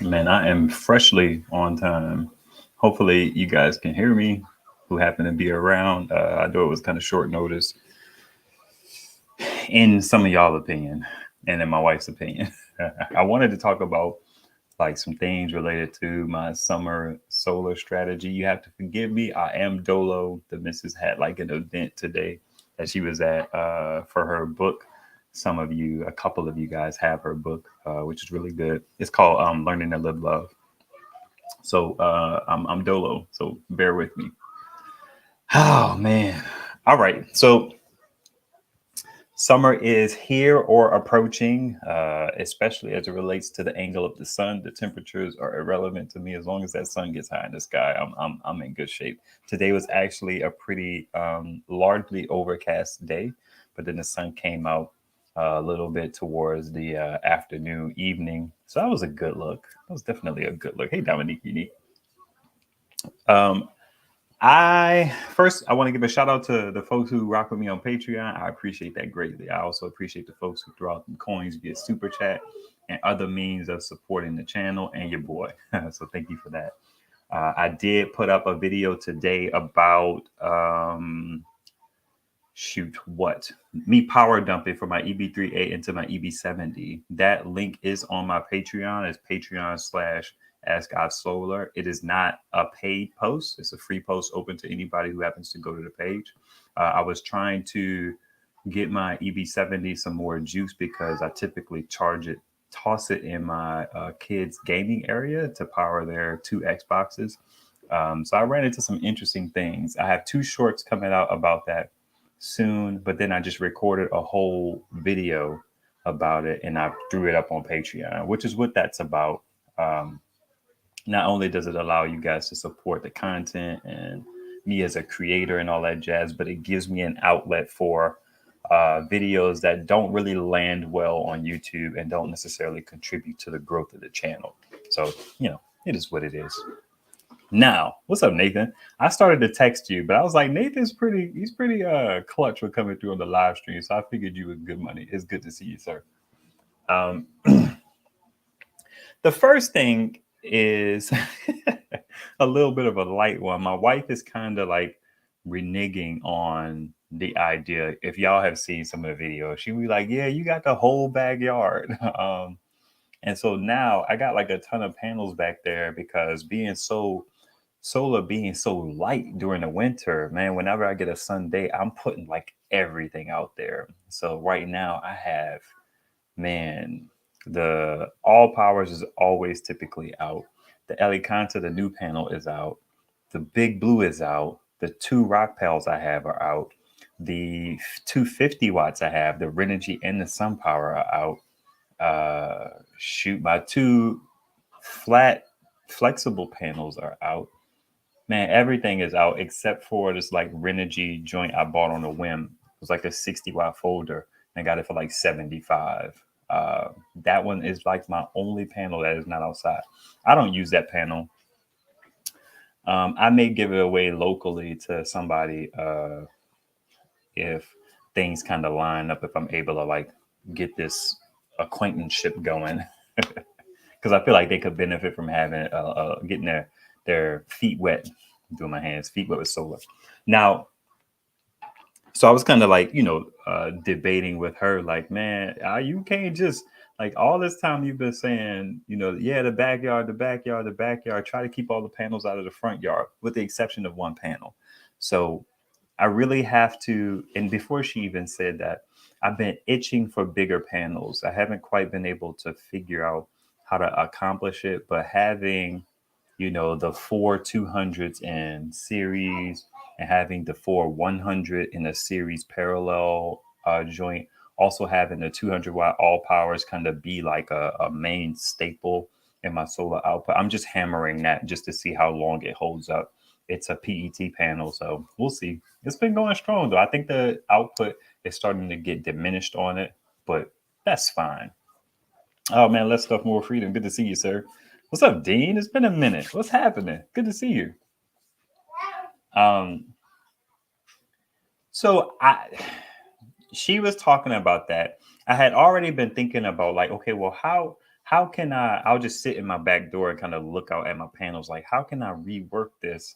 Man, I am freshly on time. Hopefully, you guys can hear me who happen to be around. I know it was kind of short notice in some of y'all opinion and in my wife's opinion. I wanted to talk about like some things related to my summer solar strategy. You have to forgive me. I am Dolo. The missus had like an event today that she was at for her book. A couple of you guys have her book, which is really good. It's called Learning to Live Love. So I'm Dolo. So bear with me. Oh man. All right. So summer is here or approaching, especially as it relates to the angle of the sun. The temperatures are irrelevant to me as long as that sun gets high in the sky. I'm in good shape. Today was actually a pretty largely overcast day, but then the sun came out a little bit towards the afternoon, evening. So that was a good look. That was definitely a good look. Hey, Dominique, unique. Um, I want to give a shout out to the folks who rock with me on Patreon. I appreciate that greatly. I also appreciate the folks who throw out them coins via super chat and other means of supporting the channel and your boy. So thank you for that. I did put up a video today about shoot what me power dumping for my EB3A into my EB70. That link is on my Patreon. It's Patreon/ askivesolar. It is not a paid post. It's a free post open to anybody who happens to go to the page. I was trying to get my EB70 some more juice because I typically toss it in my kids' gaming area to power their two Xboxes. So I ran into some interesting things. I have two shorts coming out about that soon, but then I just recorded a whole video about it and I threw it up on Patreon, which is what that's about. Um, Not only does it allow you guys to support the content and me as a creator and all that jazz, but it gives me an outlet for videos that don't really land well on YouTube and don't necessarily contribute to the growth of the channel. So, it is what it is. Now, what's up, Nathan? I started to text you, but I was like, he's pretty clutch with coming through on the live stream. So I figured you were good money. It's good to see you, sir. Um, the first thing is a little bit of a light one. My wife is kind of like reneging on the idea. If y'all have seen some of the videos, she be like, "Yeah, you got the whole backyard." And so now I got like a ton of panels back there because solar being so light during the winter, man, whenever I get a sun day, I'm putting like everything out there. So right now I have, man, the all powers is always typically out. The Elicanta, the new panel is out. The big blue is out. The two rock pals I have are out. The 250 watts I have, the Renogy and the Sun Power are out. Shoot, my two flat flexible panels are out. Man, everything is out except for this like Renogy joint I bought on a whim. It was like a 60-watt folder and I got it for like 75. Uh, that one is like my only panel that is not outside. I don't use that panel. I may give it away locally to somebody if things kind of line up, if I'm able to like get this acquaintanceship going. Because I feel like they could benefit from having getting their feet wet. Doing my hands, feet wet with solar. Now, so I was kind of like, debating with her, like, man, you can't just like all this time you've been saying, yeah, the backyard, the backyard, the backyard. Try to keep all the panels out of the front yard, with the exception of one panel. So I really have to. And before she even said that, I've been itching for bigger panels. I haven't quite been able to figure out how to accomplish it, but having the four 200s in series and having the four 100 in a series parallel joint, also having the 200-watt all powers kind of be like a main staple in my solar output. I'm just hammering that just to see how long it holds up. It's a PET panel, so we'll see. It's been going strong though. I think the output is starting to get diminished on it, but that's fine. Oh man, let's stuff more freedom. Good to see you, sir. What's up, Dean? It's been a minute. What's happening? Good to see you. Um, so she was talking about that. I had already been thinking about like, okay, well, how how can I'll just sit in my back door and kind of look out at my panels. Like, how can I rework this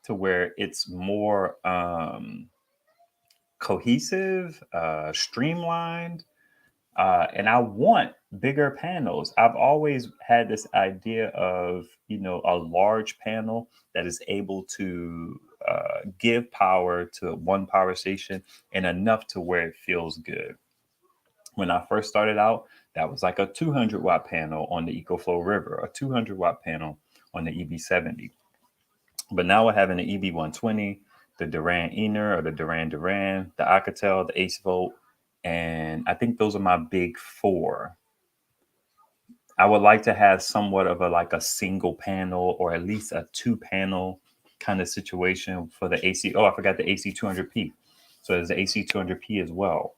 to where it's more cohesive, streamlined? And I want bigger panels. I've always had this idea of, a large panel that is able to give power to one power station and enough to where it feels good. When I first started out, that was like a 200-watt panel on the EcoFlow River, a 200-watt panel on the EB70. But now we're having the EB120, the Duran Ener or the Duran, the Alcatel, the Ace Volt, and I think those are my big four. I would like to have somewhat of a single panel or at least a two panel kind of situation for the AC. Oh, I forgot the AC 200p. So there's the AC 200p as well.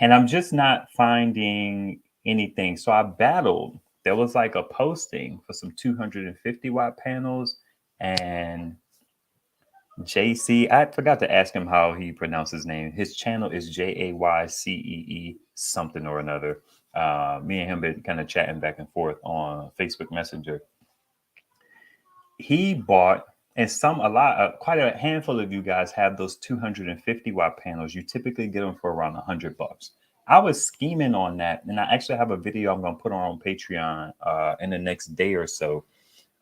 And I'm just not finding anything. So I battled. There was like a posting for some 250-watt panels, and I forgot to ask him how he pronounced his name. His channel is JAYCEE something or another. Me and him been kind of chatting back and forth on Facebook Messenger. He bought, and quite a handful of you guys have those 250-watt panels. You typically get them for around $100. I was scheming on that, and I actually have a video I'm going to put on Patreon in the next day or so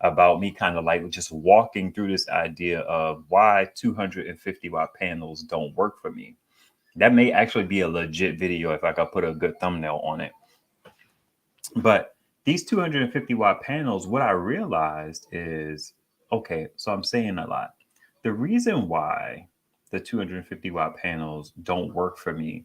about me kind of like just walking through this idea of why 250-watt panels don't work for me. That may actually be a legit video if I could put a good thumbnail on it. But these 250-watt panels, what I realized is, okay, so I'm saying a lot. The reason why the 250-watt panels don't work for me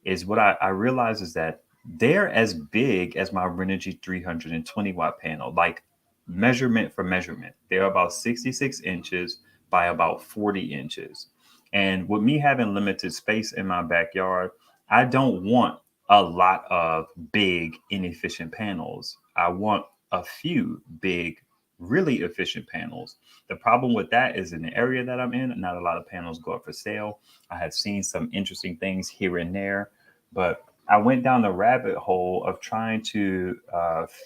is what I realize is that they're as big as my Renogy 320-watt panel, like measurement for measurement. They're about 66 inches by about 40 inches. And with me having limited space in my backyard, I don't want a lot of big, inefficient panels. I want a few big, really efficient panels. The problem with that is in the area that I'm in, not a lot of panels go up for sale. I have seen some interesting things here and there, but I went down the rabbit hole of trying to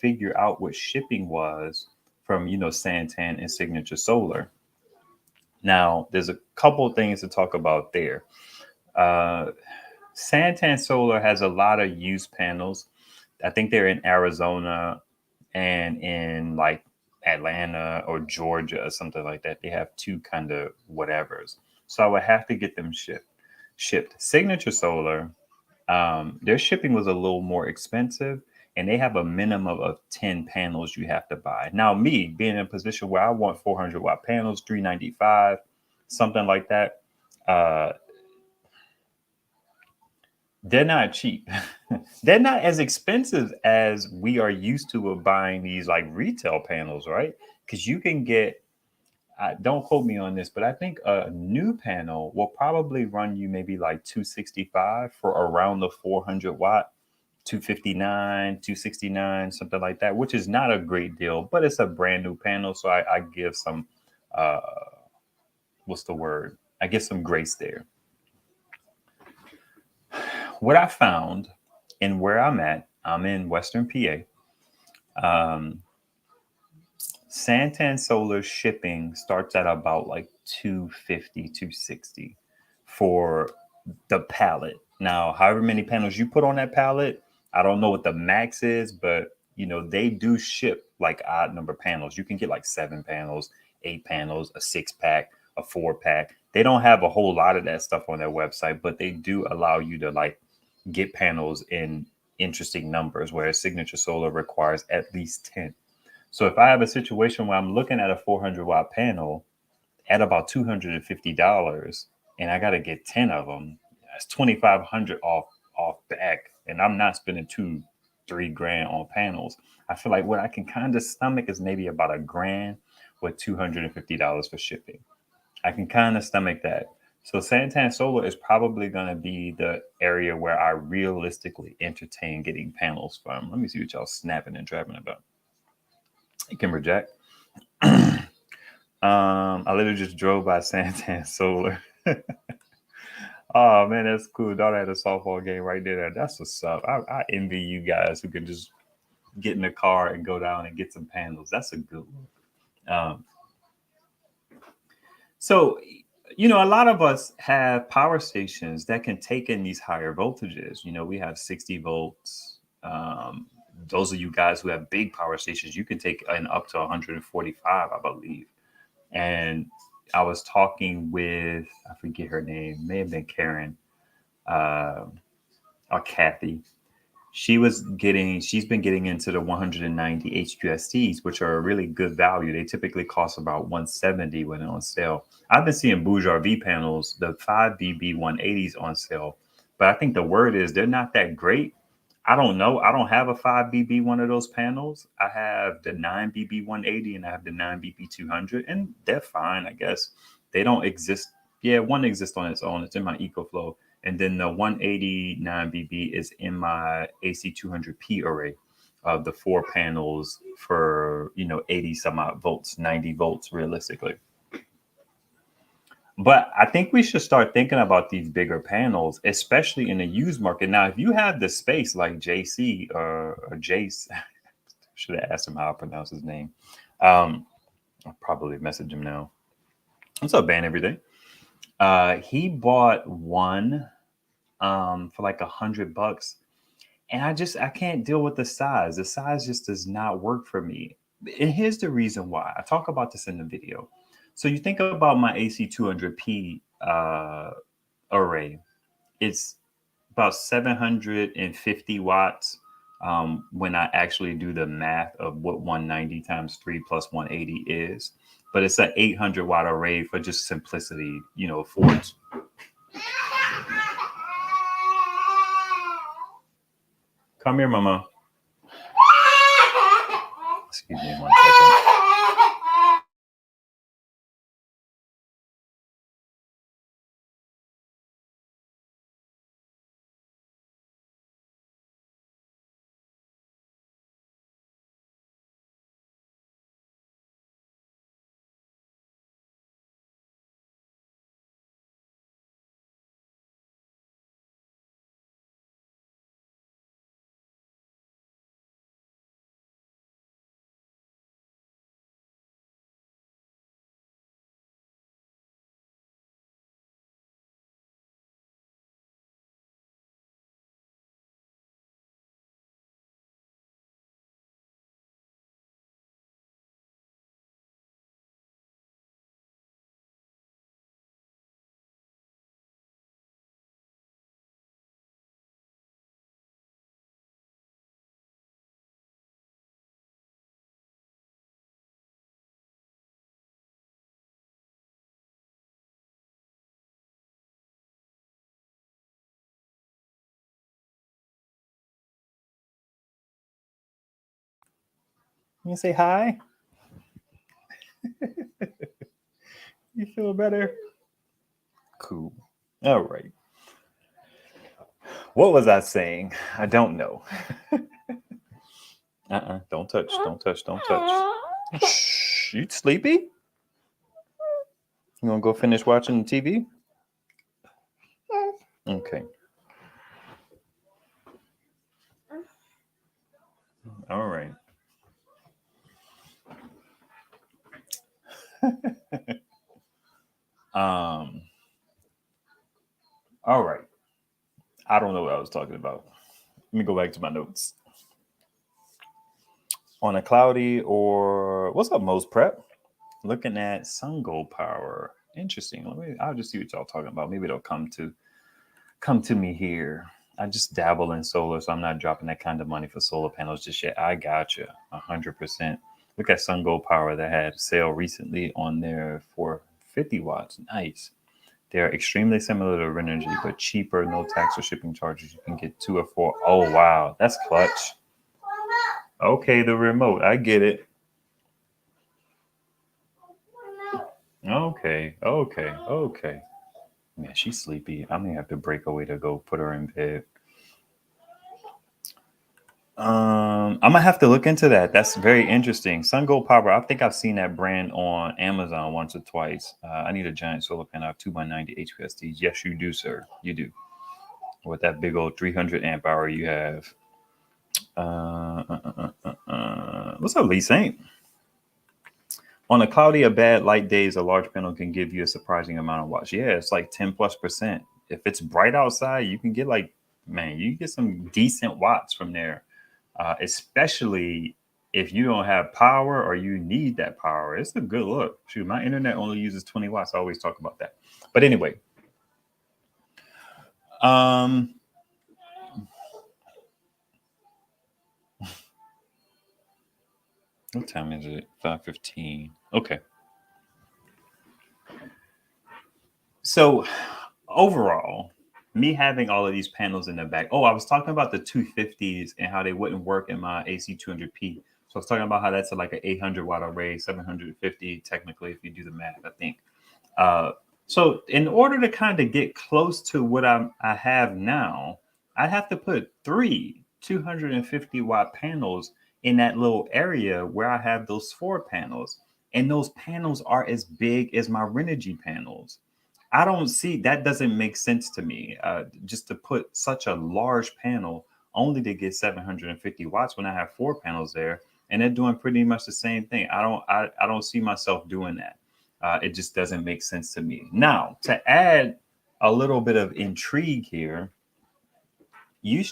figure out what shipping was from, Santan and Signature Solar. Now, there's a couple of things to talk about there. Uh, Santan Solar has a lot of used panels. I think they're in Arizona and in like Atlanta or Georgia or something like that. They have two kind of whatevers. So I would have to get them shipped. Signature Solar, their shipping was a little more expensive, and they have a minimum of 10 panels you have to buy. Now, me being in a position where I want 400-watt panels, 395, something like that, uh, they're not cheap. They're not as expensive as we are used to of buying these like retail panels, right? Because you can get, don't quote me on this, but I think a new panel will probably run you maybe like 265 for around the 400-watt, 259, 269, something like that, which is not a great deal, but it's a brand new panel. So I give some, uh, what's the word? I give some grace there. What I found and where I'm in Western PA. Santan Solar shipping starts at about like 250, 260 for the pallet. Now, however many panels you put on that pallet, I don't know what the max is, but they do ship like odd number panels. You can get like 7 panels, 8 panels, a 6-pack, a 4-pack. They don't have a whole lot of that stuff on their website, but they do allow you to like get panels in interesting numbers, whereas Signature Solar requires at least 10. So if I have a situation where I'm looking at a 400-watt panel at about $250 and I got to get 10 of them, that's 2,500 off back, and I'm not spending 2-3 grand on panels. I feel like what I can kind of stomach is maybe about a grand with $250 for shipping. I can kind of stomach that. So Santan Solar is probably going to be the area where I realistically entertain getting panels from. Let me see what y'all snapping and driving about. Hey, Kimber Jack. I literally just drove by Santan Solar. Oh man, that's cool. Daughter had a softball game right there. That's what's up. I envy you guys who can just get in the car and go down and get some panels. That's a good one. So, a lot of us have power stations that can take in these higher voltages. We have 60 volts. Those of you guys who have big power stations, you can take in up to 145, I believe. And I was talking with, I forget her name, may have been Karen uh, or Kathy. She's been getting into the 190 HQSTs, which are a really good value. They typically cost about 170 when they're on sale. I've been seeing Bourgeois V panels, the 5BB 180s on sale, but I think the word is they're not that great. I don't know. I don't have a 5BB one of those panels. I have the 9BB 180 and I have the 9BB 200, and they're fine, I guess. They don't exist. Yeah, one exists on its own. It's in my EcoFlow. And then the 189BB is in my AC 200P array of the four panels for, 80 some odd volts, 90 volts realistically. But I think we should start thinking about these bigger panels, especially in the used market. Now, if you have the space like JC or Jace, should have asked him how I pronounce his name. I'll probably message him now. What's up, Ban Every Day? He bought one for like $100, and I can't deal with the size. The size just does not work for me. And here's the reason why. I talk about this in the video. So you think about my AC 200P array. It's about 750 watts when I actually do the math of what 190 times 3 plus 180 is. But it's an 800-watt array for just simplicity, for it. Come here, Mama. Excuse me 1 second. You say hi? You feel better? Cool. All right. What was I saying? I don't know. Don't touch. Don't touch. Don't touch. Shh. You sleepy? You want to go finish watching the TV? Okay. All right. um. All right. I don't know what I was talking about. Let me go back to my notes. On a cloudy or what's up, Most Prep? Looking at sun gold power. Interesting. I'll just see what y'all talking about. Maybe it'll come to me here. I just dabble in solar, so I'm not dropping that kind of money for solar panels just yet. I gotcha, 100%. Look at Sun Gold Power that had a sale recently on there for 50 watts. Nice. They're extremely similar to Renergy, but cheaper, no tax or shipping charges. You can get 2 or 4. Oh wow, that's clutch. Okay, the remote. I get it. Okay. Yeah, she's sleepy. I may have to break away to go put her in bed. I'm gonna have to look into that. That's very interesting. Sun Gold Power. I think I've seen that brand on Amazon once or twice. I need a giant solar panel. I have 2x90 HPSTs. Yes, you do, sir. You do. With that big old 300 amp hour you have. What's up, Lee Saint? On a cloudy or bad light days, a large panel can give you a surprising amount of watts. Yeah, it's like 10+%. If it's bright outside, you can get like, man, you get some decent watts from there. Especially if you don't have power or you need that power. It's a good look. Shoot, my internet only uses 20 watts. I always talk about that. But anyway, um, what time is it? 5:15. Okay. So overall, me having all of these panels in the back. Oh, I was talking about the 250s and how they wouldn't work in my AC 200p. So I was talking about how that's like an 800 watt array, 750 technically, if you do the math, I think. So in order to kind of get close to what I have now, I have to put three 250 watt panels in that little area where I have those four panels. And those panels are as big as my Renogy panels. I don't see that doesn't make sense to me. Just to put such a large panel only to get 750 watts when I have four panels there, and they're doing pretty much the same thing. I don't see myself doing that. It just doesn't make sense to me. Now, to add a little bit of intrigue here, you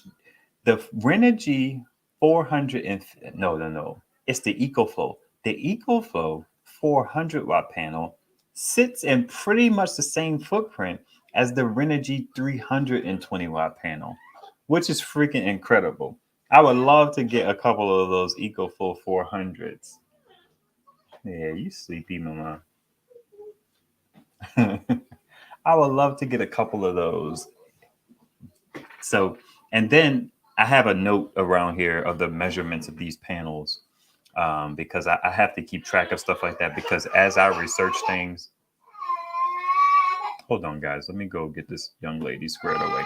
the Renogy 400 and no, it's the EcoFlow. The EcoFlow 400 watt panel sits in pretty much the same footprint as the Renogy 320 watt panel, which is freaking incredible. I would love to get a couple of those EcoFlow 400s. Yeah, you sleepy, mama. I would love to get a couple of those. So, and then I have a note around here of the measurements of these panels, because I have to keep track of stuff like that. Because as I research things, hold on, guys, let me go get this young lady squared away.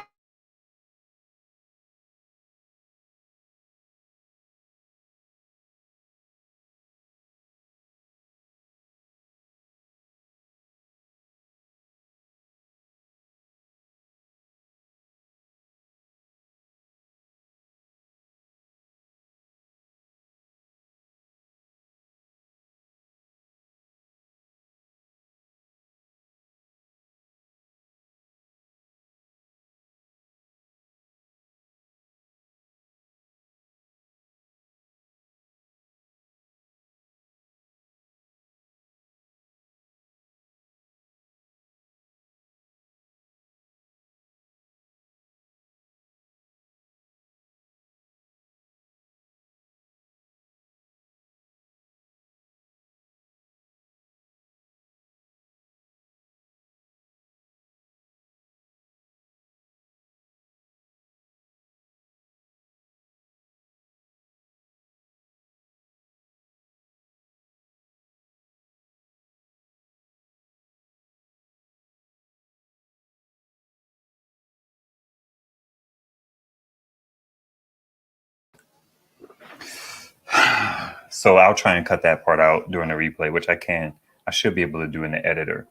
So I'll try and cut that part out during the replay, which I can. I should be able to do in the editor.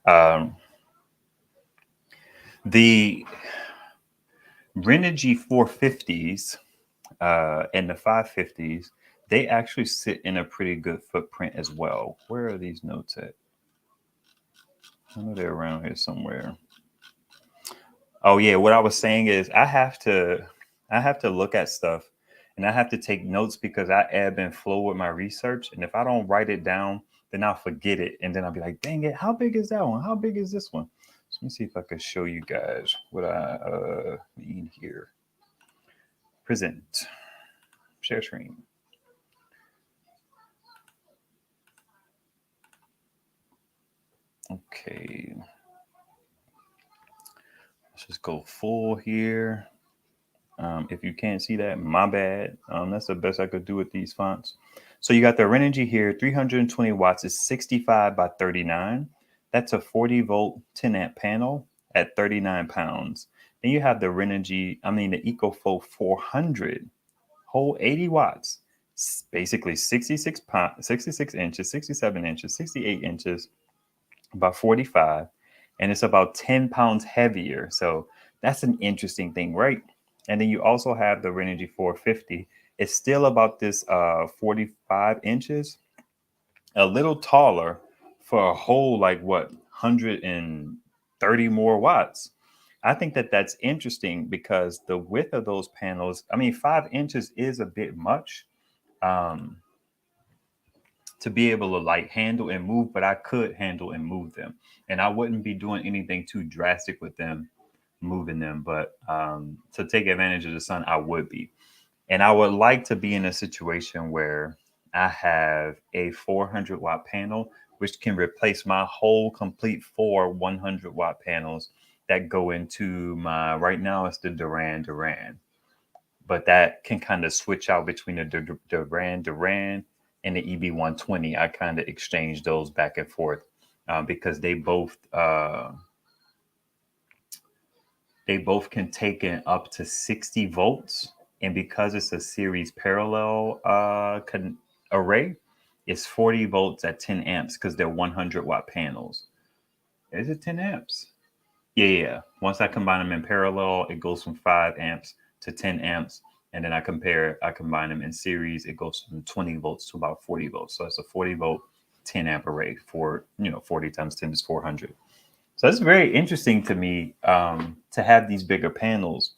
Um, the Renogy 450s and the 550s, they actually sit in a pretty good footprint as well. Where are these notes at? I know they're around here somewhere. Oh yeah, what I was saying is I have to look at stuff and I have to take notes because I ebb and flow with my research. And if I don't write it down, then I'll forget it. And then I'll be like, dang it, how big is that one? How big is this one? So let me see if I can show you guys what I mean here. Present. Share screen. Okay. Let's just go full here. If you can't see that, my bad. That's the best I could do with these fonts. So you got the Renogy here, 320 watts is 65 by 39. That's a 40 volt 10 amp panel at 39 pounds. Then you have the the EcoFlow 400. whole 80 watts, basically 66 inches, 67 inches, 68 inches, about 45, and it's about 10 pounds heavier. So that's an interesting thing, right? And then you also have the Renogy 450. It's still about this 45 inches, a little taller for a whole like what 130 more watts. I think that that's interesting because the width of those panels, I mean, 5 inches is a bit much um, to be able to like handle and move, but I could handle and move them. And I wouldn't be doing anything too drastic with them, moving them. But to take advantage of the sun, I would be. And I would like to be in a situation where I have a 400-watt panel, which can replace my whole complete 100-watt panels that go into my, right now it's the Duran, but that can kind of switch out between the Duran and the EB120. I kind of exchange those back and forth because they both can take in up to 60 volts. And because it's a series parallel array, it's 40 volts at 10 amps because they're 100-watt panels. Is it 10 amps? Yeah. Once I combine them in parallel, it goes from 5 amps to 10 amps. And then I combine them in series, it goes from 20 volts to about 40 volts. So it's a 40 volt, 10 amp array for, 40 times 10 is 400. So it's very interesting to me to have these bigger panels.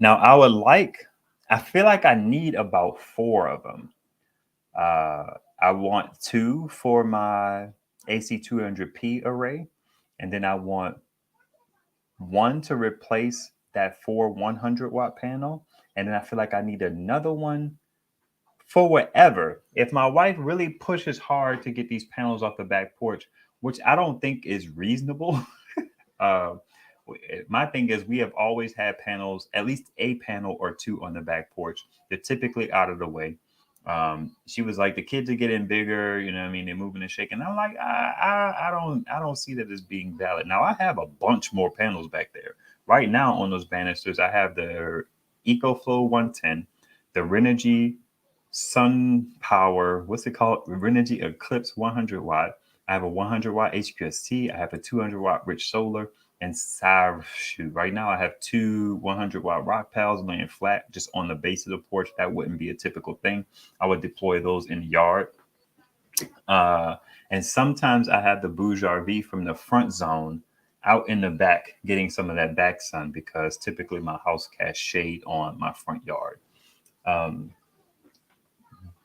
Now, I feel like I need about 4 of them. I want 2 for my AC200P array, and then I want 1 to replace that 100-watt panel. And then I feel like I need another one for whatever. If my wife really pushes hard to get these panels off the back porch, which I don't think is reasonable. uh, my thing is we have always had panels, at least a panel or 2 on the back porch. They're typically out of the way. She was like, the kids are getting bigger, you know what I mean? They're moving and shaking. I'm like, I don't see that as being valid. Now I have a bunch more panels back there. Right now on those banisters, I have the EcoFlow 110, the Renogy Sun Power, what's it called? Renogy Eclipse 100-watt. I have a 100-watt HQST. I have a 200-watt Rich Solar. And shoot, right now I have 2 100-watt rock pals laying flat just on the base of the porch. That wouldn't be a typical thing. I would deploy those in the yard. And sometimes I have the Bouge RV from the front zone out in the back, getting some of that back sun because typically my house casts shade on my front yard.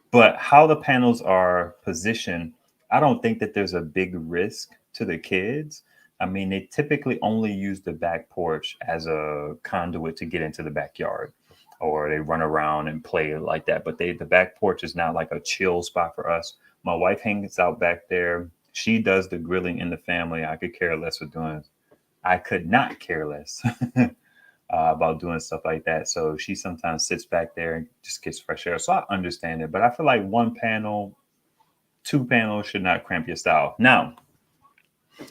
But how the panels are positioned, I don't think that there's a big risk to the kids. I mean, they typically only use the back porch as a conduit to get into the backyard, or they run around and play like that. But the back porch is not like a chill spot for us. My wife hangs out back there. She does the grilling in the family. I could care less for doing. I could not care less about doing stuff like that. So she sometimes sits back there and just gets fresh air. So I understand it, but I feel like 1 panel, 2 panels should not cramp your style. Now,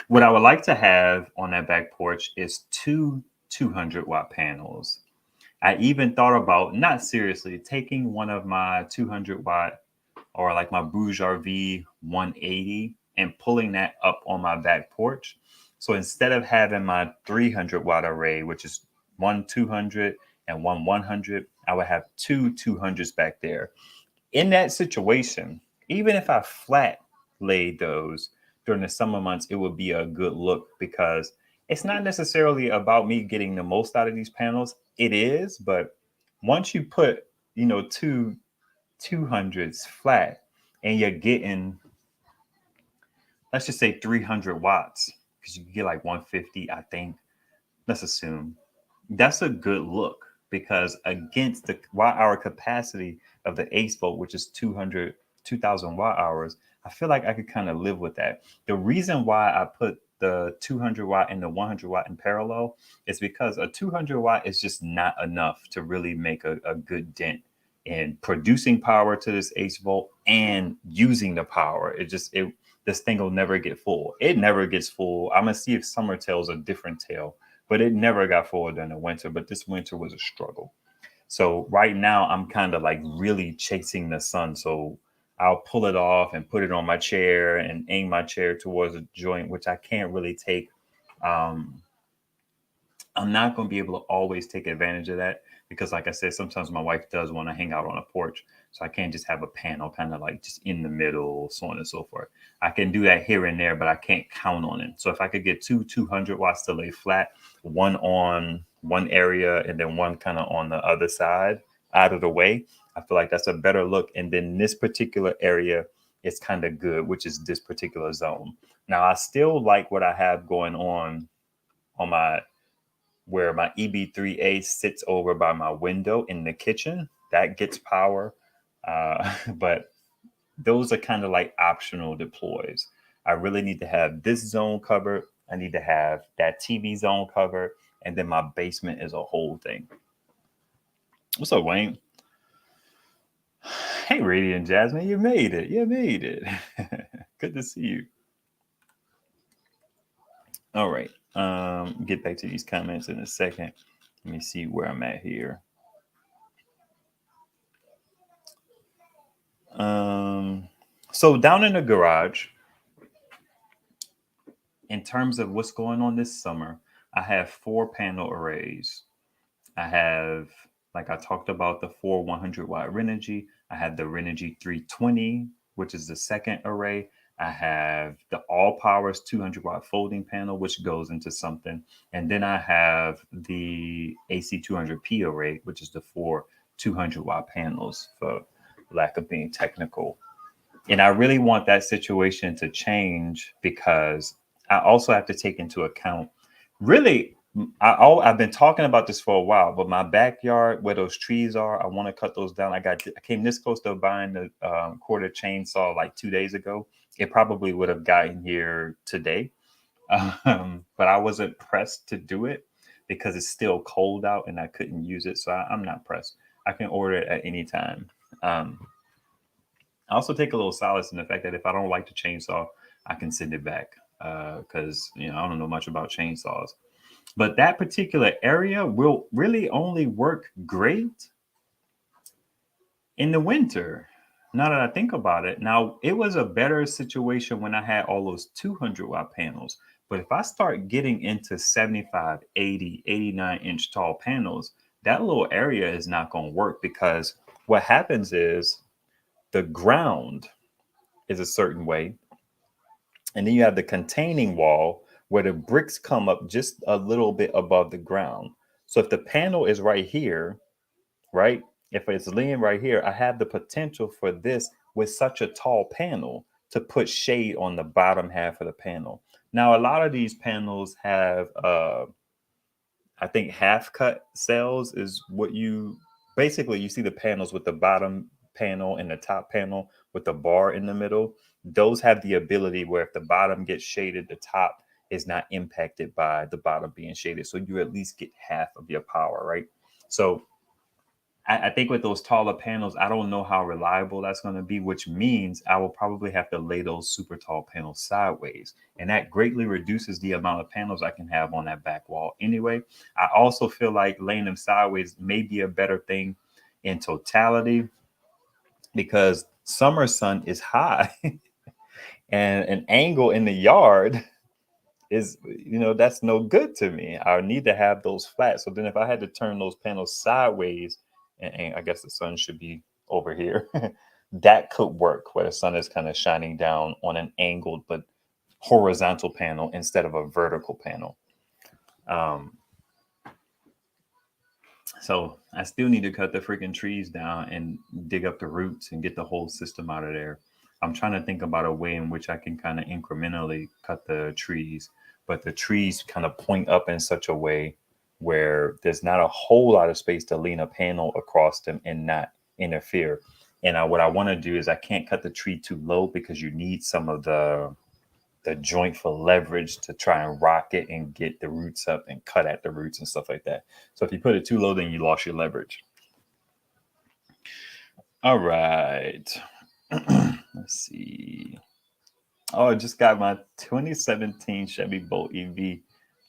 what I would like to have on that back porch is 2 200-watt panels. I even thought about, not seriously, taking one of my 200-watt or like my Bouge RV 180 and pulling that up on my back porch. So instead of having my 300-watt array, which is 1 200 and 1 100, I would have 2 200s back there. In that situation, even if I flat laid those during the summer months, it would be a good look because it's not necessarily about me getting the most out of these panels. It is, but once you put, 2 200s flat and you're getting, let's just say 300 watts, because you can get like 150, I think. Let's assume that's a good look because against the watt hour capacity of the Ace Bolt, which is 2,000 watt hours, I feel like I could kind of live with that. The reason why I put the 200 watt and the 100 watt in parallel is because a 200 watt is just not enough to really make a good dent in producing power to this Ace Bolt and using the power. This thing will never get full. It never gets full. I'm gonna see if summer tail's a different tail, but it never got full during the winter. But this winter was a struggle. So right now I'm kind of like really chasing the sun. So I'll pull it off and put it on my chair and aim my chair towards a joint, which I can't really take. Um, I'm not going to be able to always take advantage of that because, like I said, sometimes my wife does want to hang out on a porch. So I can't just have a panel kind of like just in the middle, so on and so forth. I can do that here and there, but I can't count on it. So if I could get two 200 watts to lay flat, one on one area and then one kind of on the other side out of the way, I feel like that's a better look. And then this particular area is kind of good, which is this particular zone. Now, I still like what I have going on my where my EB3A sits over by my window in the kitchen. That gets power. But those are kind of like optional deploys. I really need to have this zone covered. I need to have that TV zone covered. And then my basement is a whole thing. What's up, Wayne? Hey, Radiant Jasmine, you made it. You made it. Good to see you. All right. Get back to these comments in a second. Let me see where I'm at here. So down in the garage, in terms of what's going on this summer, I have 4 panel arrays. I have, like I talked about, the 4 100-watt Renogy. I have the Renogy 320, which is the second array. I have the All Powers 200-watt folding panel, which goes into something. And then I have the AC 200P array, which is the 4 200-watt panels, for lack of being technical. And I really want that situation to change because I also have to take into account really I've been talking about this for a while, but my backyard where those trees are, I want to cut those down. I came this close to buying the quarter chainsaw like 2 days ago. It probably would have gotten here today, but I wasn't pressed to do it because it's still cold out and I couldn't use it. So I'm not pressed. I can order it at any time. I also take a little solace in the fact that if I don't like the chainsaw, I can send it back because I don't know much about chainsaws. But that particular area will really only work great in the winter. Now that I think about it, now it was a better situation when I had all those 200-watt panels. But if I start getting into 75, 80, 89-inch tall panels, that little area is not going to work because what happens is the ground is a certain way. And then you have the containing wall where the bricks come up just a little bit above the ground. So if the panel is right here, right? If it's laying right here, I have the potential for this with such a tall panel to put shade on the bottom half of the panel. Now, a lot of these panels have, I think, half cut cells is what you basically you see the panels with the bottom panel and the top panel with the bar in the middle. Those have the ability where if the bottom gets shaded, the top is not impacted by the bottom being shaded. So you at least get half of your power, right? So I think with those taller panels, I don't know how reliable that's going to be, which means I will probably have to lay those super tall panels sideways. And that greatly reduces the amount of panels I can have on that back wall anyway. I also feel like laying them sideways may be a better thing in totality because summer sun is high and an angle in the yard is that's no good to me. I need to have those flat. So then if I had to turn those panels sideways, and I guess the sun should be over here, that could work where the sun is kind of shining down on an angled but horizontal panel instead of a vertical panel. um so I still need to cut the freaking trees down and dig up the roots and get the whole system out of there. I'm trying to think about a way in which I can kind of incrementally cut the trees, but the trees kind of point up in such a way where there's not a whole lot of space to lean a panel across them and not interfere. And what I want to do is I can't cut the tree too low because you need some of the joint for leverage to try and rock it and get the roots up and cut at the roots and stuff like that. So if you put it too low, then you lost your leverage. All right. Let's see. Oh, I just got my 2017 Chevy Bolt EV.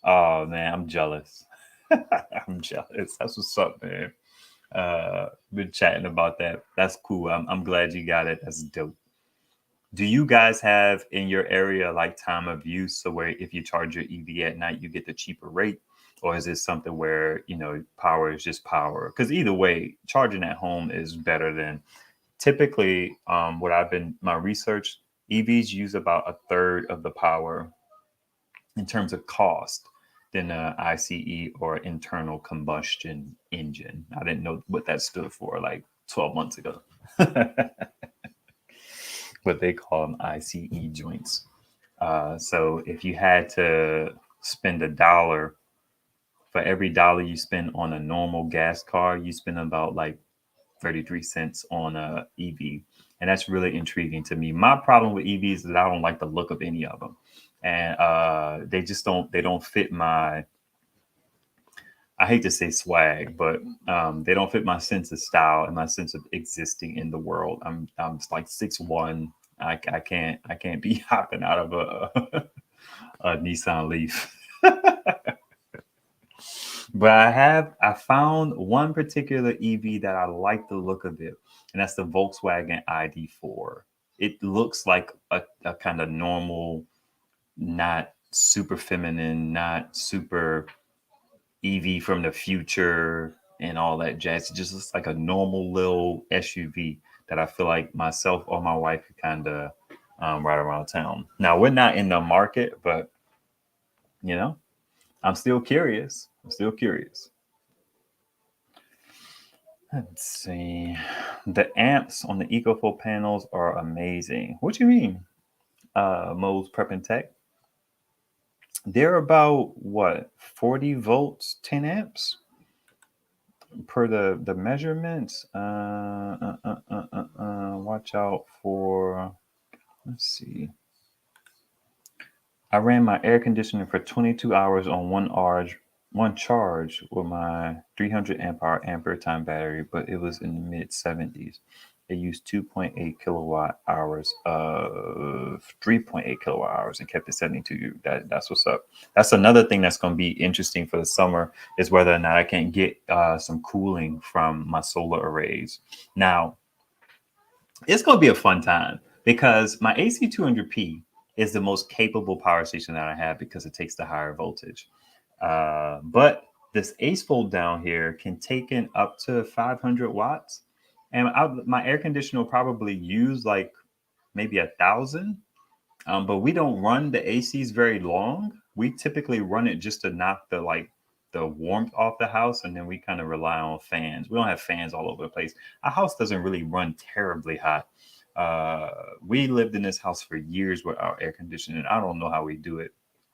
Oh man, I'm jealous. I'm jealous. That's what's up, man. Been chatting about that. That's cool. I'm glad you got it. That's dope. Do you guys have in your area like time of use, so where if you charge your EV at night, you get the cheaper rate? Or is this something where, power is just power? Because either way, charging at home is better than typically what I've been, my research, EVs use about a third of the power in terms of cost than a ICE or internal combustion engine. I didn't know what that stood for like 12 months ago. What they call them ICE joints. So if you had to spend $1 for every dollar you spend on a normal gas car, you spend about like 33 cents on a EV. And that's really intriguing to me. My problem with EVs is I don't like the look of any of them. And they just don't fit my, I hate to say swag, but they don't fit my sense of style and my sense of existing in the world. I'm just like 6'1". I can't be hopping out of a Nissan Leaf. But I found one particular EV that I like the look of it, and that's the Volkswagen ID4. It looks like a kind of normal, not super feminine, not super EV from the future and all that jazz. It just looks like a normal little SUV that I feel like myself or my wife could kind of ride around town. Now we're not in the market, but you know, I'm still curious. I'm still curious. Let's see. The amps on the EcoFlow panels are amazing. What do you mean? Mo's Prep and Tech. They're about what, 40 volts, 10 amps per the measurements. Watch out for. Let's see. I ran my air conditioner for 22 hours on one charge with my 300 amp hour ampere time battery, but it was in the mid 70s. It used 2.8 kilowatt hours of 3.8 kilowatt hours and kept it 72. That's what's up. That's another thing that's going to be interesting for the summer is whether or not I can get some cooling from my solar arrays. Now, it's going to be a fun time because my AC 200P is the most capable power station that I have because it takes the higher voltage. But this Ace Fold down here can take in up to 500 watts. And my air conditioner will probably use like maybe 1,000. But we don't run the ACs very long. We typically run it just to knock the warmth off the house, and then we kind of rely on fans. We don't have fans all over the place. Our house doesn't really run terribly hot. We lived in this house for years without air conditioning. I don't know how we do it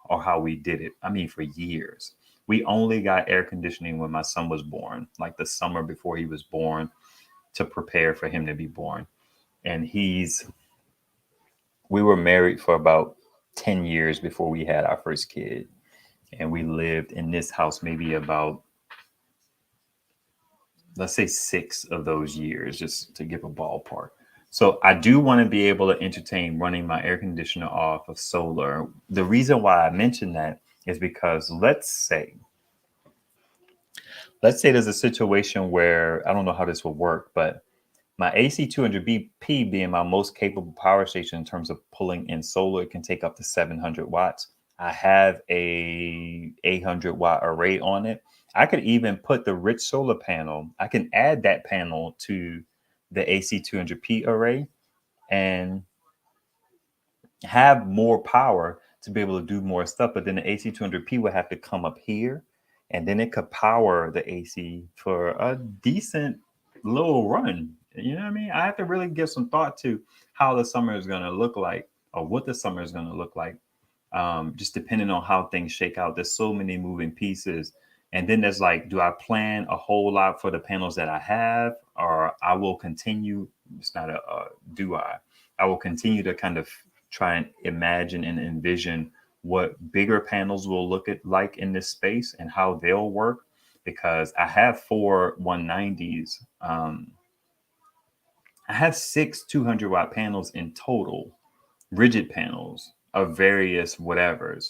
or how we did it. I mean, for years. We only got air conditioning when my son was born, like the summer before he was born, to prepare for him to be born. And we were married for about 10 years before we had our first kid. And we lived in this house maybe about, let's say, 6 of those years, just to give a ballpark. So I do want to be able to entertain running my air conditioner off of solar. The reason why I mentioned that is because let's say there's a situation where I don't know how this will work, but my AC 200BP being my most capable power station in terms of pulling in solar, it can take up to 700 watts. I have a 800-watt array on it. I could even put the rich solar panel. I can add that panel to the AC 200P array and have more power to be able to do more stuff. But then the AC 200P would have to come up here, and then it could power the AC for a decent little run. You know what I mean? I have to really give some thought to how the summer is going to look like, or what the summer is going to look like, just depending on how things shake out. There's so many moving pieces. And then there's like, do I plan a whole lot for the panels that I have, or I will continue? It's not do I? I will continue to kind of try and imagine and envision what bigger panels will look like in this space and how they'll work, because I have 4 190s. I have 6 200-watt panels in total, rigid panels of various whatevers.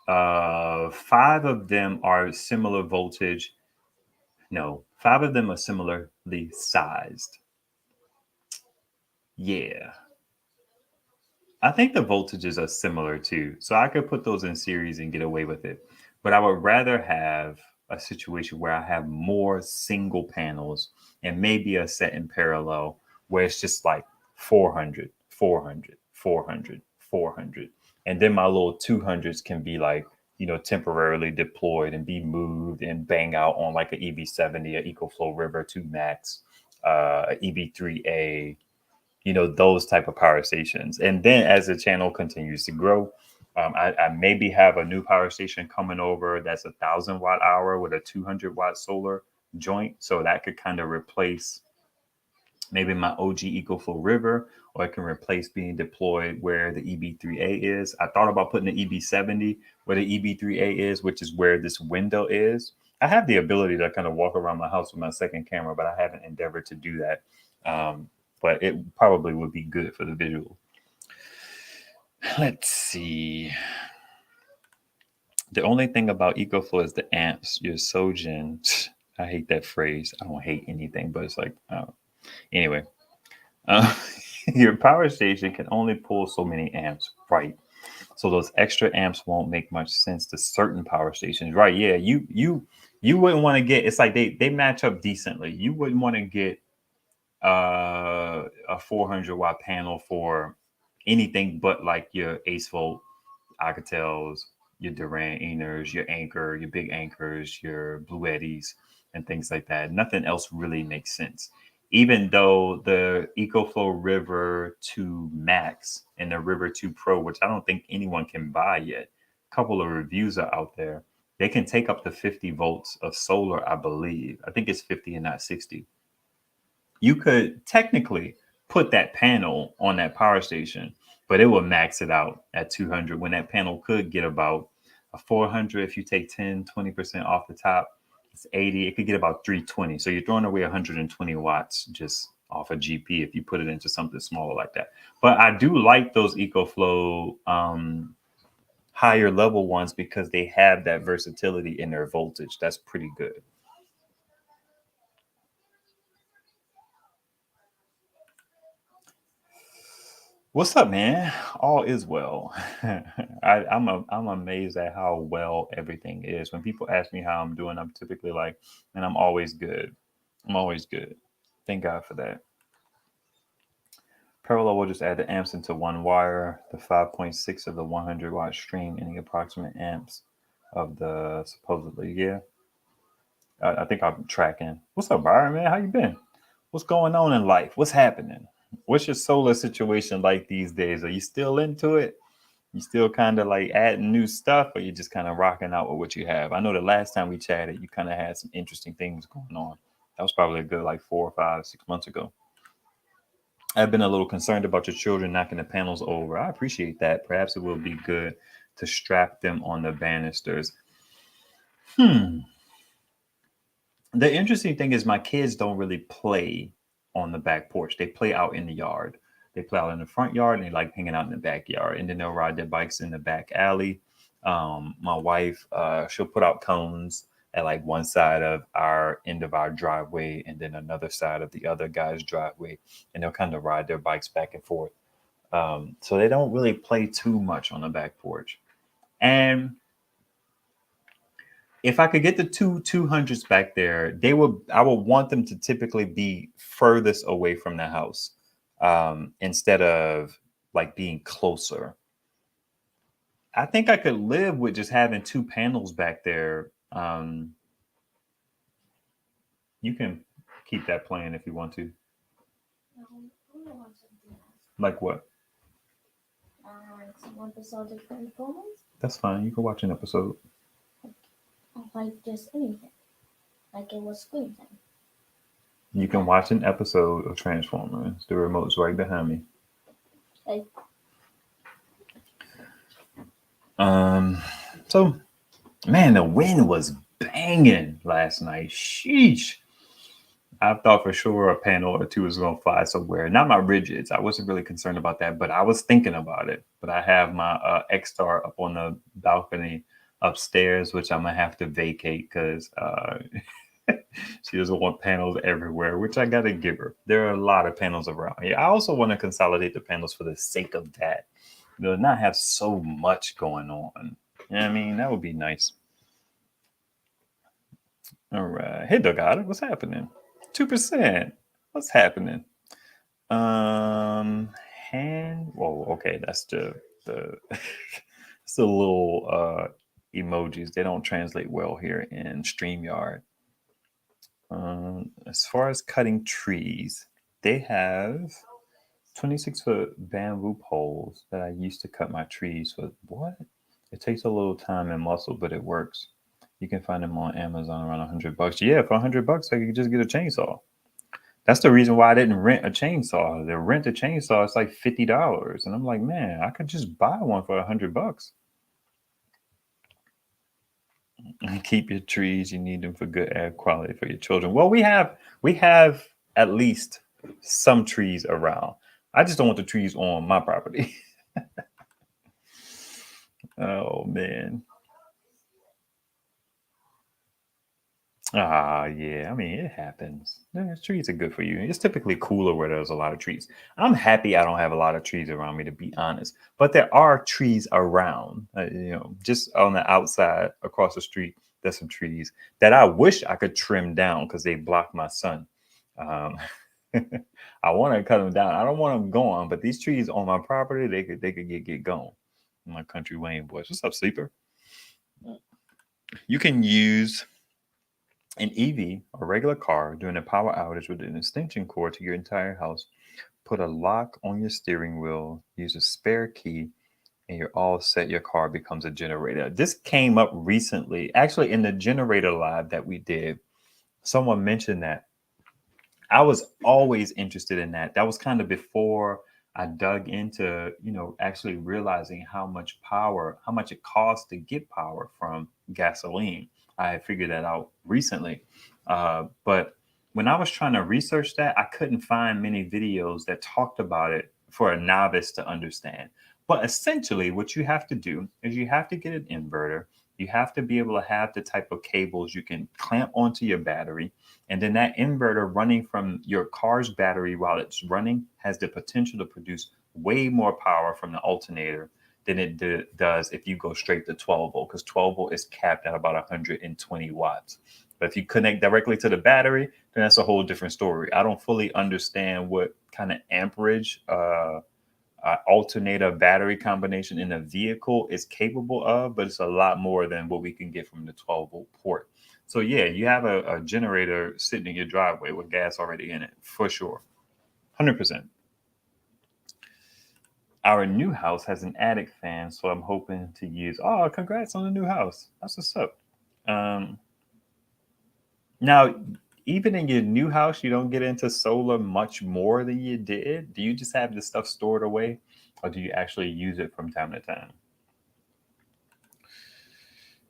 5 of them are similar voltage. No, 5 of them are similarly sized. Yeah. I think the voltages are similar too. So I could put those in series and get away with it. But I would rather have a situation where I have more single panels and maybe a set in parallel where it's just like 400, 400, 400, 400. And then my little 200s can be like, temporarily deployed and be moved and bang out on like an EV70, a EcoFlow River 2 Max, a EV3A, those type of power stations. And then as the channel continues to grow, I maybe have a new power station coming over that's 1,000 watt hour with a 200 watt solar joint. So that could kind of replace maybe my OG EcoFlow River, or it can replace being deployed where the EB3A is. I thought about putting the EB70 where the EB3A is, which is where this window is. I have the ability to kind of walk around my house with my second camera, but I haven't endeavored to do that. But it probably would be good for the visual. Let's see. The only thing about EcoFlow is the amps. Your Sojin. I hate that phrase. I don't hate anything, but it's like, anyway. Uh, your power station can only pull so many amps, right? So those extra amps won't make much sense to certain power stations, right? Yeah, you wouldn't want to get. It's like they match up decently. You wouldn't want to get a 400 watt panel for anything but like your Ace Volt, Alcatels, your Durant Eners, your Anchor, your big Anchors, your Blue Eddies, and things like that. Nothing else really makes sense. Even though the EcoFlow River 2 Max and the River 2 Pro, which I don't think anyone can buy yet, a couple of reviews are out there. They can take up to 50 volts of solar, I believe. I think it's 50 and not 60. You could technically put that panel on that power station, but it will max it out at 200 when that panel could get about a 400. If you take 10-20% off the top, it's 80. It could get about 320. So you're throwing away 120 watts just off a GP if you put it into something smaller like that. But I do like those EcoFlow higher level ones because they have that versatility in their voltage. That's pretty good. What's up, man? All is well. I'm amazed at how well everything is. When people ask me how I'm doing, I'm typically like, "Man, I'm always good. I'm always good." Thank God for that. Parallel will just add the amps into one wire. The 5.6 of the 100 watt stream any approximate amps of the supposedly. Yeah, I think I'm tracking. What's up, Byron? Man, how you been? What's going on in life? What's happening? What's your solar situation like these days? Are you still into it? You still kind of like adding new stuff, or you just kind of rocking out with what you have? I know the last time we chatted, you kind of had some interesting things going on. That was probably a good like 4 or 5, 6 months ago. I've been a little concerned about your children knocking the panels over. I appreciate that. Perhaps it will be good to strap them on the banisters. Hmm. The interesting thing is my kids don't really play on the back porch. They play out in the yard. They play out in the front yard and they like hanging out in the backyard. And then they'll ride their bikes in the back alley. My wife, she'll put out cones at like one side of our end of our driveway and then another side of the other guy's driveway. And they'll kind of ride their bikes back and forth. So they don't really play too much on the back porch. And if I could get the two 200s back there, I would want them to typically be furthest away from the house, instead of like being closer. I think I could live with just having two panels back there. You can keep that playing if you want to. Like what? Some episode of Transformers. That's fine. You can watch an episode. Like just anything. Like it was screen time. You can watch an episode of Transformers. The remote's right behind me. Like, So, man, the wind was banging last night. Sheesh. I thought for sure a panel or two was going to fly somewhere. Not my rigids. I wasn't really concerned about that, but I was thinking about it. But I have my X-Star up on the balcony upstairs, which I'm going to have to vacate because She doesn't want panels everywhere, which I gotta give her. There are a lot of panels around here. I also want to consolidate the panels for the sake of that. Not have so much going on. Yeah, I mean, that would be nice. All right. Hey, Dogata, what's happening? 2%. What's happening? Um, hand. Whoa, okay. That's the it's the little emojis. They don't translate well here in StreamYard. As far as cutting trees, they have 26-foot bamboo poles that I used to cut my trees with. What? It takes a little time and muscle, but it works. You can find them on Amazon around $100. Yeah, for $100, I could just get a chainsaw. That's the reason why I didn't rent a chainsaw. To rent a chainsaw, it's like $50, and I'm like, man, I could just buy one for $100. And keep your trees. You need them for good air quality for your children. Well, we have at least some trees around. I just don't want the trees on my property. Oh man. Ah, yeah. I mean, it happens. Yeah, trees are good for you. It's typically cooler where there's a lot of trees. I'm happy I don't have a lot of trees around me, to be honest. But there are trees around. Just on the outside across the street, there's some trees that I wish I could trim down because they block my sun. Um, I want to cut them down. I don't want them gone, but these trees on my property, they could get gone. My country Wayne boys. What's up, sleeper? You can use an EV, a regular car, during a power outage with an extension cord to your entire house. Put a lock on your steering wheel, use a spare key, and you're all set. Your car becomes a generator. This came up recently, actually, in the generator live that we did. Someone mentioned that. I was always interested in that. That was kind of before I dug into, actually realizing how much power, how much it costs to get power from gasoline. I had figured that out recently. But when I was trying to research that, I couldn't find many videos that talked about it for a novice to understand. But essentially, what you have to do is you have to get an inverter. You have to be able to have the type of cables you can clamp onto your battery, and then that inverter running from your car's battery while it's running has the potential to produce way more power from the alternator than it does if you go straight to 12 volt, because 12 volt is capped at about 120 watts. But if you connect directly to the battery, then that's a whole different story. I don't fully understand what kind of amperage alternator battery combination in a vehicle is capable of, but it's a lot more than what we can get from the 12 volt port. So yeah, you have a generator sitting in your driveway with gas already in it, for sure. 100%. Our new house has an attic fan, so I'm hoping to use. Oh, congrats on the new house. That's what's up. Um, Now, even in your new house, you don't get into solar much more than you did. Do you just have this stuff stored away, or do you actually use it from time to time?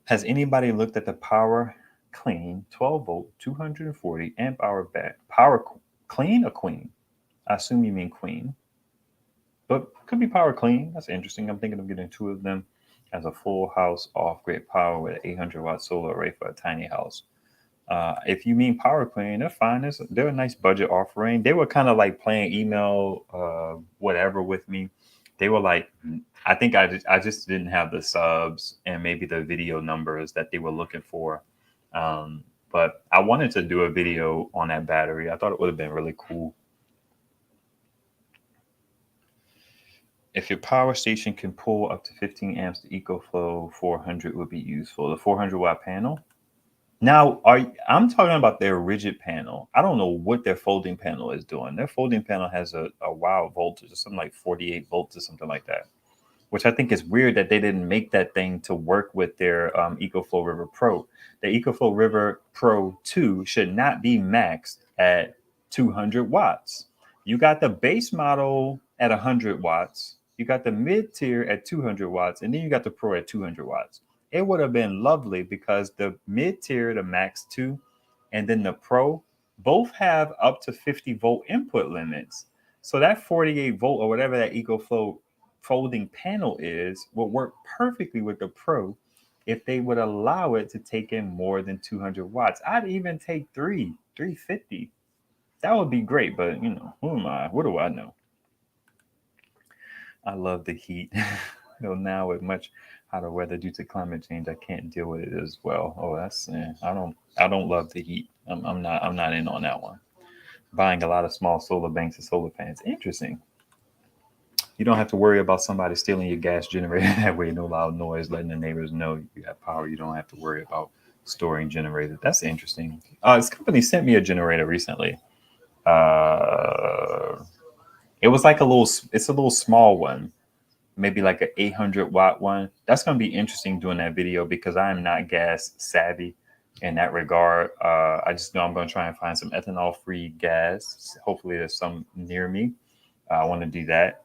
Has anybody looked at the Power Clean 12 volt 240 amp hour Power Clean or Queen? I assume you mean Queen, but could be Power Clean. That's interesting. I'm thinking of getting two of them as a full house off grid power with an 800-watt solar array for a tiny house. If you mean Power Clean, they're fine. They're a nice budget offering. They were kind of like playing email, whatever with me. They were like, I think I just didn't have the subs and maybe the video numbers that they were looking for. But I wanted to do a video on that battery. I thought it would have been really cool. If your power station can pull up to 15 amps, the EcoFlow 400 would be useful. The 400-watt panel. Now, I'm talking about their rigid panel. I don't know what their folding panel is doing. Their folding panel has a wild voltage, or something like 48 volts or something like that, which I think is weird that they didn't make that thing to work with their EcoFlow River Pro. The EcoFlow River Pro 2 should not be maxed at 200 watts. You got the base model at 100 watts. You got the mid tier at 200 watts, and then you got the Pro at 200 watts. It would have been lovely because the mid tier, the Max 2, and then the Pro both have up to 50-volt input limits. So that 48 volt or whatever that EcoFlow folding panel is will work perfectly with the Pro, if they would allow it to take in more than 200 watts. I'd even take 350. That would be great, but you know, who am I? What do I know? I love the heat. Now with much hotter weather due to climate change, I can't deal with it as well. Oh, that's I don't love the heat. I'm not in on that one. Buying a lot of small solar banks and solar fans. Interesting. You don't have to worry about somebody stealing your gas generator that way. No loud noise, letting the neighbors know you have power. You don't have to worry about storing generators. That's interesting. This company sent me a generator recently. Uh, it was like it's a little small one, maybe like an 800-watt one. That's going to be interesting doing that video because I am not gas savvy in that regard. I just know I'm going to try and find some ethanol free gas. Hopefully, there's some near me. I want to do that.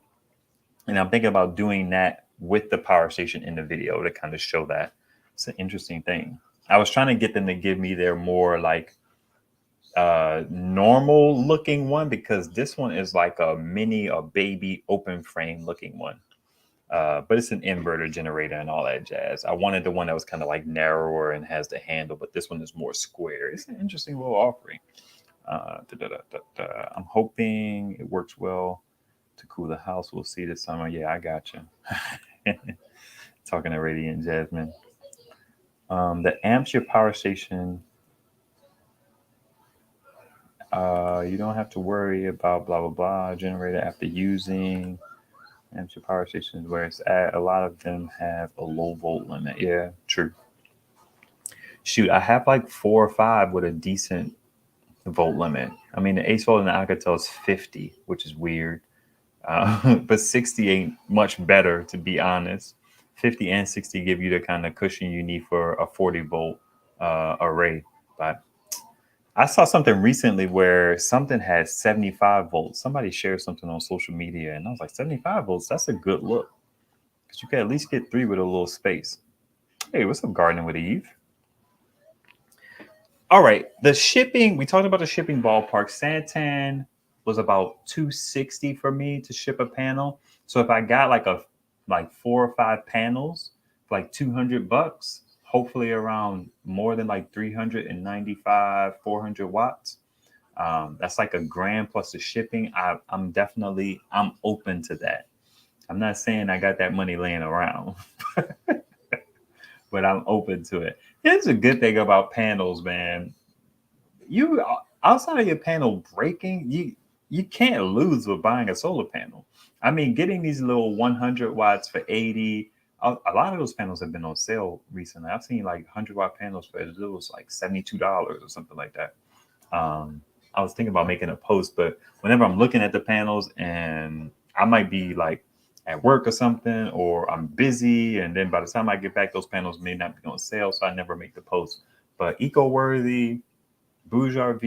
And I'm thinking about doing that with the power station in the video to kind of show that. It's an interesting thing. I was trying to get them to give me their more like normal looking one because this one is like a baby open frame looking one. But it's an inverter generator and all that jazz. I wanted the one that was kind of like narrower and has the handle, but this one is more square. It's an interesting little offering. I'm hoping it works well to cool the house. We'll see this summer. Yeah, I got you. Talking to Radiant Jasmine. The amps your power station. You don't have to worry about blah blah blah generator after using. Amps your power station is where it's at. A lot of them have a low volt limit. Yeah, true. Shoot, I have like 4 or 5 with a decent volt limit. I mean, the Ace Volt and the Alcatel is 50, which is weird. But 60 ain't much better, to be honest. 50 and 60 give you the kind of cushion you need for a 40-volt array. But I saw something recently where something had 75 volts. Somebody shared something on social media, and I was like, 75 volts, that's a good look. Because you can at least get 3 with a little space. Hey, what's up, Gardening with Eve? All right, the shipping, we talked about the shipping ballpark. Santan was about 260 for me to ship a panel. So if I got like 4 or 5 panels, like $200, hopefully around more than like 395, 400 watts. That's like a grand plus the shipping. I'm open to that. I'm not saying I got that money laying around, but I'm open to it. Here's a good thing about panels, man. You outside of your panel breaking, you can't lose with buying a solar panel. I mean, getting these little 100 watts for 80. A lot of those panels have been on sale recently. I've seen like 100-watt panels for as little as like $72 or something like that. I was thinking about making a post, but whenever I'm looking at the panels and I might be like at work or something, or I'm busy, and then by the time I get back, those panels may not be on sale, so I never make the post. But EcoWorthy, Bourgeois,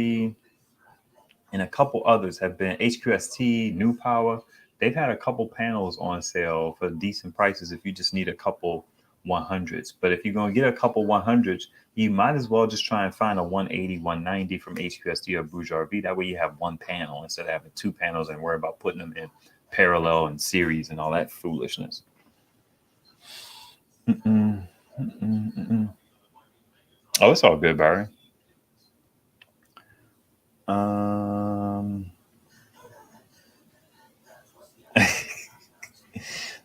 and a couple others have been HQST, New Power. They've had a couple panels on sale for decent prices if you just need a couple 100s. But if you're going to get a couple 100s, you might as well just try and find a 180, 190 from HQST or Bourgeois. That way you have one panel instead of having 2 panels and worry about putting them in parallel and series and all that foolishness. Mm-mm, mm-mm, mm-mm. Oh, it's all good, Barry. Um,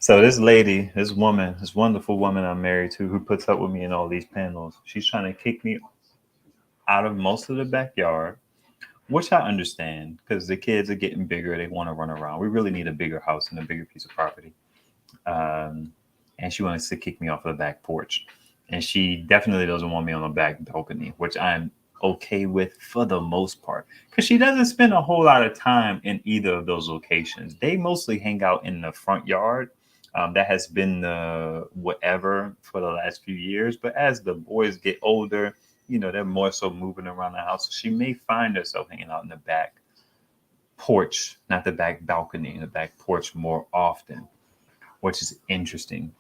So this lady, this woman, this wonderful woman I'm married to, who puts up with me in all these panels, she's trying to kick me out of most of the backyard, which I understand because the kids are getting bigger. They want to run around. We really need a bigger house and a bigger piece of property. Um, and she wants to kick me off of the back porch. And she definitely doesn't want me on the back balcony, which I'm okay with for the most part. Because she doesn't spend a whole lot of time in either of those locations. They mostly hang out in the front yard. That has been the whatever for the last few years. But as the boys get older, they're more so moving around the house. So she may find herself hanging out in the back porch, not the back balcony, the back porch more often, which is interesting.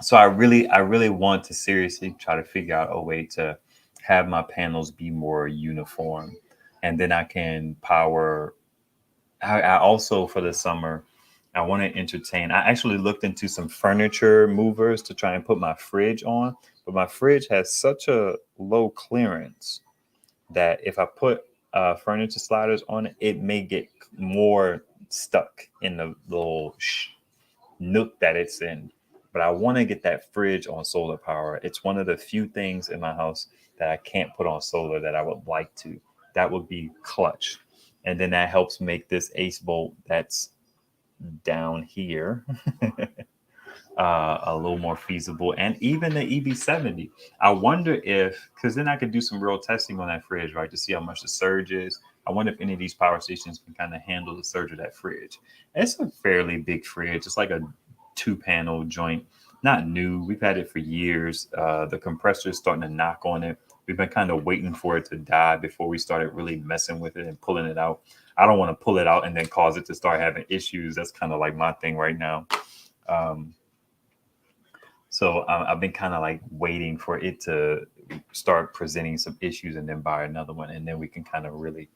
So I really want to seriously try to figure out a way to have my panels be more uniform, and then I can power. I also for the summer I want to entertain. I actually looked into some furniture movers to try and put my fridge on, but my fridge has such a low clearance that if I put furniture sliders on it, it may get more stuck in the little nook that it's in. But I want to get that fridge on solar power. It's one of the few things in my house that I can't put on solar that I would like to. That would be clutch. And then that helps make this ace bolt that's down here a little more feasible. And even the EB70, I wonder if, because then I could do some real testing on that fridge, right, to see how much the surge is. I wonder if any of these power stations can kind of handle the surge of that fridge. It's a fairly big fridge. It's like a 2-panel joint, not new. We've had it for years. The compressor is starting to knock on it. We've been kind of waiting for it to die before we started really messing with it and pulling it out. I don't want to pull it out and then cause it to start having issues. That's kind of like my thing right now. Um, so I've been kind of like waiting for it to start presenting some issues and then buy another one. And then we can kind of really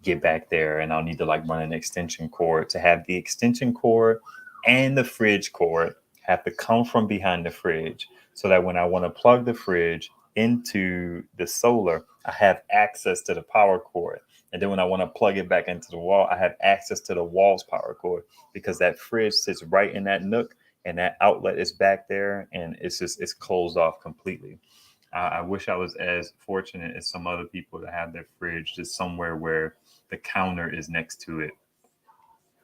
get back there. And I'll need to like run an extension cord to have the extension cord and the fridge cord have to come from behind the fridge so that when I want to plug the fridge into the solar, I have access to the power cord. And then when I want to plug it back into the wall, I have access to the wall's power cord because that fridge sits right in that nook and that outlet is back there and it's closed off completely. I wish I was as fortunate as some other people to have their fridge just somewhere where the counter is next to it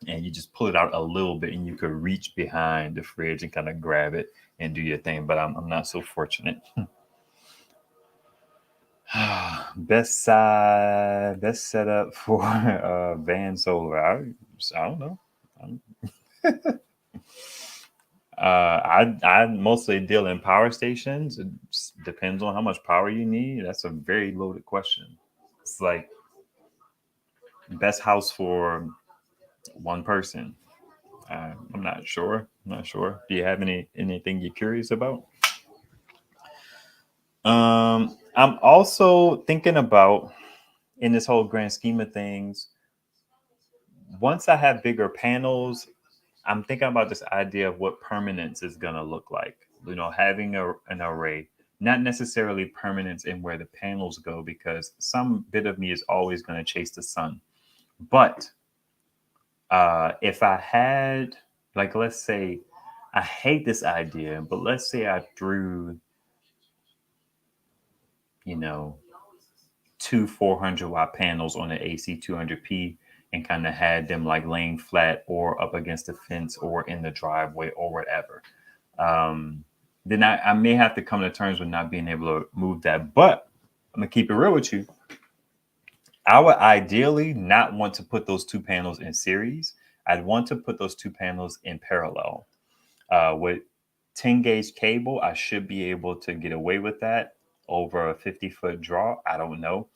and you just pull it out a little bit and you could reach behind the fridge and kind of grab it and do your thing. But I'm not so fortunate. Best setup for van solar. I don't know. I mostly deal in power stations. It depends on how much power you need. That's a very loaded question. It's like best house for one person. I'm not sure. I'm not sure. Do you have anything you're curious about? I'm also thinking about in this whole grand scheme of things. Once I have bigger panels, I'm thinking about this idea of what permanence is gonna look like. You know, having an array, not necessarily permanence in where the panels go, because some bit of me is always gonna chase the sun. But if I had, like, let's say, I hate this idea, but let's say I threw, you know, two 400-watt panels on the AC 200p and kind of had them like laying flat or up against the fence or in the driveway or whatever. Then I may have to come to terms with not being able to move that. But I'm gonna keep it real with you. I would ideally not want to put those two panels in series. I'd want to put those two panels in parallel. With 10 gauge cable, I should be able to get away with that over a 50-foot draw. I don't know.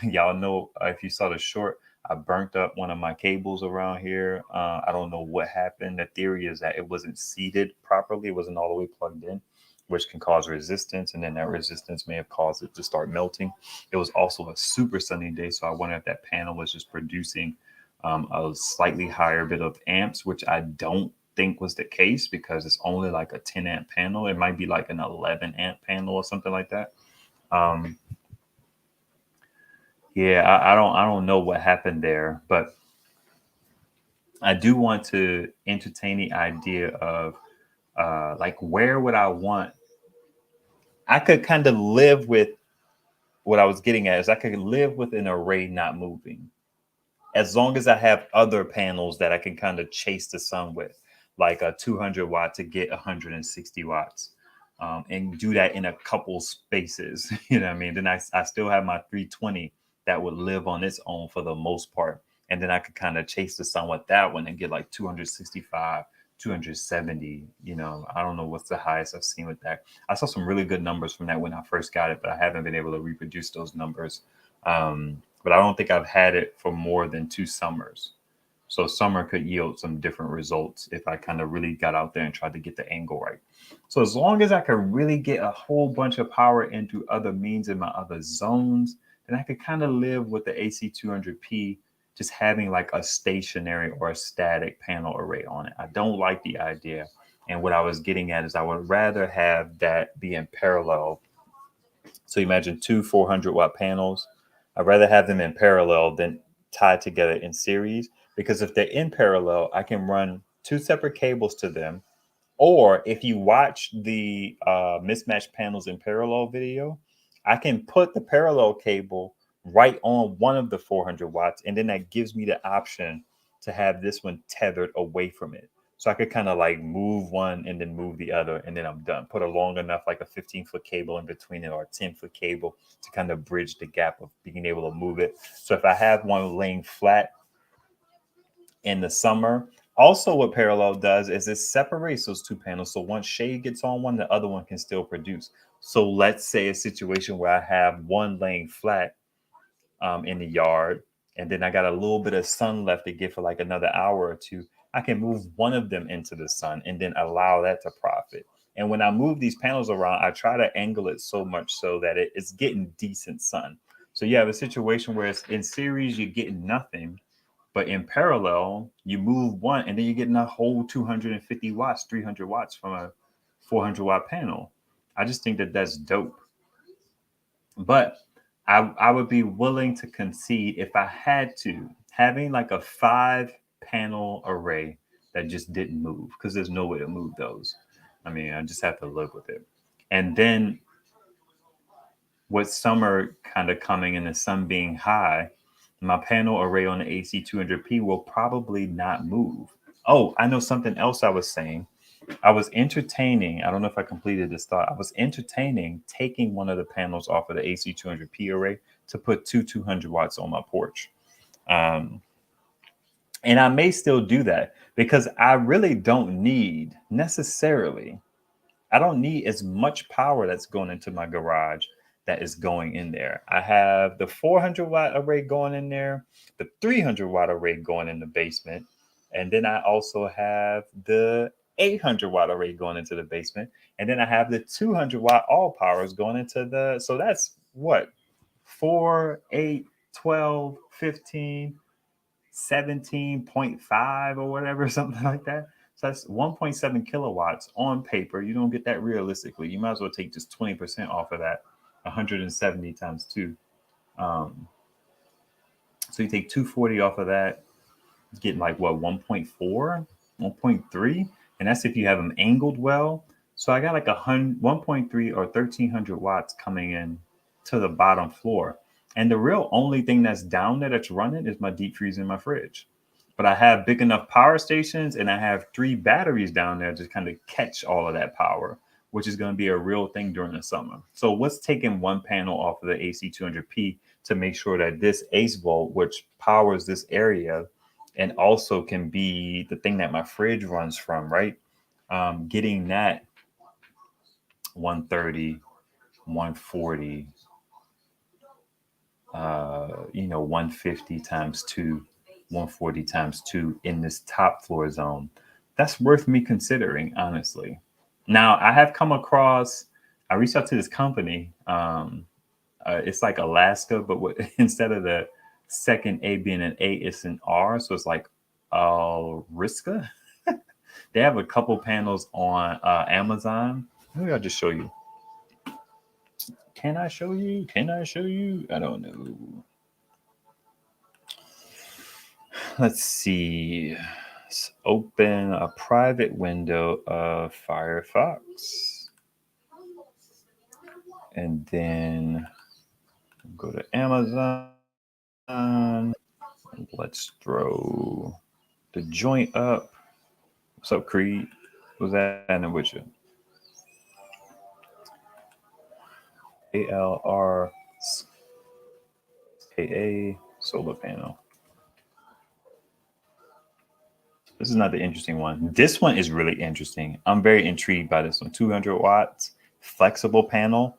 Y'all know if you saw the short, I burnt up one of my cables around here. I don't know what happened. The theory is that it wasn't seated properly, it wasn't all the way plugged in, which can cause resistance. And then that resistance may have caused it to start melting. It was also a super sunny day. So I wonder if that panel was just producing a slightly higher bit of amps, which I don't think was the case because it's only like a 10 amp panel. It might be like an 11 amp panel or something like that. Um, yeah, I don't know what happened there, but I do want to entertain the idea of like where would I want? I could kind of live with what I was getting at is I could live with an array not moving as long as I have other panels that I can kind of chase the sun with, like a 200 watt to get 160 watts, and do that in a couple spaces. You know what I mean? Then I still have my 320 that would live on its own for the most part. And then I could kind of chase the sun with that one and get like 265, 270. You know, I don't know what's the highest I've seen with that. I saw some really good numbers from that when I first got it, but I haven't been able to reproduce those numbers. But I don't think I've had it for more than 2 summers. So summer could yield some different results if I kind of really got out there and tried to get the angle right. So as long as I could really get a whole bunch of power into other means in my other zones, then I could kind of live with the AC 200p just having like a stationary or a static panel array on it. I don't like the idea. And what I was getting at is I would rather have that be in parallel. So imagine two 400-watt panels. I'd rather have them in parallel than tied together in series, because if they're in parallel, I can run two separate cables to them. Or if you watch the mismatched panels in parallel video, I can put the parallel cable right on one of the 400 watts, and then that gives me the option to have this one tethered away from it. So I could kind of like move one and then move the other, and then I'm done. Put a long enough, like a 15-foot cable in between it, or a 10-foot cable to kind of bridge the gap of being able to move it. So if I have one laying flat in the summer. Also, what parallel does is it separates those two panels. So once shade gets on one, the other one can still produce. So let's say a situation where I have one laying flat in the yard, and then I got a little bit of sun left to get for like another hour or two. I can move one of them into the sun and then allow that to profit. And when I move these panels around, I try to angle it so much so that it's getting decent sun. So you have a situation where it's in series, you're getting nothing, but in parallel, you move one and then you're getting a whole 250 watts, 300 watts from a 400-watt panel. I just think that that's dope. But I would be willing to concede if I had to, having like a 5 panel array that just didn't move, because there's no way to move those. I mean, I just have to live with it. And then with summer kind of coming and the sun being high, my panel array on the AC 200p will probably not move. Oh, I know something else I was saying. I was entertaining, I don't know if I completed this thought. I was entertaining taking one of the panels off of the AC 200p array to put two 200 watts on my porch. Um, and I may still do that because I really don't need necessarily, I don't need as much power that's going into my garage that is going in there. I have the 400-watt array going in there, the 300-watt array going in the basement, and then I also have the 800-watt array going into the basement, and then I have the 200-watt all powers going into the. So that's what, 4, 8, 12, 15, 17.5 or whatever, something like that. So that's 1.7 kilowatts on paper. You don't get that realistically. You might as well take just 20% off of that, 170 times 2. Um, so you take 240 off of that, getting like what, 1.4, 1.3? And that's if you have them angled well. So I got like 1.3 or 1300 watts coming in to the bottom floor. And the real only thing that's down there that's running is my deep freeze in my fridge. But I have big enough power stations and I have 3 batteries down there to kind of catch all of that power, which is going to be a real thing during the summer. So what's taking one panel off of the AC 200p to make sure that this ace volt, which powers this area and also can be the thing that my fridge runs from, right? Getting that 130, 140, 150 times 2, 140 times 2 in this top floor zone. That's worth me considering, honestly. Now, I have come across, I reached out to this company. It's like Alaska, but instead of the second A being an A, it's an R. So it's like Riska. They have a couple panels on Amazon. Maybe I'll just show you. Can I show you? Can I show you? I don't know. Let's see. Let's open a private window of Firefox. And then go to Amazon. Let's throw the joint up. What's up, Creed? What's happening with you? ALR AA solar panel. This is not the interesting one. This one is really interesting. I'm very intrigued by this one. 200 watts, flexible panel.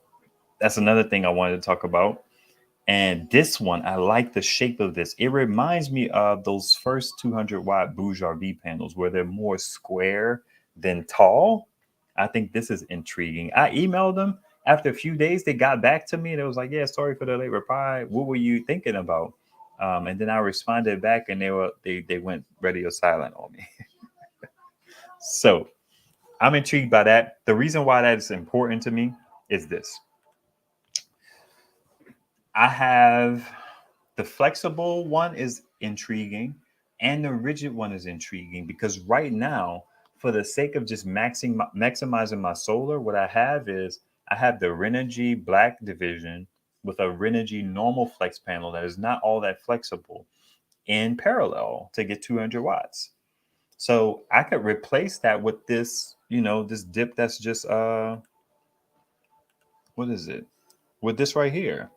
That's another thing I wanted to talk about. And this one, I like the shape of this. It reminds me of those first 200-watt Bourgeois V panels where they're more square than tall. I think this is intriguing. I emailed them. After a few days, they got back to me and it was like, yeah, sorry for the late reply. What were you thinking about? And then I responded back, and they went radio silent on me. So I'm intrigued by that. The reason why that is important to me is this: I have the flexible one is intriguing, and the rigid one is intriguing because right now, for the sake of just maximizing my solar, what I have is I have the Renogy Black division with a Renogy normal flex panel that is not all that flexible in parallel to get 200 watts. So I could replace that with this, this dip that's just what is it? With this right here.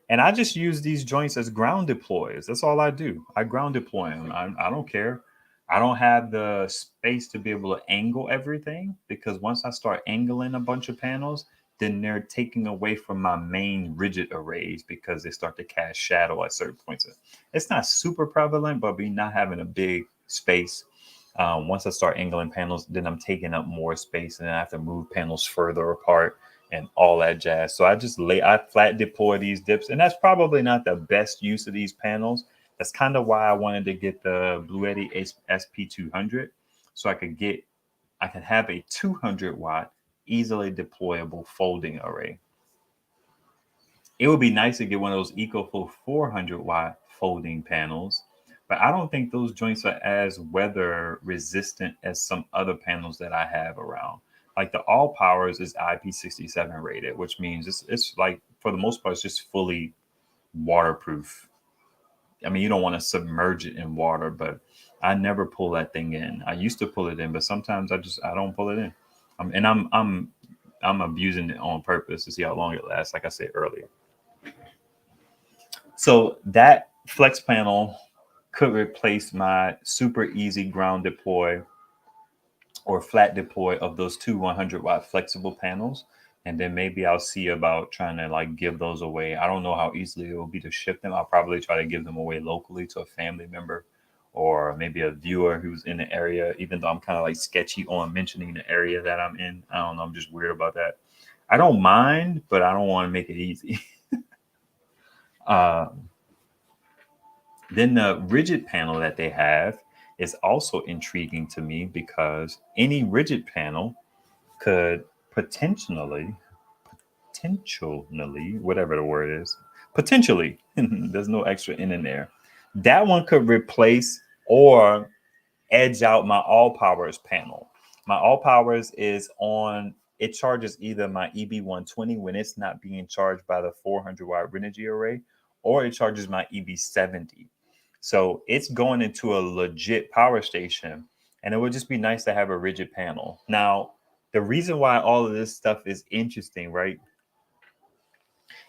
And I just use these joints as ground deploys. That's all I do. I ground deploy them. I don't care. I don't have the space to be able to angle everything because once I start angling a bunch of panels, then they're taking away from my main rigid arrays because they start to cast shadow at certain points. It's not super prevalent, but me not having a big space. Once I start angling panels, then I'm taking up more space and then I have to move panels further apart and all that jazz. So I flat deploy these dips, and that's probably not the best use of these panels. That's kind of why I wanted to get the Bluetti SP200, so I can have a 200-watt easily deployable folding array. It would be nice to get one of those EcoFlow 400-watt folding panels, but I don't think those joints are as weather resistant as some other panels that I have around. Like the All Powers is IP67 rated, which means it's like for the most part it's just fully waterproof. I mean, you don't want to submerge it in water, but I never pull that thing in. I used to pull it in, but sometimes I don't pull it in. I'm abusing it on purpose to see how long it lasts. Like I said earlier. So that flex panel could replace my super easy ground deploy or flat deploy of those two 100-watt flexible panels. And then maybe I'll see about trying to like give those away. I don't know how easily it will be to ship them. I'll probably try to give them away locally to a family member or maybe a viewer who's in the area, even though I'm kind of like sketchy on mentioning the area that I'm in. I don't know. I'm just weird about that. I don't mind, but I don't want to make it easy. uh, Then the rigid panel that they have is also intriguing to me because any rigid panel could potentially, whatever the word is, potentially, there's no extra in there. That one could replace or edge out my all powers panel. My all powers is on, it charges either my EB120 when it's not being charged by the 400-watt Renogy array, or it charges my EB70. So it's going into a legit power station, and it would just be nice to have a rigid panel. Now, the reason why all of this stuff is interesting, right?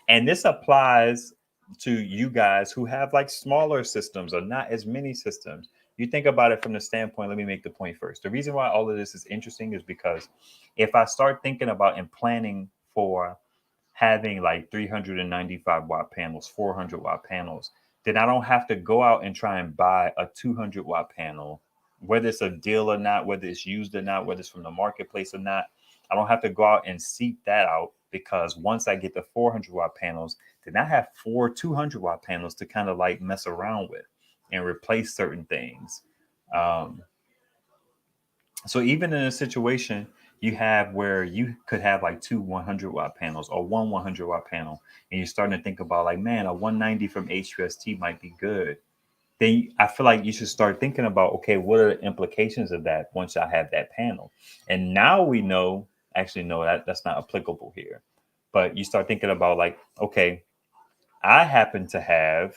And this applies to you guys who have like smaller systems or not as many systems. You think about it from the standpoint, let me make the point first. The reason why all of this is interesting is because if I start thinking about and planning for having like 395-watt panels, 400-watt panels, then I don't have to go out and try and buy a 200-watt panel, whether it's a deal or not, whether it's used or not, whether it's from the marketplace or not. I don't have to go out and seek that out because once I get the 400-watt panels, then I have four 200-watt panels to kind of like mess around with and replace certain things. Um, so even in a situation you have where you could have like two 100-watt panels or one 100-watt panel, and you're starting to think about like, man, a 190 from HUST might be good. Then I feel like you should start thinking about, okay, what are the implications of that once I have that panel? And now we know, actually, no, that's not applicable here. But you start thinking about like, okay, I happen to have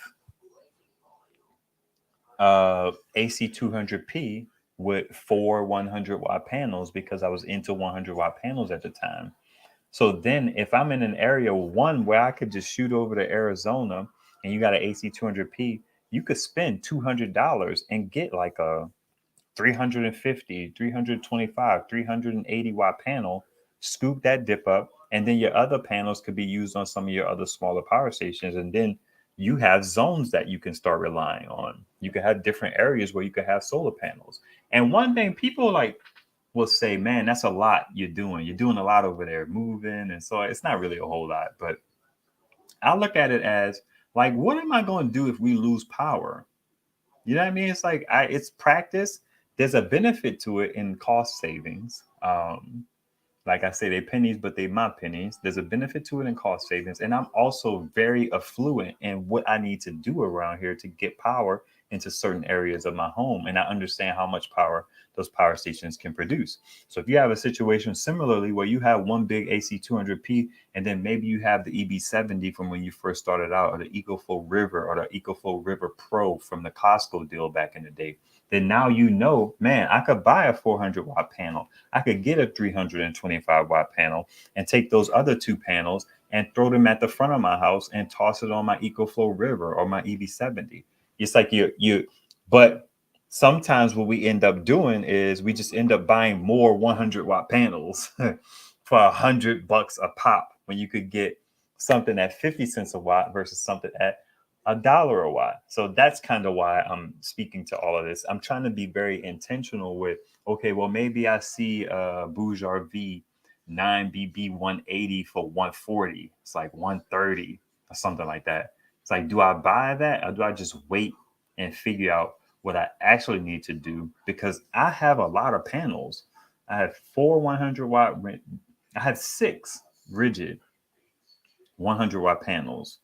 AC 200p with four 100-watt panels because I was into 100-watt panels at the time. So then if I'm in an area one where I could just shoot over to Arizona and you got an AC 200p, you could spend $200 and get like a 350, 325, 380-watt panel, scoop that dip up, and then your other panels could be used on some of your other smaller power stations. And then you have zones that you can start relying on. You can have different areas where you can have solar panels. And one thing people like will say, man, that's a lot you're doing. You're doing a lot over there, moving. And so it's not really a whole lot, but I look at it as Like, what am I going to do if we lose power? You know what I mean? It's like it's practice. There's a benefit to it in cost savings. Like I say, they pennies, but they my pennies. There's a benefit to it in cost savings, and I'm also very affluent in what I need to do around here to get power into certain areas of my home, and I understand how much power those power stations can produce. So if you have a situation similarly where you have one big AC 200p, and then maybe you have the EB70 from when you first started out, or the EcoFlow River, or the EcoFlow River Pro from the Costco deal back in the day, then now you know, man, I could buy a 400-watt panel. I could get a 325-watt panel and take those other two panels and throw them at the front of my house and toss it on my EcoFlow River or my EB70. It's like but sometimes what we end up doing is we just end up buying more 100-watt panels for $100 a pop when you could get something at 50 cents a watt versus something at $1 a watt. So that's kind of why I'm speaking to all of this. I'm trying to be very intentional with, okay, well, maybe I see a Boujar V 9BB 180 for 140. It's like 130 or something like that. It's like, do I buy that or do I just wait and figure out what I actually need to do? Because I have a lot of panels. I have four 100-watt, I have six rigid 100-watt panels,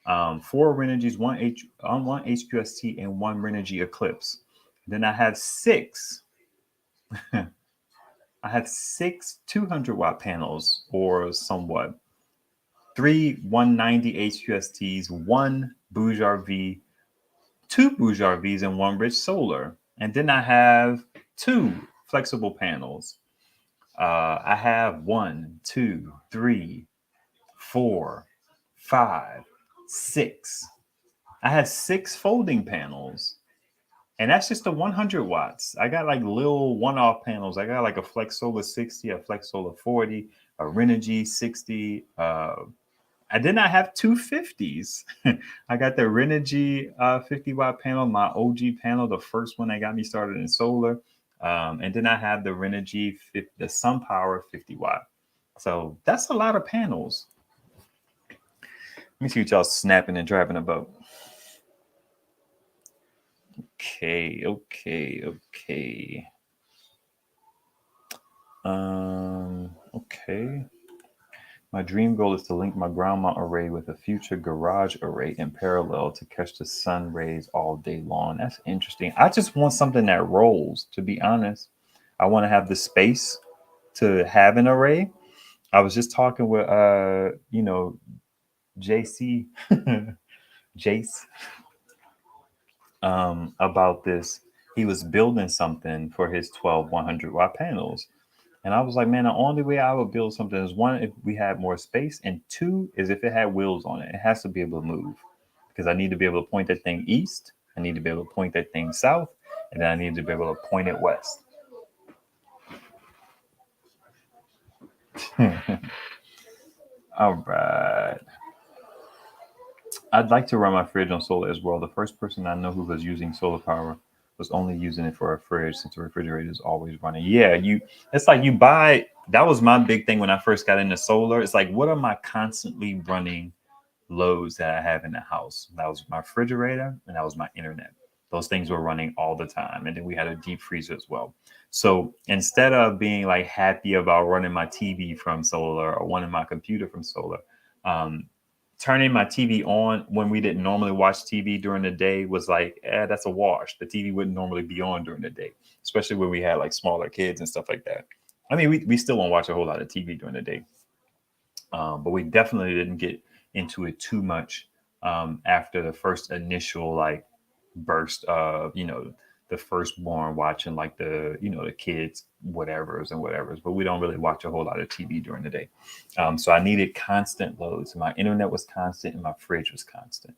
four Renergies, one HQST, and one Renergy Eclipse. Then I have six. I have six 200-watt panels, or somewhat. Three 190 HQSTs, one Boujar V, two Boujar Vs, and one Rich Solar. And then I have two flexible panels. I have one, two, three, four, five, six. I have six folding panels, and that's just the 100 watts. I got like little one-off panels. I got like a Flex Solar 60, a Flex Solar 40, a Renergy 60. I did not have two 50s. I got the Renergy 50-watt panel, my OG panel, the first one that got me started in solar. And then I have the Renergy, the SunPower 50-watt. So that's a lot of panels. Let me see what y'all snapping and driving about. Okay. Okay. My dream goal is to link my ground mount array with a future garage array in parallel to catch the sun rays all day long. That's interesting. I just want something that rolls, to be honest. I want to have the space to have an array. I was just talking with JC Jace about this. He was building something for his 12 100-watt panels. And I was like, man, the only way I would build something is one, if we had more space, and two is if it had wheels on it. It has to be able to move, because I need to be able to point that thing east. I need to be able to point that thing south, and then I need to be able to point it west. All right. I'd like to run my fridge on solar as well. The first person I know who was using solar power was only using it for a fridge, since the refrigerator is always running. Yeah, it's like you buy, that was my big thing when I first got into solar. It's like, what are my constantly running loads that I have in the house? That was my refrigerator and that was my internet. Those things were running all the time. And then we had a deep freezer as well. So instead of being like happy about running my TV from solar or running my computer from solar, um, turning my TV on when we didn't normally watch TV during the day was like, that's a wash. The TV wouldn't normally be on during the day, especially when we had like smaller kids and stuff like that. I mean, we still won't watch a whole lot of TV during the day, but we definitely didn't get into it too much after the first initial like burst of the firstborn watching like the kids whatevers, but we don't really watch a whole lot of TV during the day. So I needed constant loads. My internet was constant and my fridge was constant,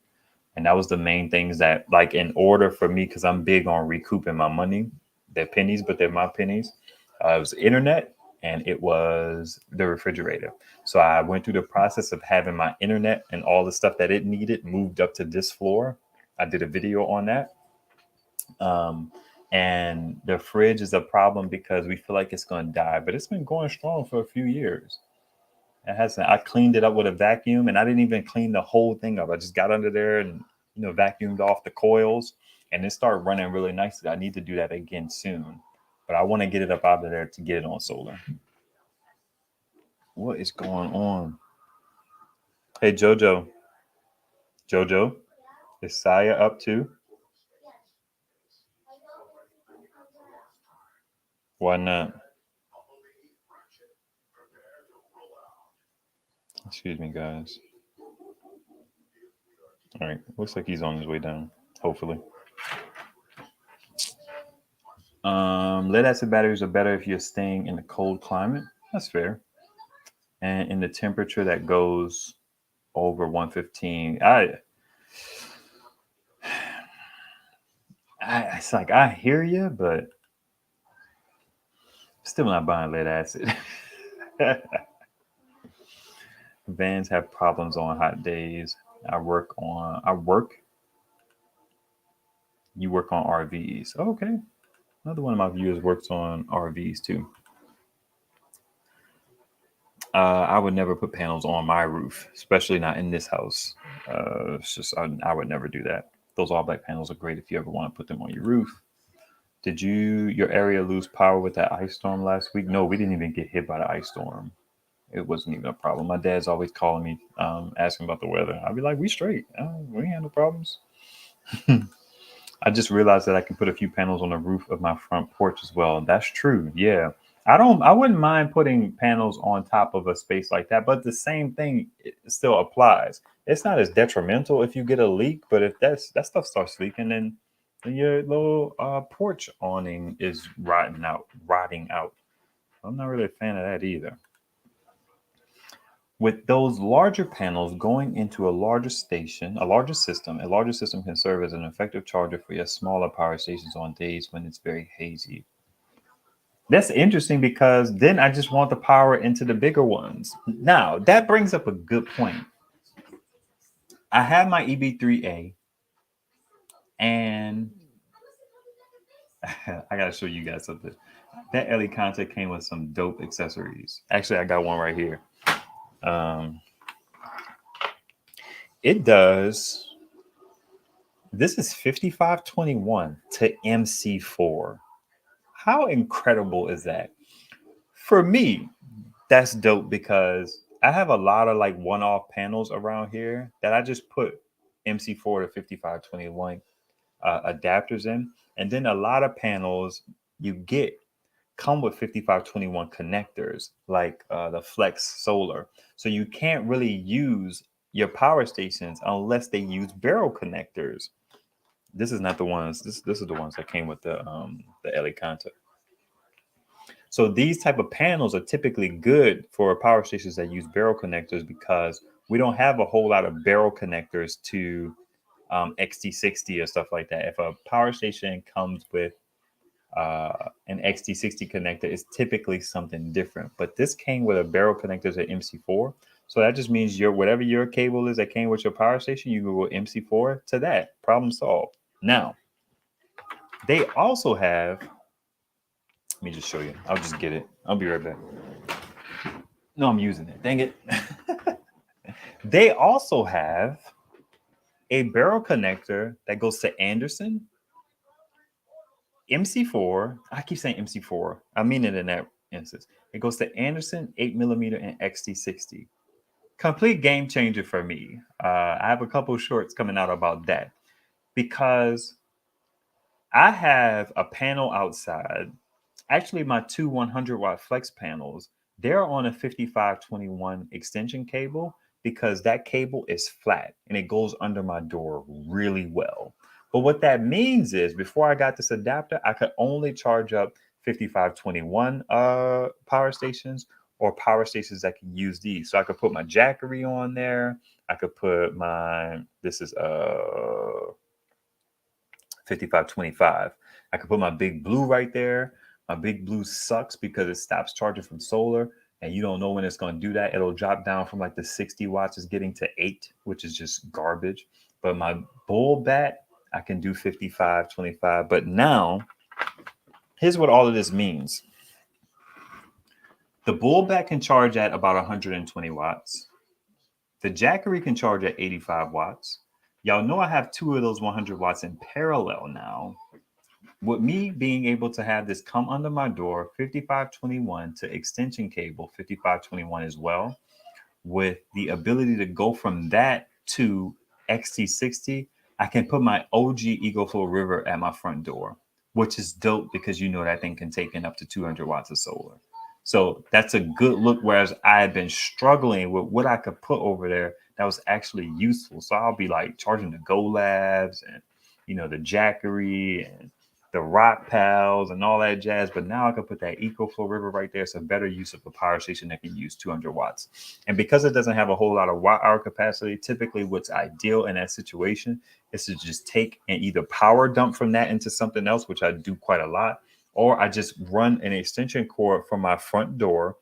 and that was the main things that, like, in order for me, because I'm big on recouping my money. They're pennies, but they're my pennies. It was internet and it was the refrigerator. So I went through the process of having my internet and all the stuff that it needed moved up to this floor. I did a video on that. Um, and the fridge is a problem because we feel like it's going to die, but it's been going strong for a few years. It hasn't. I cleaned it up with a vacuum, and I didn't even clean the whole thing up. I just got under there and vacuumed off the coils, and it started running really nicely. I need to do that again soon, but I want to get it up out of there to get it on solar. What is going on? Hey Jojo, Jojo, is Saya up too? Why not? Excuse me, guys. All right, looks like he's on his way down. Hopefully. Lead acid batteries are better if you're staying in a cold climate. That's fair. And in the temperature that goes over 115, it's like I hear you, but still not buying lead acid. Vans have problems on hot days. I work. You work on RVs. Oh, okay. Another one of my viewers works on RVs too. I would never put panels on my roof, especially not in this house. It's just I would never do that. Those all black panels are great if you ever want to put them on your roof. Did your area lose power with that ice storm last week? No, we didn't even get hit by the ice storm. It wasn't even a problem. My dad's always calling me, asking about the weather. I'd be like, "We straight. We ain't had no problems." I just realized that I can put a few panels on the roof of my front porch as well. That's true. Yeah. I wouldn't mind putting panels on top of a space like that, but the same thing still applies. It's not as detrimental if you get a leak, but if that stuff starts leaking, then your little porch awning is rotting out. I'm not really a fan of that either. With those larger panels going into a larger system can serve as an effective charger for your smaller power stations on days when it's very hazy. That's interesting because then I just want the power into the bigger ones. Now, that brings up a good point. I have my EB3A and I got to show you guys something. That LED contact came with some dope accessories. Actually, I got one right here. Um, it does. This is 5521 to MC4. How incredible is that? For me, that's dope because I have a lot of like one-off panels around here that I just put MC4 to 5521 adapters in. And then a lot of panels you get come with 5521 connectors like the Flex Solar. So you can't really use your power stations unless they use barrel connectors. This is not the ones. This is the ones that came with the LA contact. So these type of panels are typically good for power stations that use barrel connectors because we don't have a whole lot of barrel connectors to XT60 or stuff like that. If a power station comes with an XT60 connector, it's typically something different. But this came with a barrel connectors at MC4. So that just means whatever your cable is that came with your power station, you go MC4 to that. Problem solved. Now, they also have, let me just show you. I'll just get it. I'll be right back. No, I'm using it. Dang it. They also have a barrel connector that goes to Anderson, MC4. I keep saying MC4. I mean it in that instance. It goes to Anderson, 8mm, and XT60. Complete game changer for me. I have a couple of shorts coming out about that because I have a panel outside. Actually, my two 100-watt flex panels, they're on a 5521 extension cable because that cable is flat and it goes under my door really well. But what that means is before I got this adapter, I could only charge up 5521 power stations or power stations that can use these. So I could put my Jackery on there. I could put this is 5525. I could put my big blue right there. My big blue sucks because it stops charging from solar and you don't know when it's going to do that. It'll drop down from like the 60 watts is getting to 8, which is just garbage. But my bull bat, I can do 5525. But now, here's what all of this means. The bullback can charge at about 120 watts. The Jackery can charge at 85 watts. Y'all know I have two of those 100 watts in parallel now. With me being able to have this come under my door, 5521 to extension cable, 5521 as well, with the ability to go from that to XT60, I can put my OG EcoFlow River at my front door, which is dope because you know that thing can take in up to 200 watts of solar. So that's a good look. Whereas I had been struggling with what I could put over there that was actually useful. So I'll be like charging the Go Labs and the Jackery and the Rock Pals and all that jazz. But now I can put that EcoFlow River right there. It's a better use of a power station that can use 200 watts. And because it doesn't have a whole lot of watt hour capacity, typically what's ideal in that situation is to just take and either power dump from that into something else, which I do quite a lot, or I just run an extension cord from my front door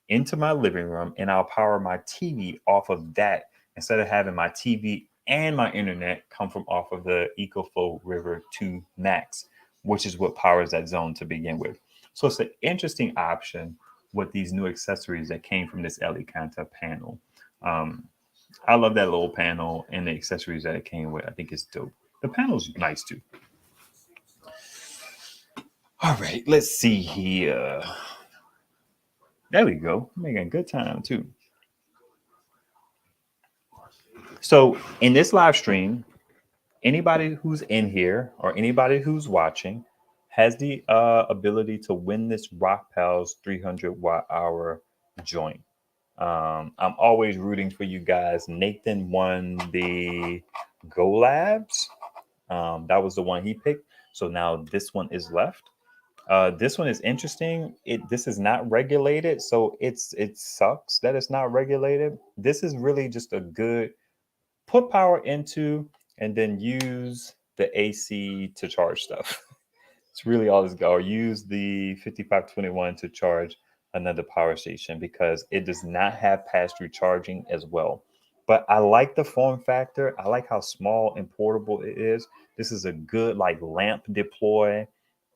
into my living room and I'll power my TV off of that instead of having my TV and my internet come from off of the EcoFlow River 2 Max, which is what powers that zone to begin with. So it's an interesting option with these new accessories that came from this Elecanta panel. Um, I love that little panel and the accessories that it came with. I think it's dope. The panel's nice too. All right, let's see here. There we go. Making good time too. So in this live stream, anybody who's in here or anybody who's watching has the ability to win this Rock Pals 300 watt hour joint. I'm always rooting for you guys. Nathan won the Go Labs. That was the one he picked. So now this one is left. This one is interesting. This is not regulated, so it sucks that it's not regulated. This is really just a good put power into and then use the AC to charge stuff. It's really all this go. Or use the 5521 to charge another power station because it does not have pass-through charging as well. But I like the form factor. I like how small and portable it is. This is a good like lamp deploy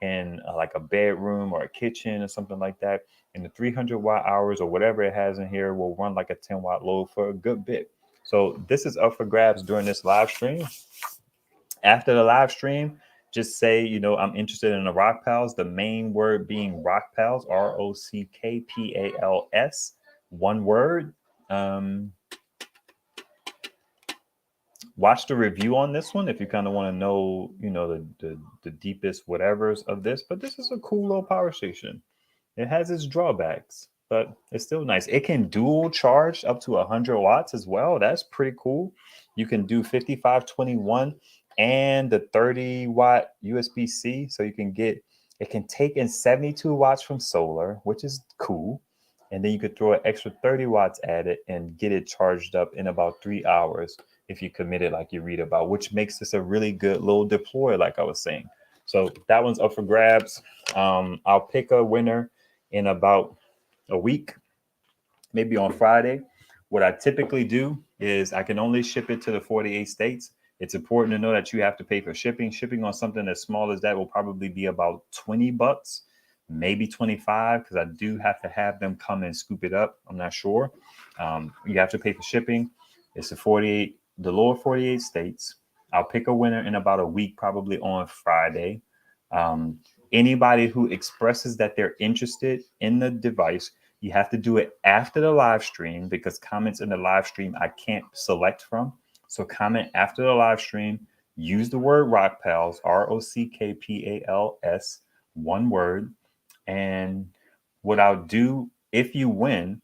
in like a bedroom or a kitchen or something like that. And the 300 watt hours or whatever it has in here will run like a 10-watt load for a good bit. So this is up for grabs during this live stream. After the live stream, just say, I'm interested in the Rock Pals. The main word being Rock Pals, ROCKPALS, one word. Um, Watch the review on this one if you kind of want to know, the deepest whatevers of this. But this is a cool little power station. It has its drawbacks, but it's still nice. It can dual charge up to 100 watts as well. That's pretty cool. You can do 5521 and the 30 watt USB-C. So it can take in 72 watts from solar, which is cool. And then you could throw an extra 30 watts at it and get it charged up in about 3 hours if you commit it like you read about, which makes this a really good little deploy, like I was saying. So that one's up for grabs. I'll pick a winner in about a week, maybe on Friday. What I typically do is I can only ship it to the 48 states. It's important to know that you have to pay for shipping. Shipping on something as small as that will probably be about 20 bucks, maybe 25, because I do have to have them come and scoop it up. I'm not sure. You have to pay for shipping. It's the lower 48 states. I'll pick a winner in about a week, probably on Friday. Um, Anybody who expresses that they're interested in the device, you have to do it after the live stream because comments in the live stream I can't select from. So comment after the live stream, use the word Rock Pals, ROCKPALS, one word. And what I'll do if you win,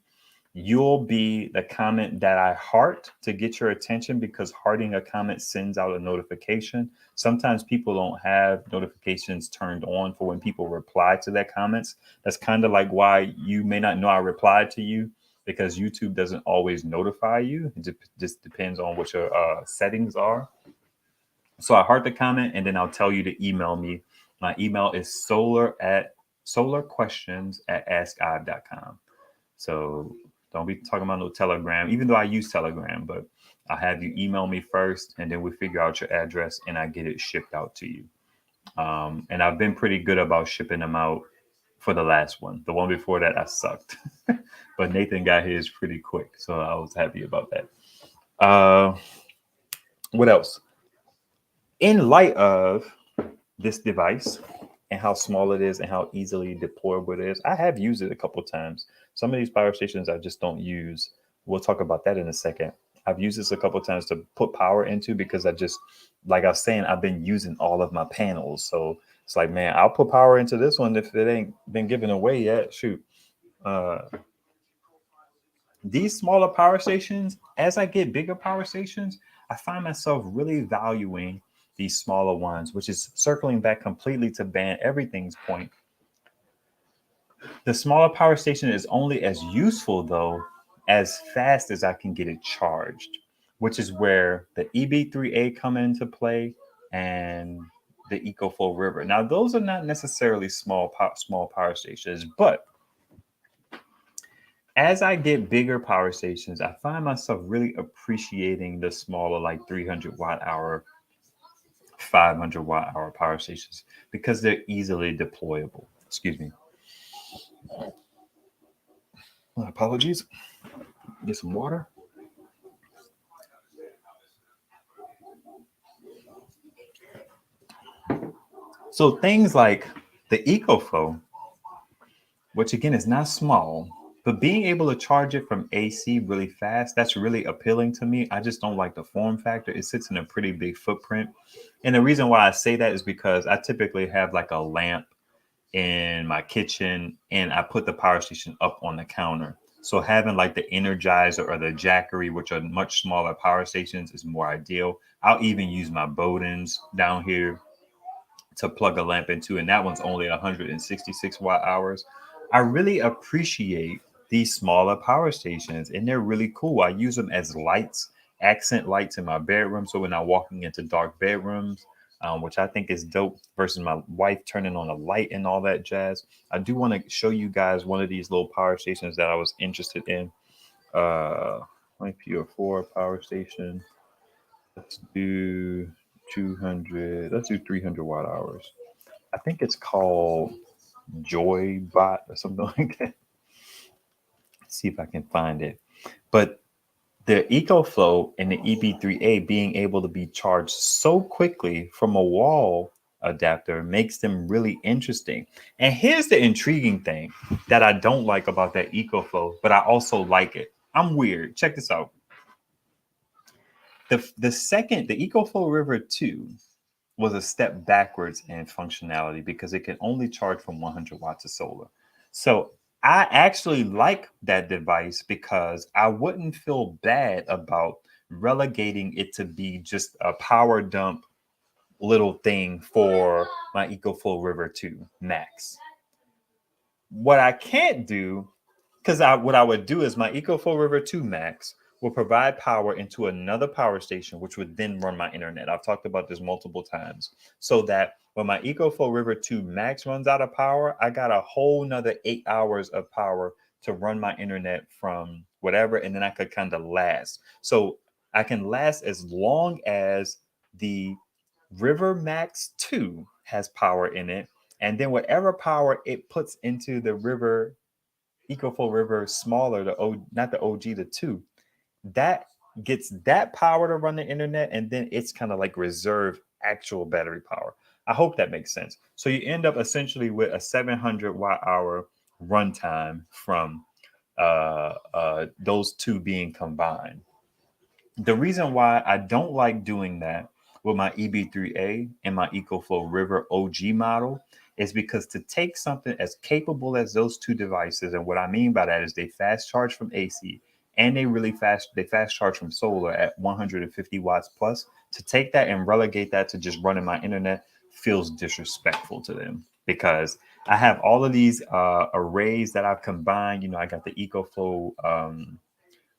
you'll be the comment that I heart to get your attention because hearting a comment sends out a notification. Sometimes people don't have notifications turned on for when people reply to their comments. That's kind of like why you may not know I replied to you because YouTube doesn't always notify you. It just depends on what your settings are. So I heart the comment and then I'll tell you to email me. My email is solarquestions@askive.com. So don't be talking about no Telegram, even though I use Telegram, but I'll have you email me first and then we figure out your address and I get it shipped out to you. And I've been pretty good about shipping them out for the last one. The one before that, I sucked. But Nathan got his pretty quick. So I was happy about that. What else? In light of this device and how small it is and how easily deployable it is, I have used it a couple times. Some of these power stations I just don't use. We'll talk about that in a second. I've used this a couple times to put power into because I just, like I was saying, I've been using all of my panels. So it's like, man, I'll put power into this one if it ain't been given away yet. Shoot. Uh, these smaller power stations, as I get bigger power stations, I find myself really valuing these smaller ones, which is circling back completely to ban everything's point. The smaller power station is only as useful though as fast as I can get it charged, which is where the EB3A come into play and the EcoFlow River. Now those are not necessarily small power stations, but as I get bigger power stations, I find myself really appreciating the smaller, like 300 watt hour, 500 watt hour power stations because they're easily deployable. Excuse me. Apologies. Get some water. So things like the EcoFlow, which again is not small, but being able to charge it from AC really fast, that's really appealing to me. I just don't like the form factor. It sits in a pretty big footprint. And the reason why I say that is because I typically have like a lamp in my kitchen and I put the power station up on the counter. So having like the Energizer or the Jackery, which are much smaller power stations, is more ideal. I'll even use my Bodens down here to plug a lamp into, and that one's only 166 watt hours. I really appreciate these smaller power stations, and they're really cool. I use them as lights, accent lights in my bedroom. So when I'm walking into dark bedrooms, which I think is dope, versus my wife turning on a light and all that jazz. I do want to show you guys one of these little power stations that I was interested in. Might be a 4 power station. Let's do 200. Let's do 300 watt hours. I think it's called Joybot or something like that. Let's see if I can find it. But the EcoFlow and the EB3A being able to be charged so quickly from a wall adapter makes them really interesting. And here's the intriguing thing that I don't like about that EcoFlow, but I also like it. I'm weird. Check this out. The EcoFlow River 2 was a step backwards in functionality because it can only charge from 100 watts of solar. So I actually like that device because I wouldn't feel bad about relegating it to be just a power dump little thing for my EcoFlow River 2 Max. What I can't do, because what I would do is my EcoFlow River 2 Max will provide power into another power station, which would then run my internet. I've talked about this multiple times. So that when my EcoFlow River 2 Max runs out of power, I got a whole nother 8 hours of power to run my internet from whatever, and then I could kind of last. So I can last as long as the River Max 2 has power in it. And then whatever power it puts into the river, EcoFlow River smaller, not the OG, the 2, that gets that power to run the internet, and then it's kind of like reserve actual battery power. I hope that makes sense. So you end up essentially with a 700 watt hour runtime from those two being combined. The reason why I don't like doing that with my EB3A and my EcoFlow River OG model is because to take something as capable as those two devices, and what I mean by that is they fast charge from AC and they fast charge from solar at 150 watts plus, to take that and relegate that to just running my internet feels disrespectful to them because I have all of these arrays that I've combined. You know, I got the EcoFlow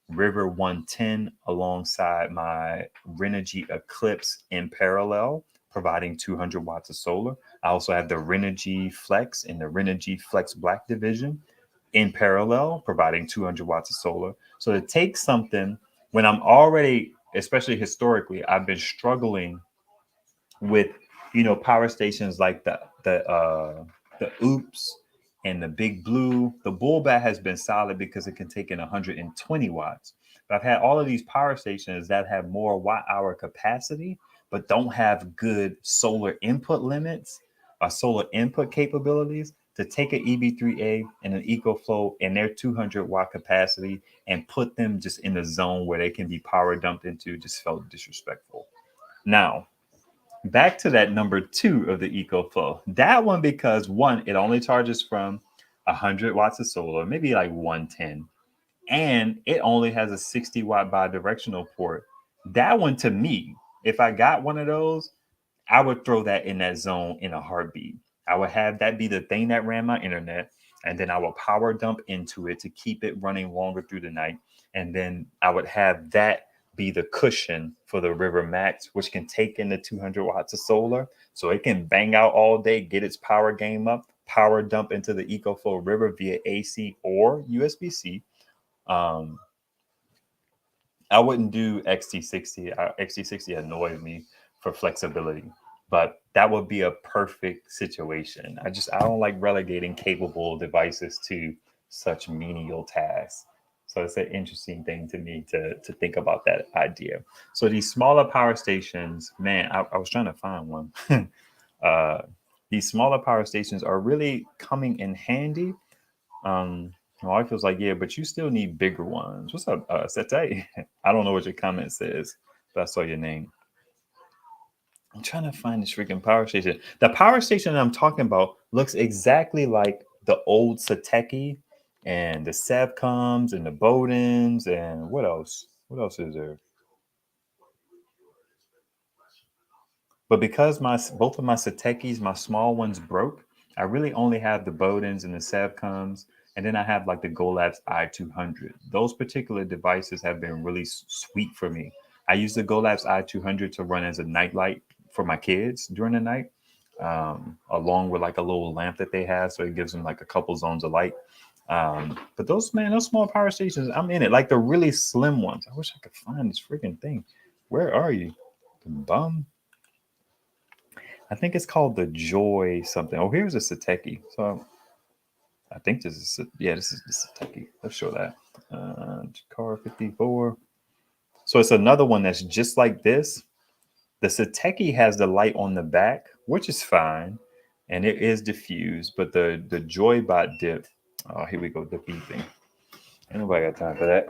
River 110 alongside my Renogy Eclipse in parallel, providing 200 watts of solar. I also have the Renogy Flex and the Renogy Flex Black Division in parallel, providing 200 watts of solar. So to take something when I'm already, especially historically, I've been struggling with, power stations like the Oops And the big blue, the bull bat has been solid because it can take in 120 watts. But I've had all of these power stations that have more watt hour capacity, but don't have good solar input limits or solar input capabilities to take an EB3A and an EcoFlow and their 200-watt capacity and put them just in the zone where they can be power dumped into just felt disrespectful. Now, back to that number 2 of the EcoFlow. That one, because one, it only charges from 100 watts of solar, maybe like 110, and it only has a 60-watt bidirectional port. That one, to me, if I got one of those, I would throw that in that zone in a heartbeat. I would have that be the thing that ran my internet, and then I would power dump into it to keep it running longer through the night. And then I would have that be the cushion for the River Max, which can take in the 200 watts of solar. So it can bang out all day, get its power game up, power dump into the EcoFlow River via AC or USB-C. Um, I wouldn't do XT60. XT60 annoys me for flexibility, but that would be a perfect situation. I don't like relegating capable devices to such menial tasks. So it's an interesting thing to me to think about that idea. So these smaller power stations, man, I was trying to find one. uh, these smaller power stations are really coming in handy. My wife was like, "Yeah, but you still need bigger ones." What's up, Sete? I don't know what your comment says, but I saw your name. I'm trying to find this freaking power station. The power station that I'm talking about looks exactly like the old Sateki and the Savcoms and the Bodens and what else? What else is there? But because my both of my Satekis, my small ones broke, I really only have the Bodens and the Savcoms, and then I have like the Golabs i200. Those particular devices have been really sweet for me. I use the Golabs i200 to run as a nightlight for my kids during the night, along with like a little lamp that they have, so it gives them like a couple zones of light. But those, man, those small power stations, I'm in it. Like the really slim ones. I wish I could find this freaking thing. Where are you, bum? I think it's called the Joy something. Oh, here's a Sateki. So I think this is this is the Sateki. Let's show that. Car 54. So it's another one that's just like this. The Sateki has the light on the back, which is fine, and it is diffused. But the Joybot dip. Oh, here we go. The beeping. Ain't nobody got time for that.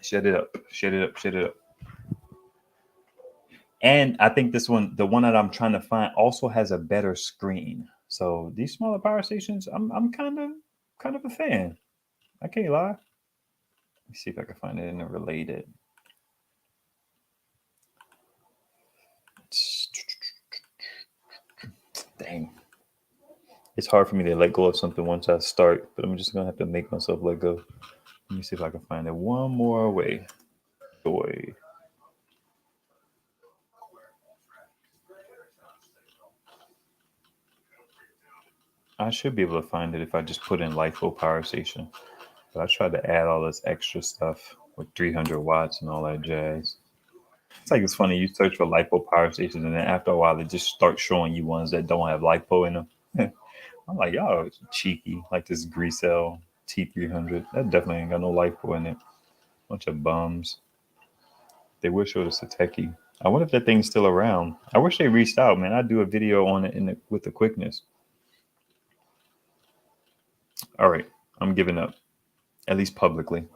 Shut it up. Shut it up. Shut it up. And I think this one, the one that I'm trying to find, also has a better screen. So these smaller power stations, I'm kind of a fan. I can't lie. Let me see if I can find it in the related. Dang. It's hard for me to let go of something once I start, but I'm just gonna have to make myself let go. Let me see if I can find it one more way. Joy. I should be able to find it if I just put in LiFo power station. But I tried to add all this extra stuff with 300 watts and all that jazz. It's like it's funny. You search for lipo power stations, and then after a while, they just start showing you ones that don't have lipo in them. I'm like, y'all cheeky. Like this Grisel T300. That definitely ain't got no lipo in it. Bunch of bums. They wish it was a techie. I wonder if that thing's still around. I wish they reached out, man. I'd do a video on it with the quickness. All right, I'm giving up, at least publicly.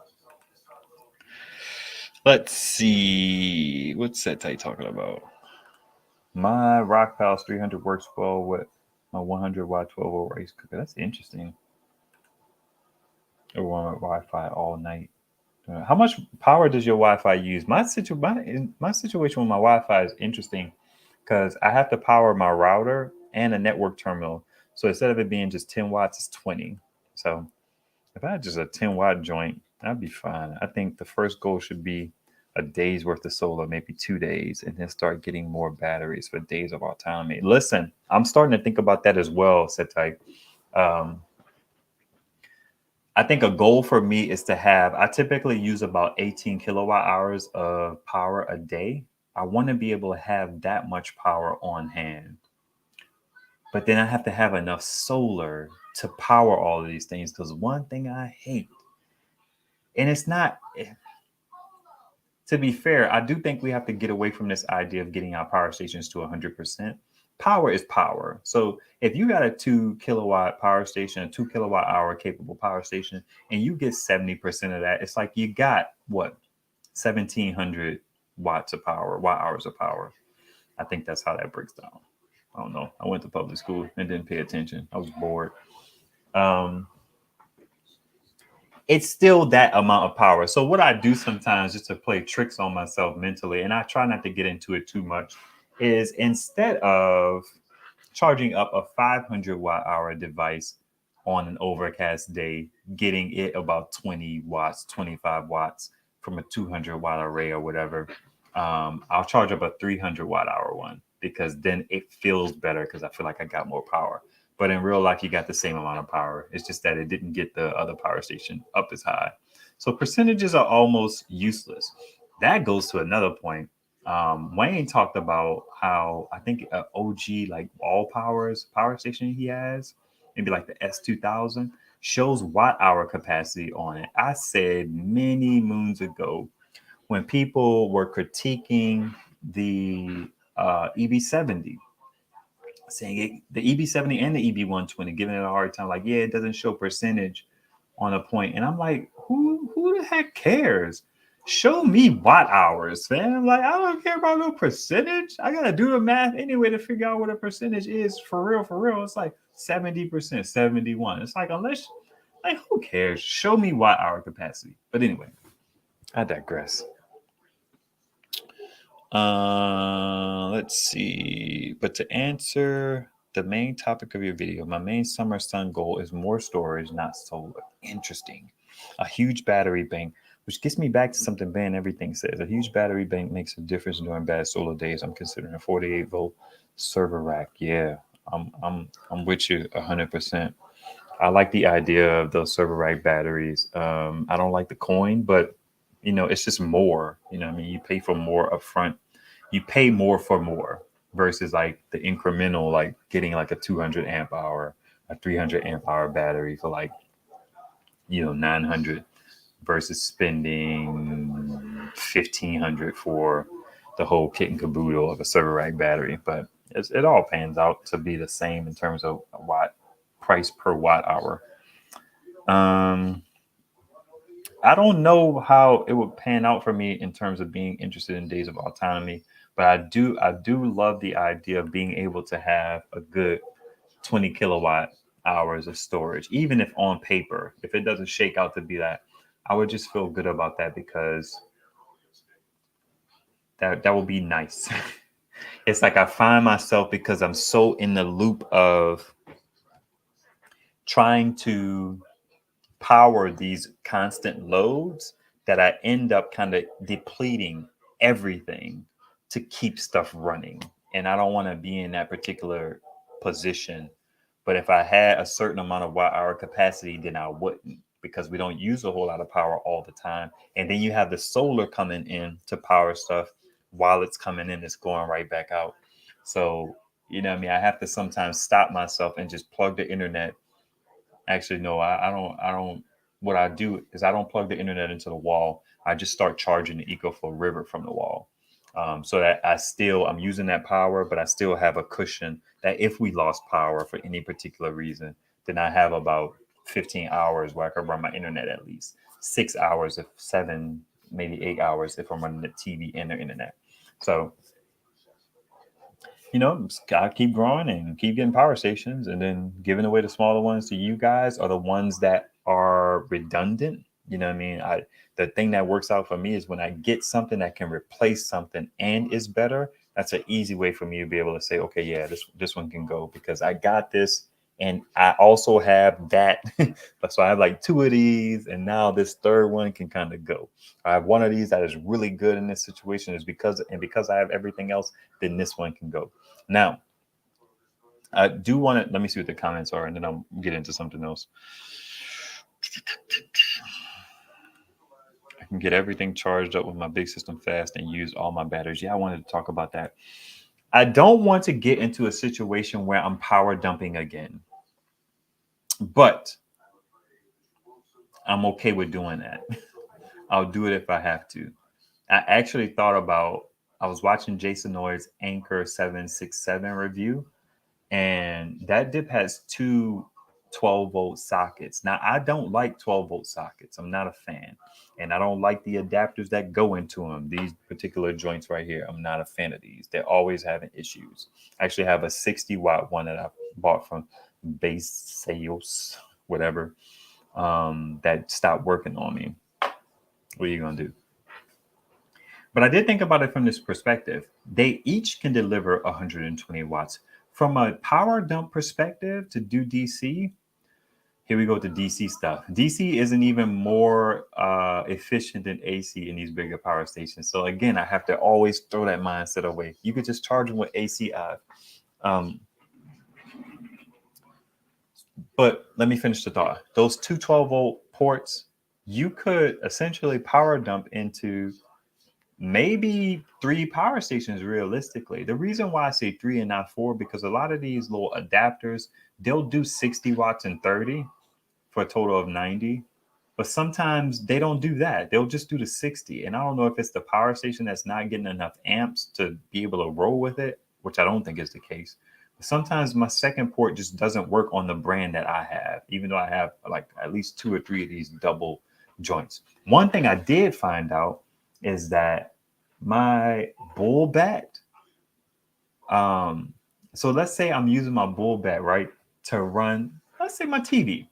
Let's see. What's that guy talking about? My Rockpals 300 works well with my 100-watt 12-volt rice cooker. That's interesting. Or on Wi-Fi all night. How much power does your Wi-Fi use? My situation with my Wi-Fi is interesting because I have to power my router and a network terminal. So instead of it being just 10 watts, it's 20. So if I had just a 10-watt joint, I'd be fine. I think the first goal should be a day's worth of solar, maybe 2 days, and then start getting more batteries for days of autonomy. Listen, I'm starting to think about that as well, Setai. Um, I think a goal for me is to have, I typically use about 18 kilowatt hours of power a day. I want to be able to have that much power on hand. But then I have to have enough solar to power all of these things. Because one thing I hate, and it's not, to be fair, I do think we have to get away from this idea of getting our power stations to 100%. Power is power. So if you got a 2 kilowatt power station, a 2 kilowatt hour capable power station, and you get 70% of that, it's like you got what, 1700 watts of power, watt hours of power. I think that's how that breaks down. I don't know. I went to public school and didn't pay attention. I was bored. Um, it's still that amount of power. So what I do sometimes just to play tricks on myself mentally, and I try not to get into it too much, is instead of charging up a 500 watt hour device on an overcast day, getting it about 20 watts, 25 watts from a 200 watt array or whatever, I'll charge up a 300 watt hour one because then it feels better because I feel like I got more power. But in real life, you got the same amount of power. It's just that it didn't get the other power station up as high. So percentages are almost useless. That goes to another point. Wayne talked about how I think OG like all powers power station he has, maybe like the S2000 shows watt hour capacity on it. I said many moons ago when people were critiquing the EB70, saying the EB70 and the EB120, giving it a hard time, like, yeah, it doesn't show percentage on a point. And I'm like, who the heck cares? Show me watt hours, fam. Like, I don't care about no percentage. I gotta do the math anyway to figure out what a percentage is for real, for real. It's like 70%, 71. It's like, unless, like, who cares? Show me watt hour capacity. But anyway, I digress. Let's see. But to answer the main topic of your video, my main summer sun goal is more storage, not solar. Interesting. A huge battery bank, which gets me back to something Ben Everything says. A huge battery bank makes a difference during bad solar days. I'm considering a 48-volt server rack. Yeah, I'm with you 100%. I like the idea of those server rack batteries. I don't like the coin, but it's just more. I mean, you pay for more upfront. You pay more for more versus like the incremental, like getting like a 200 amp hour, a 300 amp hour battery for like 900 versus spending 1500 for the whole kit and caboodle of a server rack battery. But it all pans out to be the same in terms of watt price per watt hour. Um, I don't know how it would pan out for me in terms of being interested in days of autonomy, but I do love the idea of being able to have a good 20 kilowatt hours of storage, even if on paper, if it doesn't shake out to be that, I would just feel good about that because that would be nice. It's like I find myself because I'm so in the loop of trying to power these constant loads that I end up kind of depleting everything to keep stuff running. And I don't want to be in that particular position. But if I had a certain amount of watt hour capacity, then I wouldn't because we don't use a whole lot of power all the time. And then you have the solar coming in to power stuff while it's coming in, it's going right back out. So, what I mean? I have to sometimes stop myself and just plug the internet. Actually, no, I don't. I don't. What I do is I don't plug the internet into the wall. I just start charging the EcoFlow River from the wall, so that I'm using that power, but I still have a cushion that if we lost power for any particular reason, then I have about 15 hours where I can run my internet at least 6 hours, if 7, maybe 8 hours if I'm running the TV and the internet. So just gotta keep growing and keep getting power stations and then giving away the smaller ones to you guys are the ones that are redundant. You know what I mean? The thing that works out for me is when I get something that can replace something and is better, that's an easy way for me to be able to say, okay, yeah, this one can go because I got this and I also have that. So I have like two of these, and now this third one can kind of go. I have one of these that is really good in this situation is because I have everything else, then this one can go. Now, I do want to let me see what the comments are, and then I'll get into something else. I can get everything charged up with my big system fast and use all my batteries. Yeah, I wanted to talk about that. I don't want to get into a situation where I'm power dumping again, but I'm okay with doing that. I'll do it if I have to. I actually thought about, I was watching Jason Noy's Anchor 767 review, and that dip has two 12-volt sockets. Now, I don't like 12-volt sockets. I'm not a fan. And I don't like the adapters that go into them. These particular joints right here, I'm not a fan of these. They're always having issues. I actually have a 60-watt one that I bought from Base Sales, whatever, that stopped working on me. What are you going to do? But I did think about it from this perspective. They each can deliver 120 watts. From a power dump perspective to do DC, here we go to DC stuff. DC isn't even more efficient than AC in these bigger power stations. So again, I have to always throw that mindset away. You could just charge them with AC out. Um, but let me finish the thought. Those two 12-volt ports, you could essentially power dump into maybe three power stations realistically. The reason why I say three and not four, because a lot of these little adapters, they'll do 60 watts and 30 for a total of 90. But sometimes they don't do that. They'll just do the 60. And I don't know if it's the power station that's not getting enough amps to be able to roll with it, which I don't think is the case. But sometimes my second port just doesn't work on the brand that I have, even though I have like at least two or three of these double joints. One thing I did find out is that my bull bat, um, so let's say I'm using my bull bat, right, to run, let's say my TV.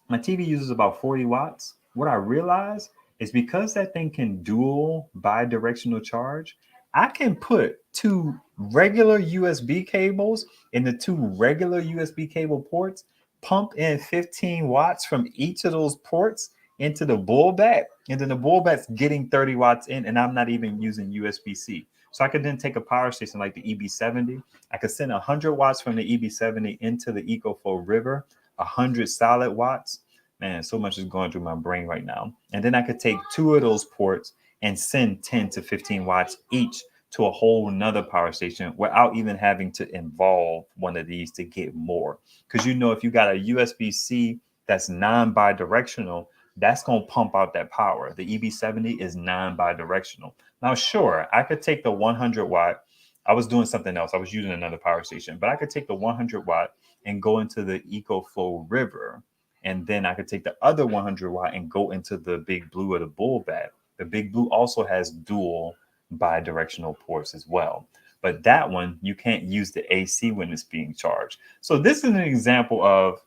My TV uses about 40 watts. What I realized is because that thing can dual bi-directional charge, I can put two regular USB cables in the two regular USB cable ports, pump in 15 watts from each of those ports into the bull bat, and then the bull bat's getting 30 watts in, and I'm not even using USB-C. So I could then take a power station like the EB70. I could send 100 watts from the EB70 into the EcoFlow River, 100 solid watts. Man, so much is going through my brain right now. And then I could take two of those ports and send 10 to 15 watts each to a whole nother power station without even having to involve one of these to get more. Because if you got a USB-C that's non-bidirectional, that's going to pump out that power. The EB70 is non-bidirectional. Now, sure, I could take the 100 watt. I was doing something else. I was using another power station, but I could take the 100 watt and go into the EcoFlow River, and then I could take the other 100 watt and go into the Big Blue or the Bull Bat. The Big Blue also has dual bi-directional ports as well. But that one, you can't use the AC when it's being charged. So this is an example of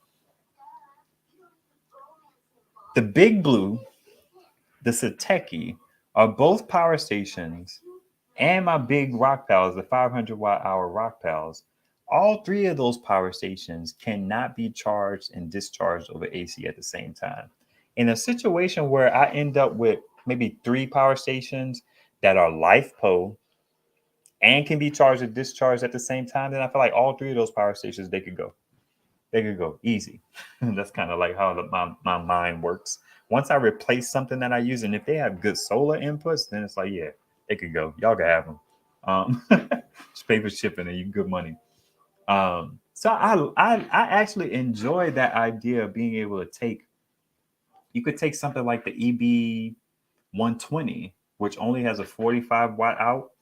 the Big Blue, the Sateki are both power stations, and my big rock pals, the 500 watt hour rock pals. All three of those power stations cannot be charged and discharged over AC at the same time. In a situation where I end up with maybe three power stations that are LiFePO and can be charged and discharged at the same time, then I feel like all three of those power stations, they could go. They could go easy. That's kind of like how my mind works. Once I replace something that I use, and if they have good solar inputs, then it's like, yeah, they could go. Y'all can have them. Just pay for shipping and you good money. So I actually enjoy that idea of being able to take. You could take something like the EB 120, which only has a 45 watt out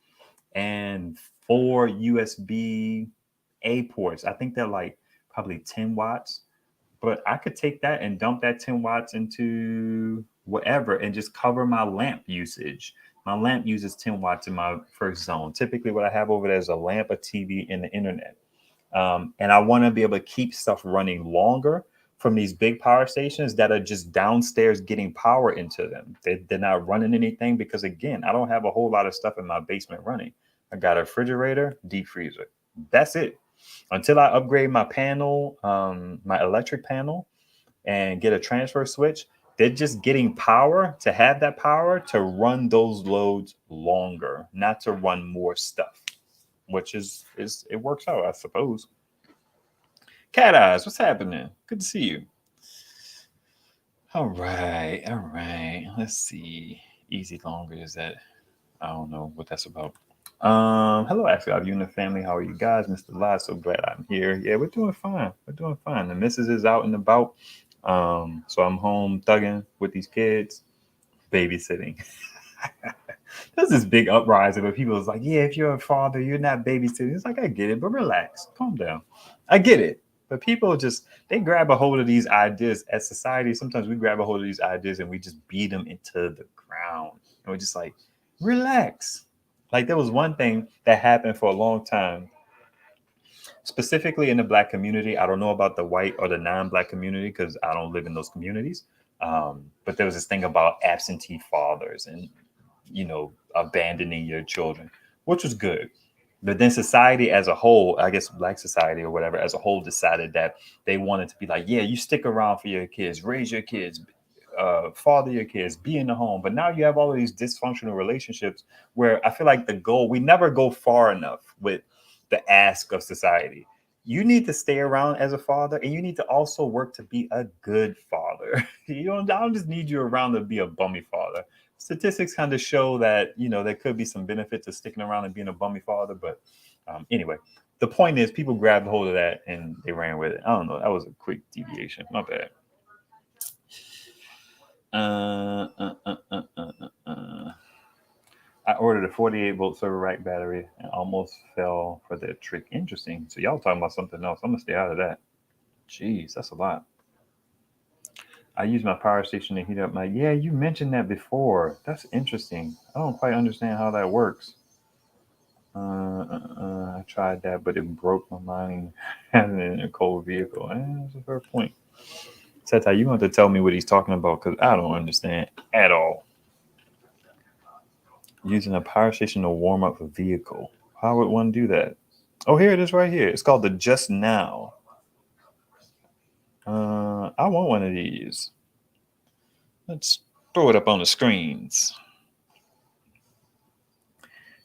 and four USB A ports. I think they're like probably 10 watts, but I could take that and dump that 10 watts into whatever and just cover my lamp usage. My lamp uses 10 watts in my first zone. Typically, what I have over there is a lamp, a TV, and the internet. And I want to be able to keep stuff running longer from these big power stations that are just downstairs getting power into them. They're not running anything because, again, I don't have a whole lot of stuff in my basement running. I got a refrigerator, deep freezer. That's it. Until I upgrade my panel, my electric panel, and get a transfer switch, they're just getting power to have that power to run those loads longer, not to run more stuff, which is it works out, I suppose. Cat Eyes, what's happening? Good to see you. All right, all right. Let's see. Easy longer is that? I don't know what that's about. Hello, actually, are you and the family? How are you guys? Mr. Lai, so glad I'm here. Yeah, we're doing fine. We're doing fine. The missus is out and about. So I'm home thugging with these kids, babysitting. There's this big uprising where people is like, yeah, if you're a father, you're not babysitting. It's like, I get it, but relax, calm down. I get it. But people just, they grab a hold of these ideas as society. Sometimes we grab a hold of these ideas and we just beat them into the ground. And we're just like, relax. Like there was one thing that happened for a long time, specifically in the black community. I don't know about the white or the non-black community because I don't live in those communities. But there was this thing about absentee fathers and abandoning your children, which was good. But then society as a whole, I guess black society or whatever as a whole, decided that they wanted to be like, yeah, you stick around for your kids, raise your kids, father your kids, be in the home. But now you have all of these dysfunctional relationships where I feel like the goal, we never go far enough with the ask of society. You need to stay around as a father and you need to also work to be a good father. I don't just need you around to be a bummy father. Statistics kind of show that, there could be some benefit to sticking around and being a bummy father. But anyway, the point is people grabbed hold of that and they ran with it. I don't know. That was a quick deviation. My bad. Uh, uh, uh, uh, uh, uh. I ordered a 48-volt server rack battery and almost fell for that trick. Interesting. So y'all talking about something else. I'm gonna stay out of that. Jeez, that's a lot. I use my power station to heat up my. Yeah, you mentioned that before. That's interesting. I don't quite understand how that works. I tried that, but it broke my mind having it in a cold vehicle. That's a fair point. Seta, you want to tell me what he's talking about because I don't understand at all. Using a power station to warm up a vehicle. How would one do that? Oh, here it is right here. It's called the Just Now. I want one of these. Let's throw it up on the screens.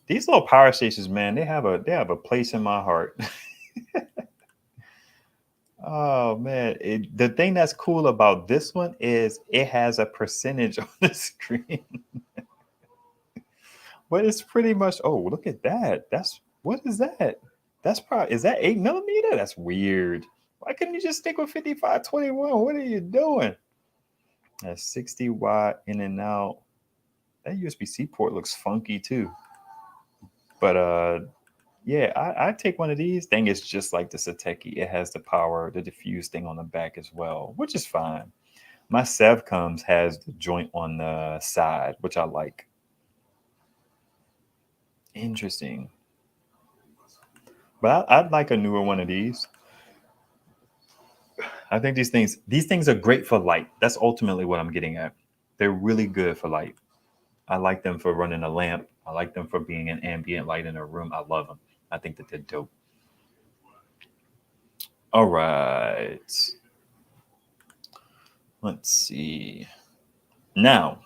These little power stations, man, they have a place in my heart. Oh man, the thing that's cool about this one is it has a percentage on the screen, but it's pretty much. Oh, look at that! That's what is that? That's probably is that 8 millimeter? That's weird. Why couldn't you just stick with 5521? What are you doing? That's 60 watt in and out. That USB-C port looks funky too. But yeah, I take one of these. Thing is just like the Sateki. It has the power, the diffuse thing on the back as well, which is fine. My Sevcoms has the joint on the side, which I like. Interesting. But I'd like a newer one of these. I think these things are great for light. That's ultimately what I'm getting at. They're really good for light. I like them for running a lamp. I like them for being an ambient light in a room. I love them. I think that they're dope. All right. Let's see. Now,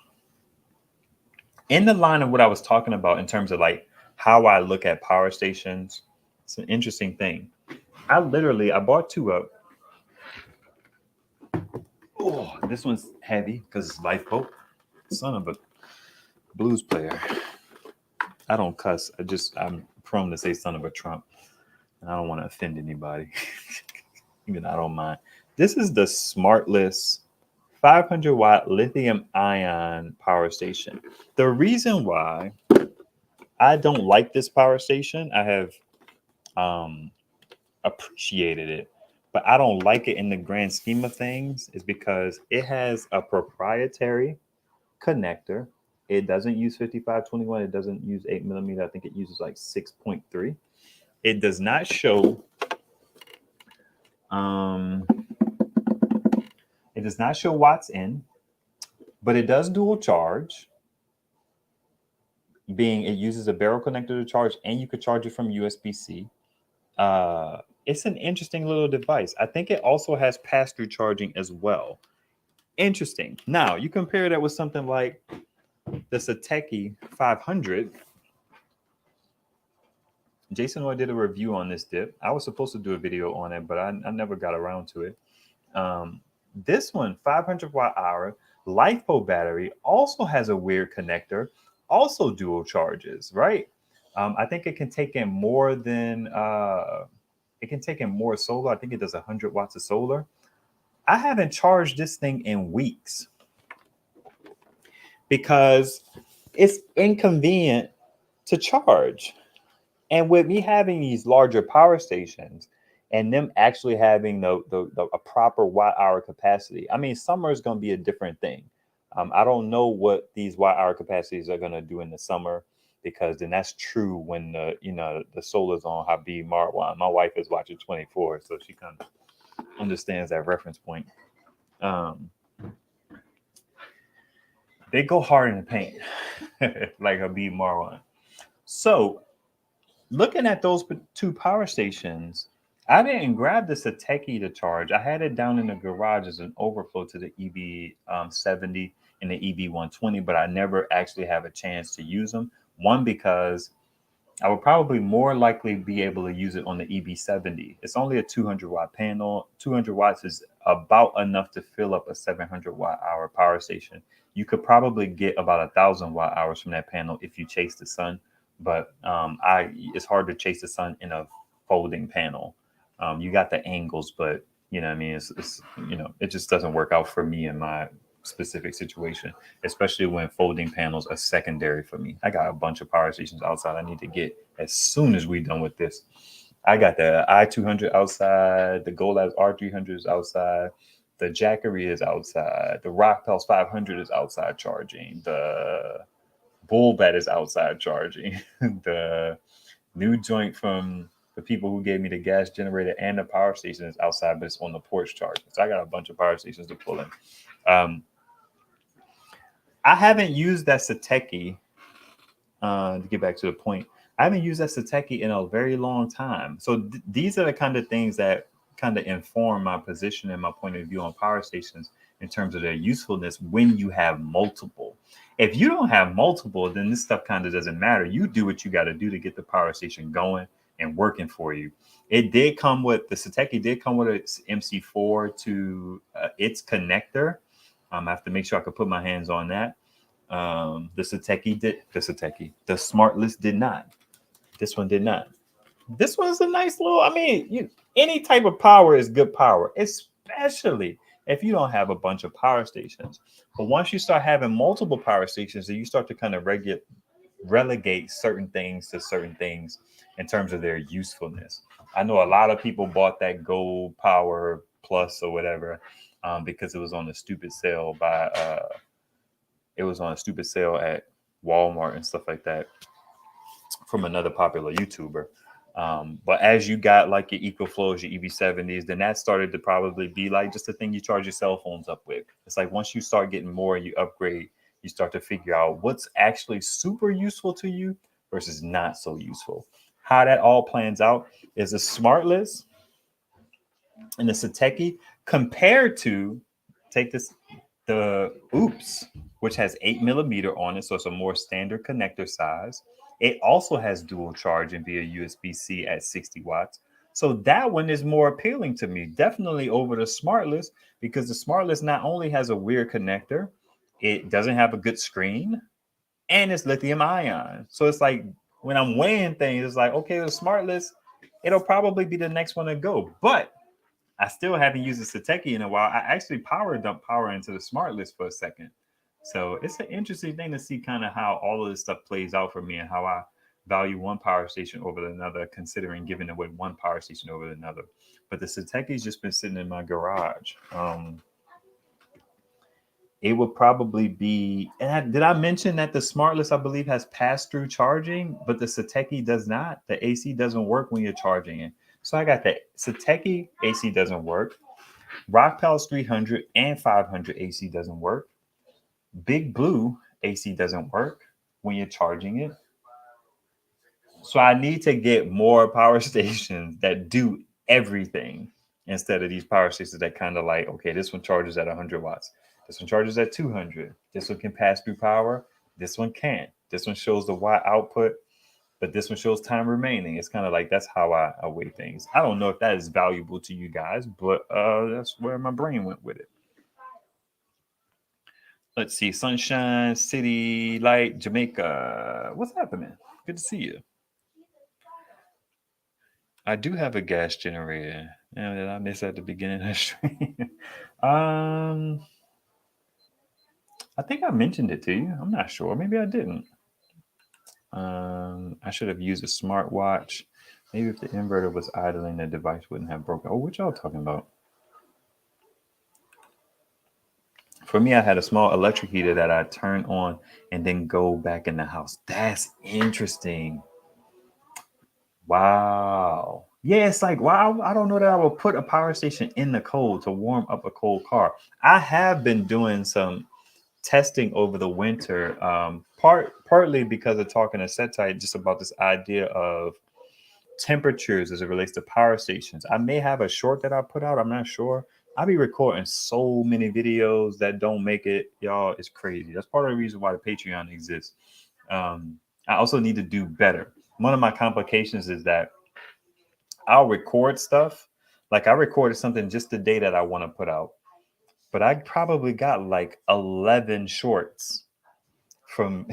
in the line of what I was talking about in terms of like how I look at power stations, it's an interesting thing. I bought two up. Oh, this one's heavy because it's lifeboat. Son of a blues player. I don't cuss. I'm prone to say son of a Trump, and I don't want to offend anybody. Even I don't mind. This is the Smartless 500-watt lithium ion power station. The reason why I don't like this power station, I have um, appreciated it, but I don't like it in the grand scheme of things, is because it has a proprietary connector. It doesn't use 5521. It doesn't use 8 millimeter. I think it uses like 6.3. It does not show. Um, it does not show watts in, but it does dual charge. Being it uses a barrel connector to charge, and you could charge it from USB-C. It's an interesting little device. I think it also has pass-through charging as well. Interesting. Now you compare that with something like the Sateki 500. Jason Roy did a review on this dip. I was supposed to do a video on it, but I never got around to it. Um, this one, 500 watt hour, LiFePo battery, also has a weird connector, also dual charges, right? I think it can take in more than it can take in more solar. I think it does 100 watts of solar. I haven't charged this thing in weeks because it's inconvenient to charge. And with me having these larger power stations and them actually having the a proper watt hour capacity, I mean, summer is going to be a different thing. I don't know what these watt hour capacities are going to do in the summer because then that's true when the solar's on Habib Marwan. My wife is watching 24, so she kind of understands that reference point. Um, they go hard in the paint, like Habib Marwan. So looking at those two power stations, I didn't grab the Sateki to charge. I had it down in the garage as an overflow to the EV70 and the EV120, but I never actually have a chance to use them. One, because I would probably more likely be able to use it on the EV70. It's only a 200 watt panel. 200 watts is about enough to fill up a 700 watt hour power station. You could probably get about 1,000 watt hours from that panel if you chase the sun, but it's hard to chase the sun in a folding panel. You got the angles, but you know what I mean. It's it just doesn't work out for me in my specific situation, especially when folding panels are secondary for me. I got a bunch of power stations outside I need to get as soon as we done with this. I got the i200 outside, the Golabs R300 is outside, the Jackery is outside, the Rock Pulse 500 is outside charging, the Bull Bat is outside charging, the new joint from the people who gave me the gas generator and the power station is outside, but it's on the porch charging. So I got a bunch of power stations to pull in. I haven't used that Sateki, to get back to the point. I haven't used that Sateki in a very long time. So these are the kind of things that kind of inform my position and my point of view on power stations in terms of their usefulness when you have multiple. If you don't have multiple, then this stuff kind of doesn't matter. You do what you got to do to get the power station going and working for you. It did come with the Sateki did come with its MC4 to its connector. I have to make sure I could put my hands on that. The smart list did not. This one did not. This one's a nice little. I mean, any type of power is good power, especially if you don't have a bunch of power stations. But once you start having multiple power stations, then you start to kind of relegate certain things to certain things in terms of their usefulness. I know a lot of people bought that Gold Power Plus or whatever because it was on a stupid sale by it was on a stupid sale at Walmart and stuff like that from another popular YouTuber. But as you got like your EcoFlows, your EV70s, then that started to probably be like just the thing you charge your cell phones up with. It's like once you start getting more and you upgrade, you start to figure out what's actually super useful to you versus not so useful. How that all plans out is a smart list and the Sateki compared to take this the Oops, which has 8mm on it, so it's a more standard connector size. It also has dual charging via USB-C at 60 watts. So that one is more appealing to me, definitely over the SmartLess, because the SmartLess not only has a weird connector, it doesn't have a good screen, and it's lithium ion. So it's like when I'm weighing things, it's like, okay, the SmartLess, it'll probably be the next one to go. But I still haven't used the Sateki in a while. I actually power dump power into the smart list for a second. So it's an interesting thing to see kind of how all of this stuff plays out for me and how I value one power station over another, considering giving away one power station over another. But the Sateki's just been sitting in my garage. It would probably be. Did I mention that the SmartLess, I believe, has pass-through charging, but the Sateki does not? The AC doesn't work when you're charging it. So I got the Sateki AC doesn't work. Rock Pals 300 and 500 AC doesn't work. Big Blue AC doesn't work when you're charging it. So I need to get more power stations that do everything instead of these power stations that kind of like, okay, this one charges at 100 watts. This one charges at 200. This one can pass through power. This one can't. This one shows the watt output, but this one shows time remaining. It's kind of like that's how I weigh things. I don't know if that is valuable to you guys, but that's where my brain went with it. Let's see. Sunshine City Light, Jamaica. What's happening? Good to see you. I do have a gas generator. Did I miss at the beginning of the stream? um, I think I mentioned it to you. I'm not sure. Maybe I didn't. I should have used a smartwatch. Maybe if the inverter was idling, the device wouldn't have broken. Oh, what y'all talking about? For me, I had a small electric heater that I turn on and then go back in the house. That's interesting. Wow. Yeah, it's like, wow, I don't know that I will put a power station in the cold to warm up a cold car. I have been doing some testing over the winter, partly because of talking to Setite just about this idea of temperatures as it relates to power stations. I may have a short that I put out. I'm not sure. I'll be recording so many videos that don't make it, y'all. It's crazy. That's part of the reason why the Patreon exists. Um, I also need to do better. One of my complications is that I'll record stuff. Like I recorded something just the day that I want to put out, but I probably got like 11 shorts from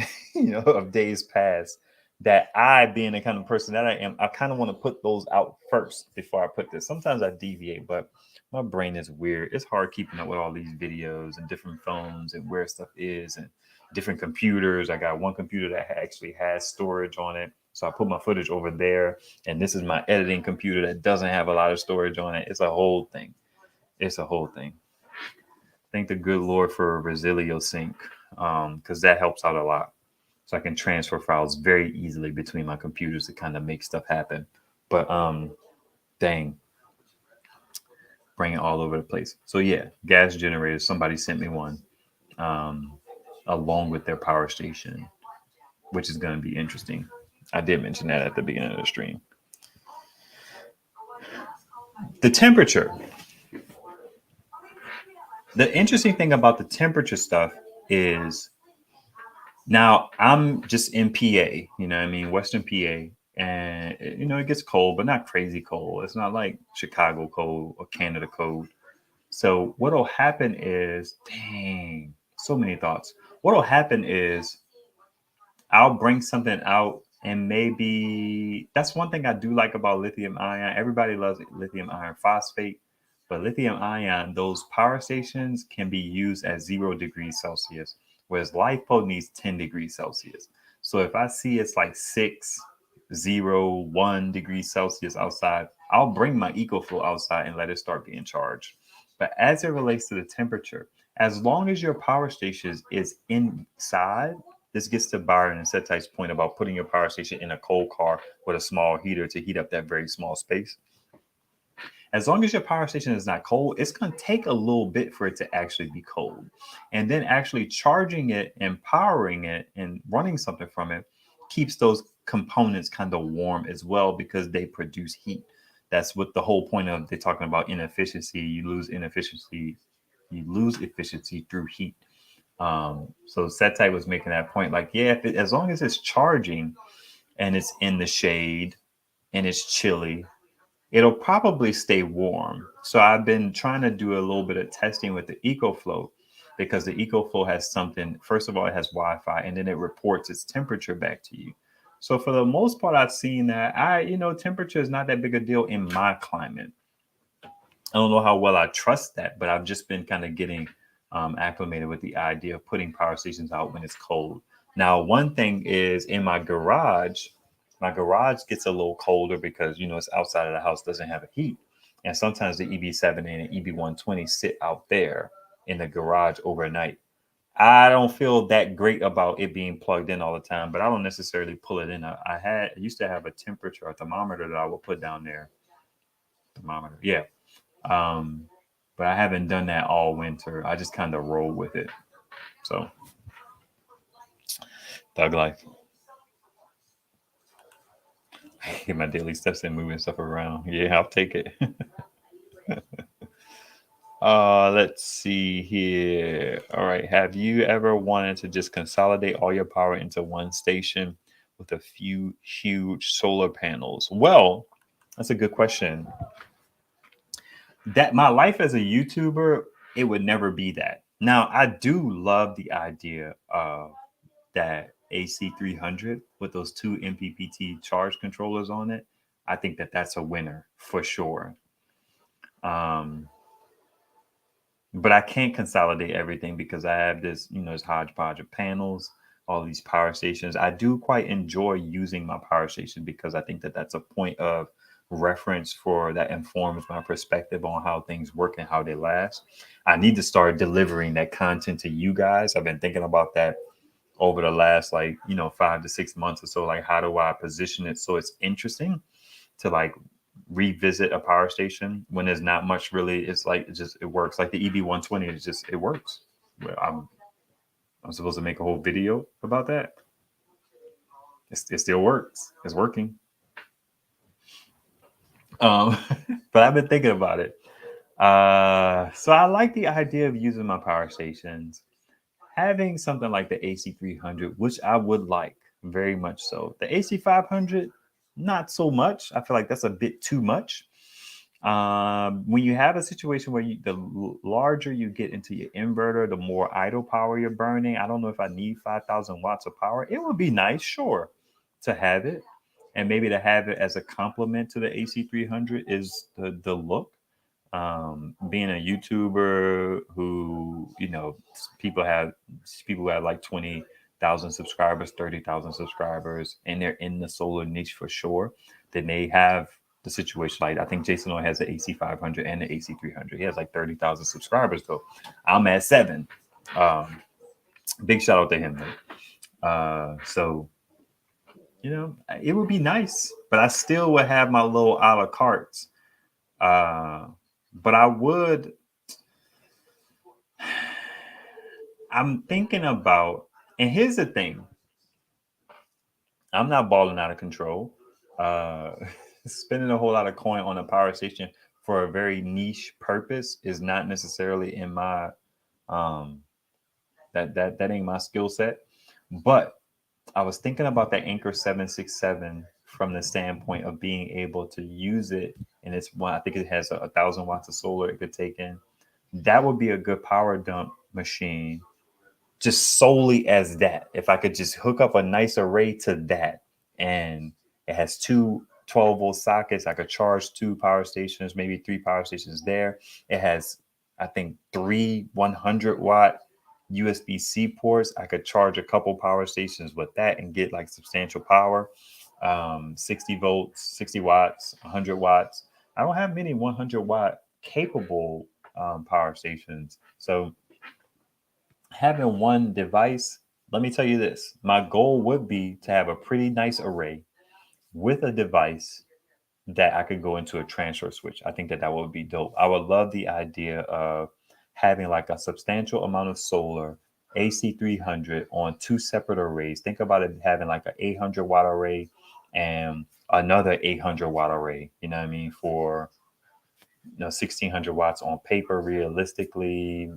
of days past that I, being the kind of person that I am, I kind of want to put those out first before I put this. Sometimes I deviate, but my brain is weird. It's hard keeping up with all these videos and different phones and where stuff is and different computers. I got one computer that actually has storage on it, so I put my footage over there, and this is my editing computer that doesn't have a lot of storage on it. It's a whole thing. It's a whole thing. Thank the good Lord for Resilio Sync, because that helps out a lot. So I can transfer files very easily between my computers to kind of make stuff happen. But dang, bring it all over the place. So yeah, gas generators. Somebody sent me one, um, along with their power station, which is going to be interesting. I did mention that at the beginning of the stream. The temperature. The interesting thing about the temperature stuff is now I'm just in PA, I mean, Western PA, and it gets cold, but not crazy cold. It's not like Chicago cold or Canada cold. So what'll happen is, dang, so many thoughts. What'll happen is I'll bring something out, and maybe that's one thing I do like about lithium ion. Everybody loves lithium iron phosphate, but lithium ion, those power stations can be used at 0 degrees Celsius, whereas LiFePo needs 10 degrees Celsius. So if I see it's like 6, 0, 1 degrees Celsius outside, I'll bring my EcoFlow outside and let it start being charged. But as it relates to the temperature, as long as your power station is inside, this gets to Byron and Setite's point about putting your power station in a cold car with a small heater to heat up that very small space. As long as your power station is not cold, it's going to take a little bit for it to actually be cold. And then actually charging it and powering it and running something from it keeps those components kind of warm as well because they produce heat. That's what the whole point of they're talking about inefficiency. You lose efficiency through heat. So Setai was making that point, like, yeah, as long as it's charging and it's in the shade and it's chilly, it'll probably stay warm. So I've been trying to do a little bit of testing with the EcoFlow because the EcoFlow has something. First of all, it has Wi-Fi, and then it reports its temperature back to you. So for the most part, I've seen that temperature is not that big a deal in my climate. I don't know how well I trust that, but I've just been kind of getting acclimated with the idea of putting power stations out when it's cold. Now, one thing is in my garage gets a little colder because it's outside of the house, doesn't have a heat, and sometimes the EB7 and the EB120 sit out there in the garage overnight. I don't feel that great about it being plugged in all the time, but I don't necessarily pull it in. I used to have a temperature, a thermometer that I would put down there. Thermometer, yeah. Um, but I haven't done that all winter. I just kind of roll with it. So, thug life. Get my daily steps in, moving stuff around. Yeah, I'll take it. Let's see here. All right. Have you ever wanted to just consolidate all your power into one station with a few huge solar panels? Well, that's a good question. That my life as a YouTuber, it would never be that. Now, I do love the idea of that AC300 with those two MPPT charge controllers on it. I think that that's a winner for sure. Um, but I can't consolidate everything because I have this, this hodgepodge of panels, all these power stations. I do quite enjoy using my power station because I think that that's a point of reference for that informs my perspective on how things work and how they last. I need to start delivering that content to you guys. I've been thinking about that over the last 5 to 6 months or so. Like, how do I position it so it's interesting to like revisit a power station when there's not much really. It's like it works. Like the EB120, it works. Well, I'm supposed to make a whole video about that. It still works. It's working. Um, but I've been thinking about it. So I like the idea of using my power stations, having something like the AC300, which I would like very much so. The AC500, not so much. I feel like that's a bit too much. When you have a situation where the larger you get into your inverter, the more idle power you're burning. I don't know if I need 5,000 watts of power. It would be nice, sure, to have it. And maybe to have it as a complement to the AC300 is the look. Being a YouTuber who, people have people who have like 20,000 subscribers, 30,000 subscribers, and they're in the solar niche for sure, then they have the situation. Like, I think Jason has the AC500 and the AC300. He has like 30,000 subscribers though. I'm at 7. Um, Big shout out to him though. So it would be nice, but I still would have my little a la cartes. Uh, but I would. I'm thinking about, and here's the thing: I'm not balling out of control. Uh, Spending a whole lot of coin on a power station for a very niche purpose is not necessarily in my um that ain't my skill set. But I was thinking about that Anchor 767 from the standpoint of being able to use it, and it's one. I think it has 1,000 watts of solar it could take in. That would be a good power dump machine, just solely as that. If I could just hook up a nice array to that, and it has two 12-volt sockets, I could charge 2 power stations, maybe 3 power stations there. It has, I think, 3 100-watt USB-C ports. I could charge a couple power stations with that and get like substantial power. 60 volts, 60 watts, 100 watts. I don't have many 100-watt capable power stations. So having one device, let me tell you this, my goal would be to have a pretty nice array with a device that I could go into a transfer switch. I think that that would be dope. I would love the idea of having like a substantial amount of solar AC300 on 2 separate arrays. Think about it having like an 800-watt array and another 800-watt array, you know what I mean, for 1600 watts on paper. Realistically,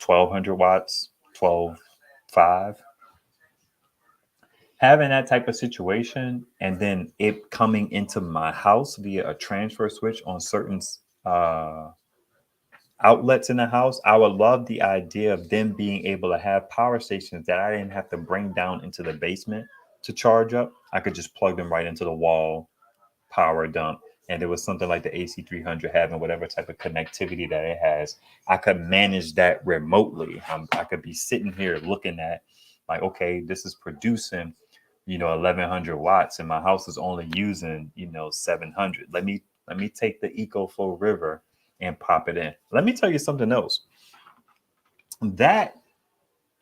1200 watts, 12.5. Having that type of situation and then it coming into my house via a transfer switch on certain uh, outlets in the house. I would love the idea of them being able to have power stations that I didn't have to bring down into the basement to charge up. I could just plug them right into the wall, power dump. And there was something like the AC300 having whatever type of connectivity that it has. I could manage that remotely. I could be sitting here looking at, like, okay, this is producing 1100 watts and my house is only using 700. Let me take the EcoFlow River and pop it in. Let me tell you something else. That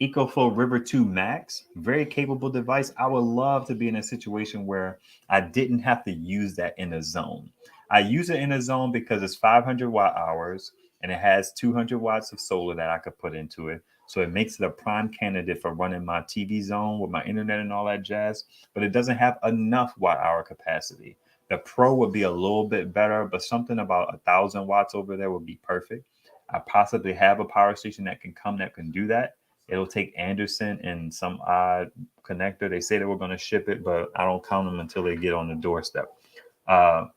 EcoFlow River 2 Max, very capable device. I would love to be in a situation where I didn't have to use that in a zone. I use it in a zone because it's 500 watt hours and it has 200 watts of solar that I could put into it. So it makes it a prime candidate for running my TV zone with my internet and all that jazz, but it doesn't have enough watt hour capacity. The Pro would be a little bit better, but something about 1,000 watts over there would be perfect. I possibly have a power station that can do that. It'll take Anderson and some odd connector. They say they were going to ship it, but I don't count them until they get on the doorstep. Uh,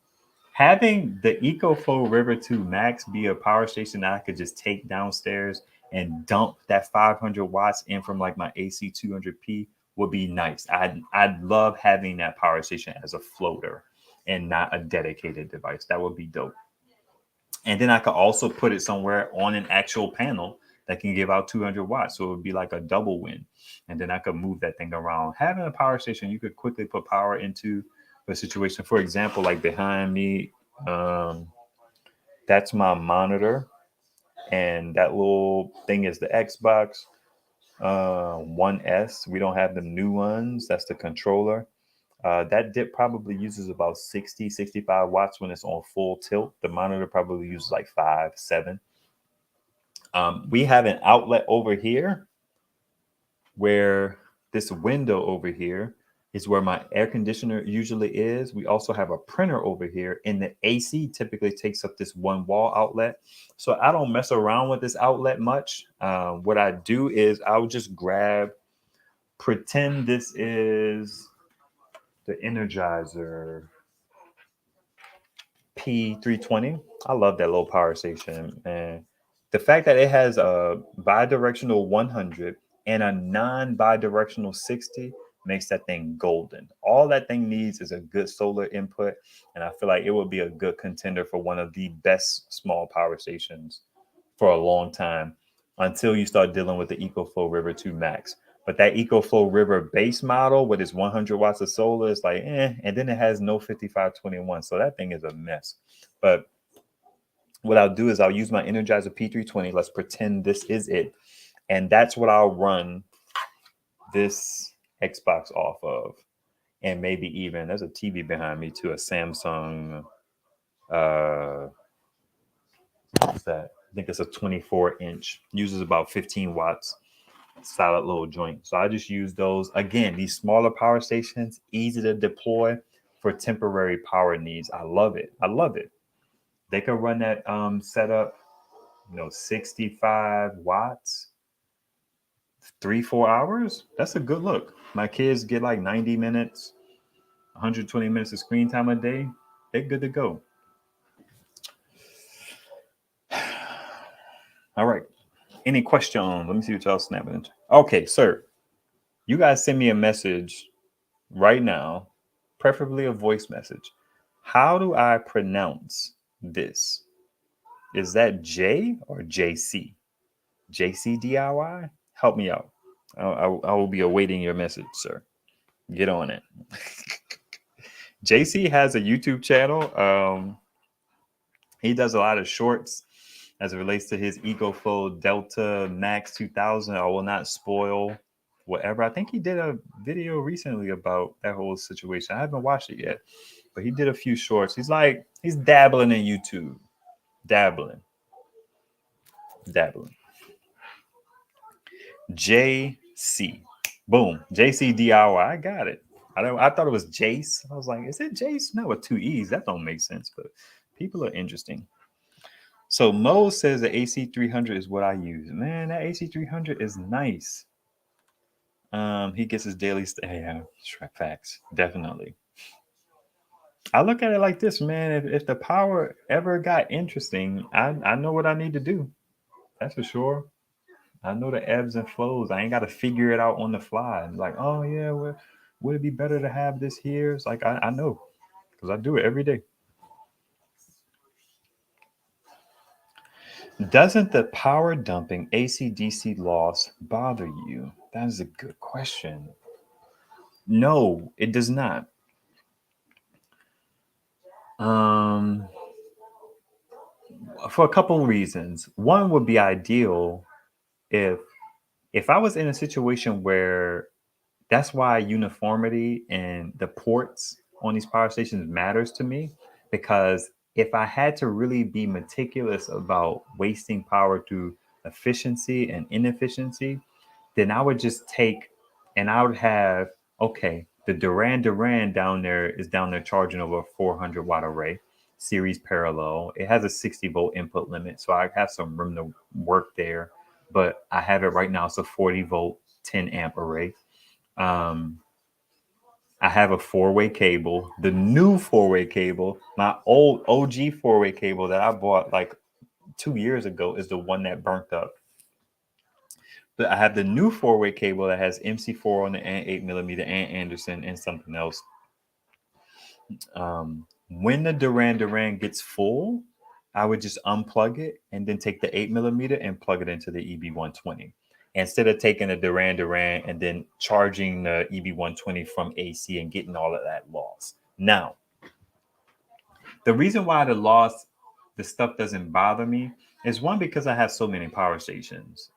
Having the EcoFlow River 2 Max be a power station that I could just take downstairs and dump that 500 watts in from like my AC 200P would be nice. I'd love having that power station as a floater. and not a dedicated device. That would be dope. And then I could also put it somewhere on an actual panel that can give out 200 watts. So it would be like a double win. And then I could move that thing around. Having a power station, you could quickly put power into a situation. For example, like behind me, um, that's my monitor. And that little thing is the Xbox One S. We don't have the new ones. That's the controller. That dip probably uses about 60, 65 watts when it's on full tilt. The monitor probably uses like 5, 7. We have an outlet over here where this window over here is where my air conditioner usually is. We also have a printer over here, and the AC typically takes up this one wall outlet. So I don't mess around with this outlet much. What I do is I'll just pretend this is the Energizer P320. I love that little power station, and the fact that it has a bidirectional 100 and a non-bidirectional 60 makes that thing golden. All that thing needs is a good solar input, and I feel like it would be a good contender for one of the best small power stations for a long time until you start dealing with the EcoFlow River 2 Max. But that EcoFlow River base model with its 100 watts of solar is like, and then it has no 5521. So that thing is a mess. But what I'll do is I'll use my Energizer P320. Let's pretend this is it. And that's what I'll run this Xbox off of. And maybe even, there's a TV behind me too, a Samsung, what's that? I think it's a 24-inch, uses about 15 watts, solid little joint. So I just use those. Again, these smaller power stations, easy to deploy for temporary power needs. I love it. I love it. They could run that setup, 65 watts, 3, 4 hours. That's a good look. My kids get like 90 minutes, 120 minutes of screen time a day. They're good to go. All right. Any question? Let me see what y'all snapping. Okay, sir. You guys send me a message right now, preferably a voice message. How do I pronounce this? Is that J or JC? JC DIY? Help me out. I will be awaiting your message, sir. Get on it. JC has a YouTube channel. He does a lot of shorts as it relates to his EcoFlow Delta Max 2000. I will not spoil whatever. I think he did a video recently about that whole situation. I haven't watched it yet, but he did a few shorts. He's dabbling in YouTube. Dabbling. JC. Boom. JC DIY. I got it. I thought it was Jace. I was like, is it Jace? No, with 2 E's. That don't make sense, but people are interesting. So Mo says the AC300 is what I use. Man, that AC300 is nice. He gets his daily yeah, facts. Definitely. I look at it like this, man. If the power ever got interesting, I know what I need to do. That's for sure. I know the ebbs and flows. I ain't got to figure it out on the fly. Like, oh yeah, well, would it be better to have this here? It's like I know because I do it every day. Doesn't the power dumping AC/DC loss bother you? That is a good question. No, it does not. Um, for a couple of reasons. One would be ideal if I was in a situation where that's why uniformity and the ports on these power stations matters to me, because if I had to really be meticulous about wasting power through efficiency and inefficiency, then I would just take and I would have, okay, the Duran down there is down there charging over a 400 watt array, series parallel. It has a 60 volt input limit, so I have some room to work there. But I have it right now. It's a 40 volt, 10 amp array. Um, I have a 4-way cable, the new 4-way cable. My old OG 4-way cable that I bought like 2 years ago is the one that burnt up. But I have the new 4-way cable that has MC4 on the and 8mm and Anderson and something else. When the Duran Duran gets full, I would just unplug it and then take the 8 millimeter and plug it into the EB120. Instead of taking the Duran Duran and then charging the EB120 from AC and getting all of that loss. Now, the reason why the stuff doesn't bother me is one, because I have so many power stations.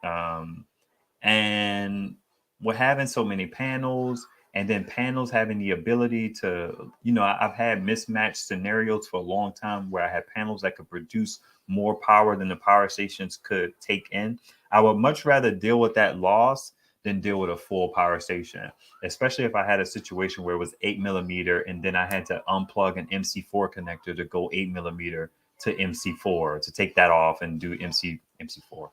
And with having so many panels, and then panels having the ability to, I've had mismatched scenarios for a long time where I had panels that could produce more power than the power stations could take in. I would much rather deal with that loss than deal with a full power station, especially if I had a situation where it was 8 millimeter and then I had to unplug an MC4 connector to go 8 millimeter to MC4 to take that off and do MC4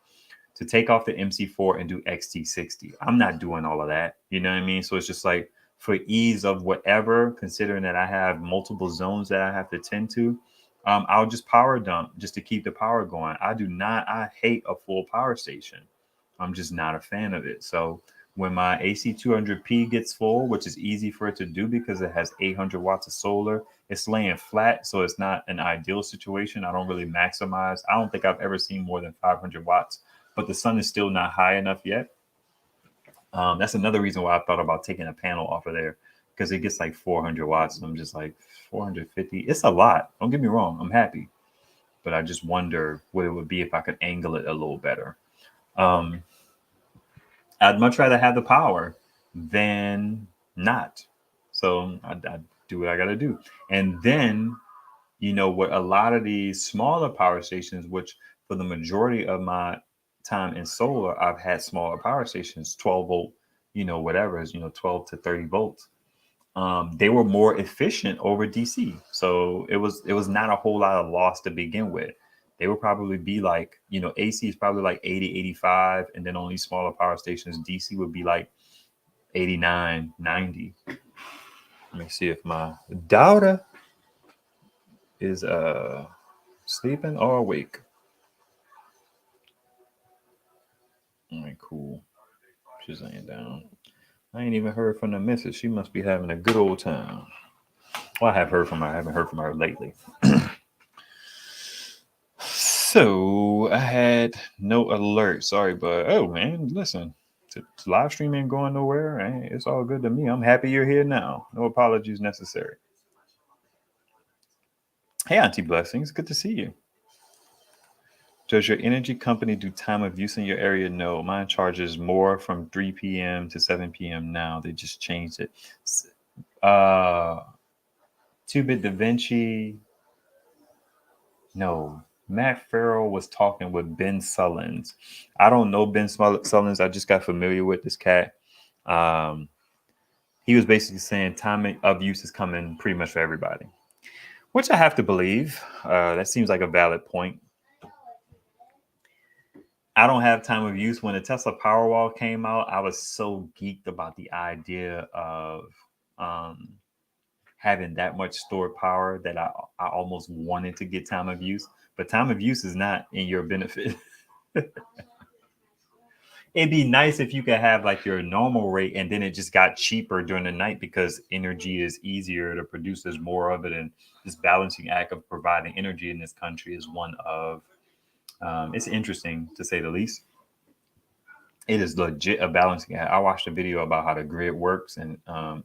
to take off the MC4 and do XT60. I'm not doing all of that. You know what I mean? So it's just like, for ease of whatever, considering that I have multiple zones that I have to tend to, I'll just power dump just to keep the power going. I hate a full power station. I'm just not a fan of it. So when my AC 200P gets full, which is easy for it to do because it has 800 watts of solar, it's laying flat. So it's not an ideal situation. I don't really maximize. I don't think I've ever seen more than 500 watts, but the sun is still not high enough yet. That's another reason why I thought about taking a panel off of there, because it gets like 400 watts. And I'm just like, 450. It's a lot. Don't get me wrong. I'm happy. But I just wonder what it would be if I could angle it a little better. Um, I'd much rather have the power than not. So I do what I got to do. And then, what a lot of these smaller power stations, which for the majority of my time in solar, I've had smaller power stations, 12 volt, whatever is, 12 to 30 volts. They were more efficient over DC. So it was not a whole lot of loss to begin with. They would probably be like, AC is probably like 80, 85, and then on these smaller power stations, DC would be like 89, 90. Let me see if my daughter is sleeping or awake. All right, cool. She's laying down. I ain't even heard from the missus. She must be having a good old time. Well, I have heard from her. I haven't heard from her lately. So I had no alert. Sorry, but oh man, listen, live stream ain't going nowhere. It's all good to me. I'm happy you're here now. No apologies necessary. Hey, Auntie Blessings, good to see you. Does your energy company do time of use in your area? No, mine charges more from 3 p.m. to 7 p.m. now. They just changed it. Uh, 2-bit Da Vinci. No, Matt Farrell was talking with Ben Sullins. I don't know Ben Sullins. I just got familiar with this cat. Um, he was basically saying time of use is coming pretty much for everybody, which I have to believe. That seems like a valid point. I don't have time of use. When the Tesla Powerwall came out, I was so geeked about the idea of um, having that much stored power that I almost wanted to get time of use. But time of use is not in your benefit. It'd be nice if you could have like your normal rate and then it just got cheaper during the night because energy is easier to produce. There's more of it. And this balancing act of providing energy in this country is one of, it's interesting to say the least. It is legit a balancing act. I watched a video about how the grid works, and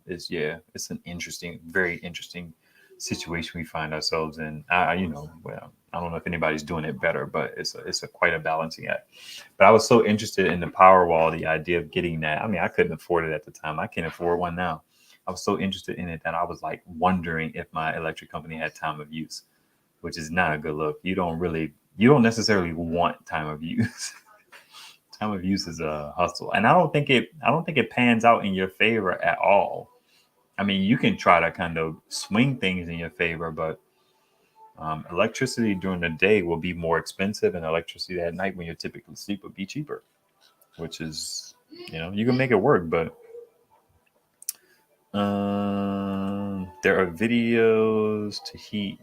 it's an interesting, very interesting situation we find ourselves in. Well, I don't know if anybody's doing it better, but it's a quite a balancing act. But I was so interested in the Powerwall, the idea of getting that. I mean, I couldn't afford it at the time. I can't afford one now. I was so interested in it that I was like wondering if my electric company had time of use, which is not a good look. You don't necessarily want time of use. Time of use is a hustle, and I don't think it pans out in your favor at all. I mean, you can try to kind of swing things in your favor, but electricity during the day will be more expensive, and electricity at night when you're typically asleep would be cheaper, which is, you can make it work. But there are videos to heat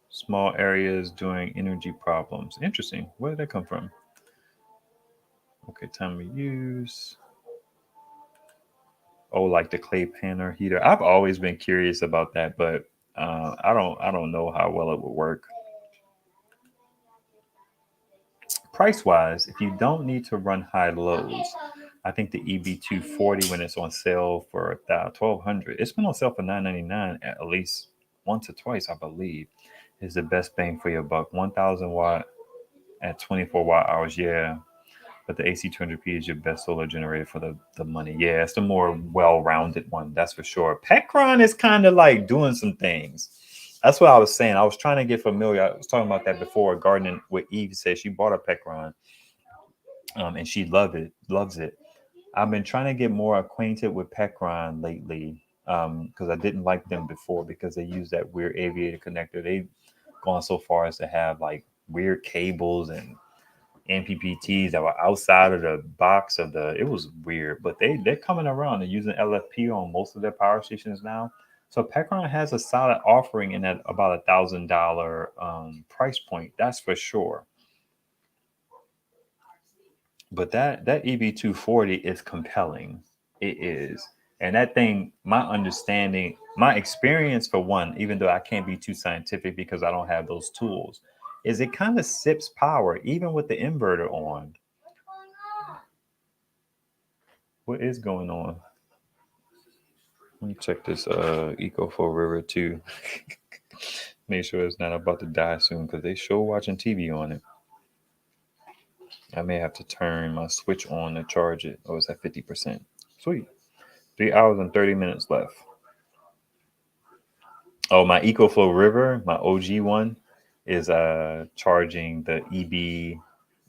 small areas during energy problems. Interesting. Where did that come from? Okay, time of use. Oh, like the clay panner heater. I've always been curious about that, but I don't know how well it would work. Price wise, if you don't need to run high lows, I think the EB240 when it's on sale for 1200, it's been on sale for 999 at least once or twice, I believe, is the best bang for your buck. 1000 watt at 24 watt hours, yeah. But the AC 200P is your best solar generator for the money. Yeah, it's the more well-rounded one, that's for sure. Petcron is kind of like doing some things. That's what I was saying. I was trying to get familiar. I was talking about that before. Gardening with Eve said she bought a Petcron, and she loves it. I've been trying to get more acquainted with Petcron lately, because I didn't like them before because they use that weird aviator connector. They've gone so far as to have like weird cables and MPPTs that were outside of the box of the. It was weird, but they're coming around and using LFP on most of their power stations now. So Petcron has a solid offering in that about $1,000 price point. That's for sure. But that EV240 is compelling. It is. And that thing, my understanding, my experience for one, even though I can't be too scientific because I don't have those tools, is it kind of sips power even with the inverter on. What is going on? Let me check this EcoFlow River too. Make sure it's not about to die soon because they sure watching TV on it. I may have to turn my switch on to charge it. Oh, it's at 50%. Sweet. 3 hours and 30 minutes left. Oh, my EcoFlow River, my OG one, is charging the EB,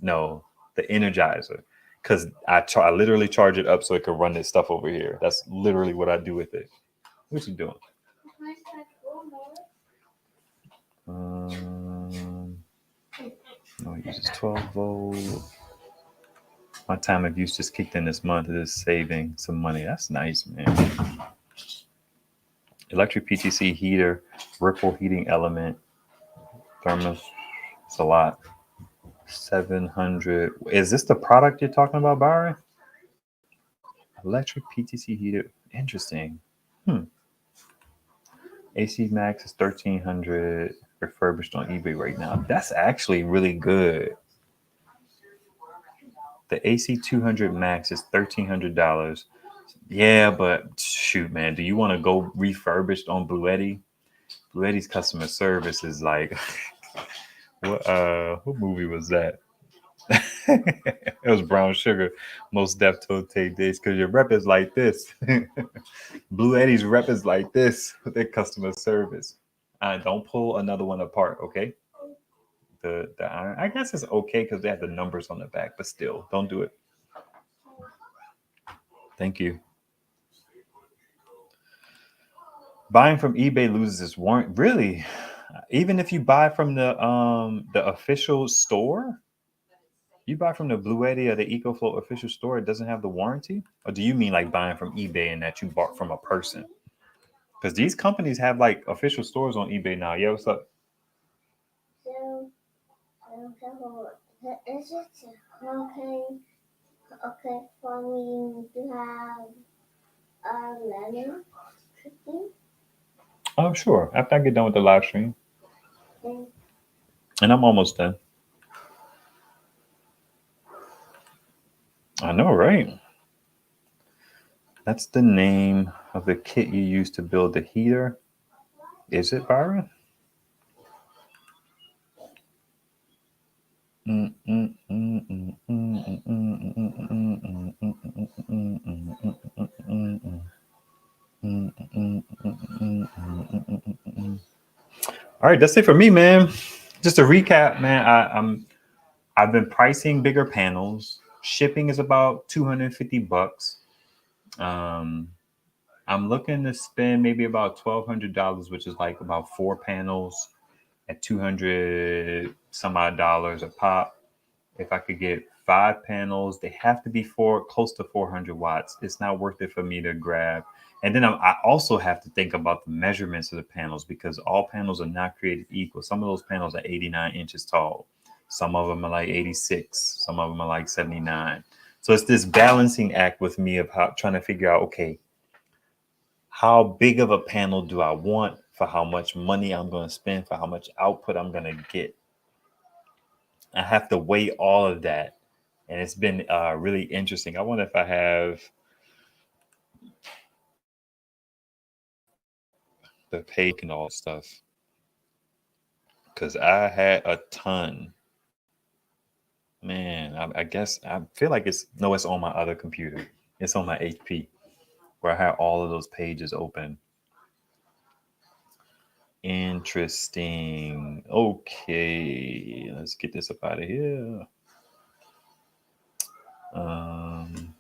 no, the Energizer, because I literally charge it up so it can run this stuff over here. That's literally what I do with it. What you doing? No, it uses 12 volt. My time of use just kicked in this month. It is saving some money. That's nice, man. Electric PTC heater, Ripple heating element, thermos. It's a lot. 700. Is this the product you're talking about, Byron? Electric PTC heater. Interesting. AC Max is 1300 refurbished on eBay right now. That's actually really good. The AC 200 Max is $1,300. Yeah, but shoot, man, do you want to go refurbished on Bluetti? Bluetti's customer service is like, what movie was that? It was Brown Sugar. Most Def told Tay Days because your rep is like this. Blue Eddie's rep is like this with their customer service. Don't pull another one apart, okay? The iron, I guess it's okay because they have the numbers on the back, but still, don't do it. Thank you. Buying from eBay loses its warranty. Really? Even if you buy from the official store, you buy from the Bluetti or the EcoFlow official store, it doesn't have the warranty? Or do you mean like buying from eBay and that you bought from a person? Because these companies have like official stores on eBay now. Yeah, what's up? So, is it okay for me to have a lemon cookie? Oh, sure. After I get done with the live stream. Okay. And I'm almost done. I know, right? That's the name of the kit you use to build the heater. Is it, Byron? All right, that's it for me, man. Just to recap, man, I've been pricing bigger panels. Shipping is about 250 bucks. Um, I'm looking to spend maybe about $1,200, which is like about 4 panels at 200 some odd dollars a pop. If I could get 5 panels, they have to be close to 400 watts. It's not worth it for me to grab. And then I also have to think about the measurements of the panels because all panels are not created equal. Some of those panels are 89 inches tall. Some of them are like 86. Some of them are like 79. So it's this balancing act with me of trying to figure out, okay, how big of a panel do I want for how much money I'm going to spend, for how much output I'm going to get. I have to weigh all of that. And it's been really interesting. I wonder if I have the page and all that stuff. Because I had a ton. Man, I guess I feel like it's on my other computer. It's on my HP where I have all of those pages open. Interesting. Okay, let's get this up out of here. Um,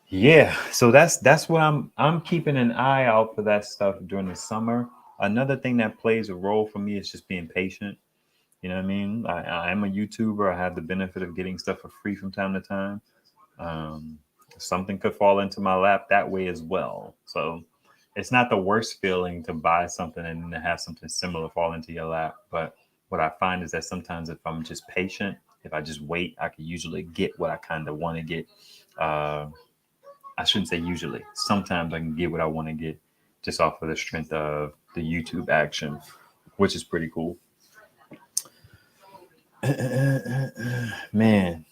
yeah, so that's what I'm keeping an eye out for that stuff during the summer. Another thing that plays a role for me is just being patient. You know what I mean? I'm a YouTuber. I have the benefit of getting stuff for free from time to time. Um, Something could fall into my lap that way as well. So it's not the worst feeling to buy something and then to have something similar fall into your lap. But what I find is that sometimes if I'm just patient, if I just wait, I can usually get what I kind of want to get. Uh, I shouldn't say usually. Sometimes I can get what I want to get just off of the strength of the YouTube action, which is pretty cool. Man,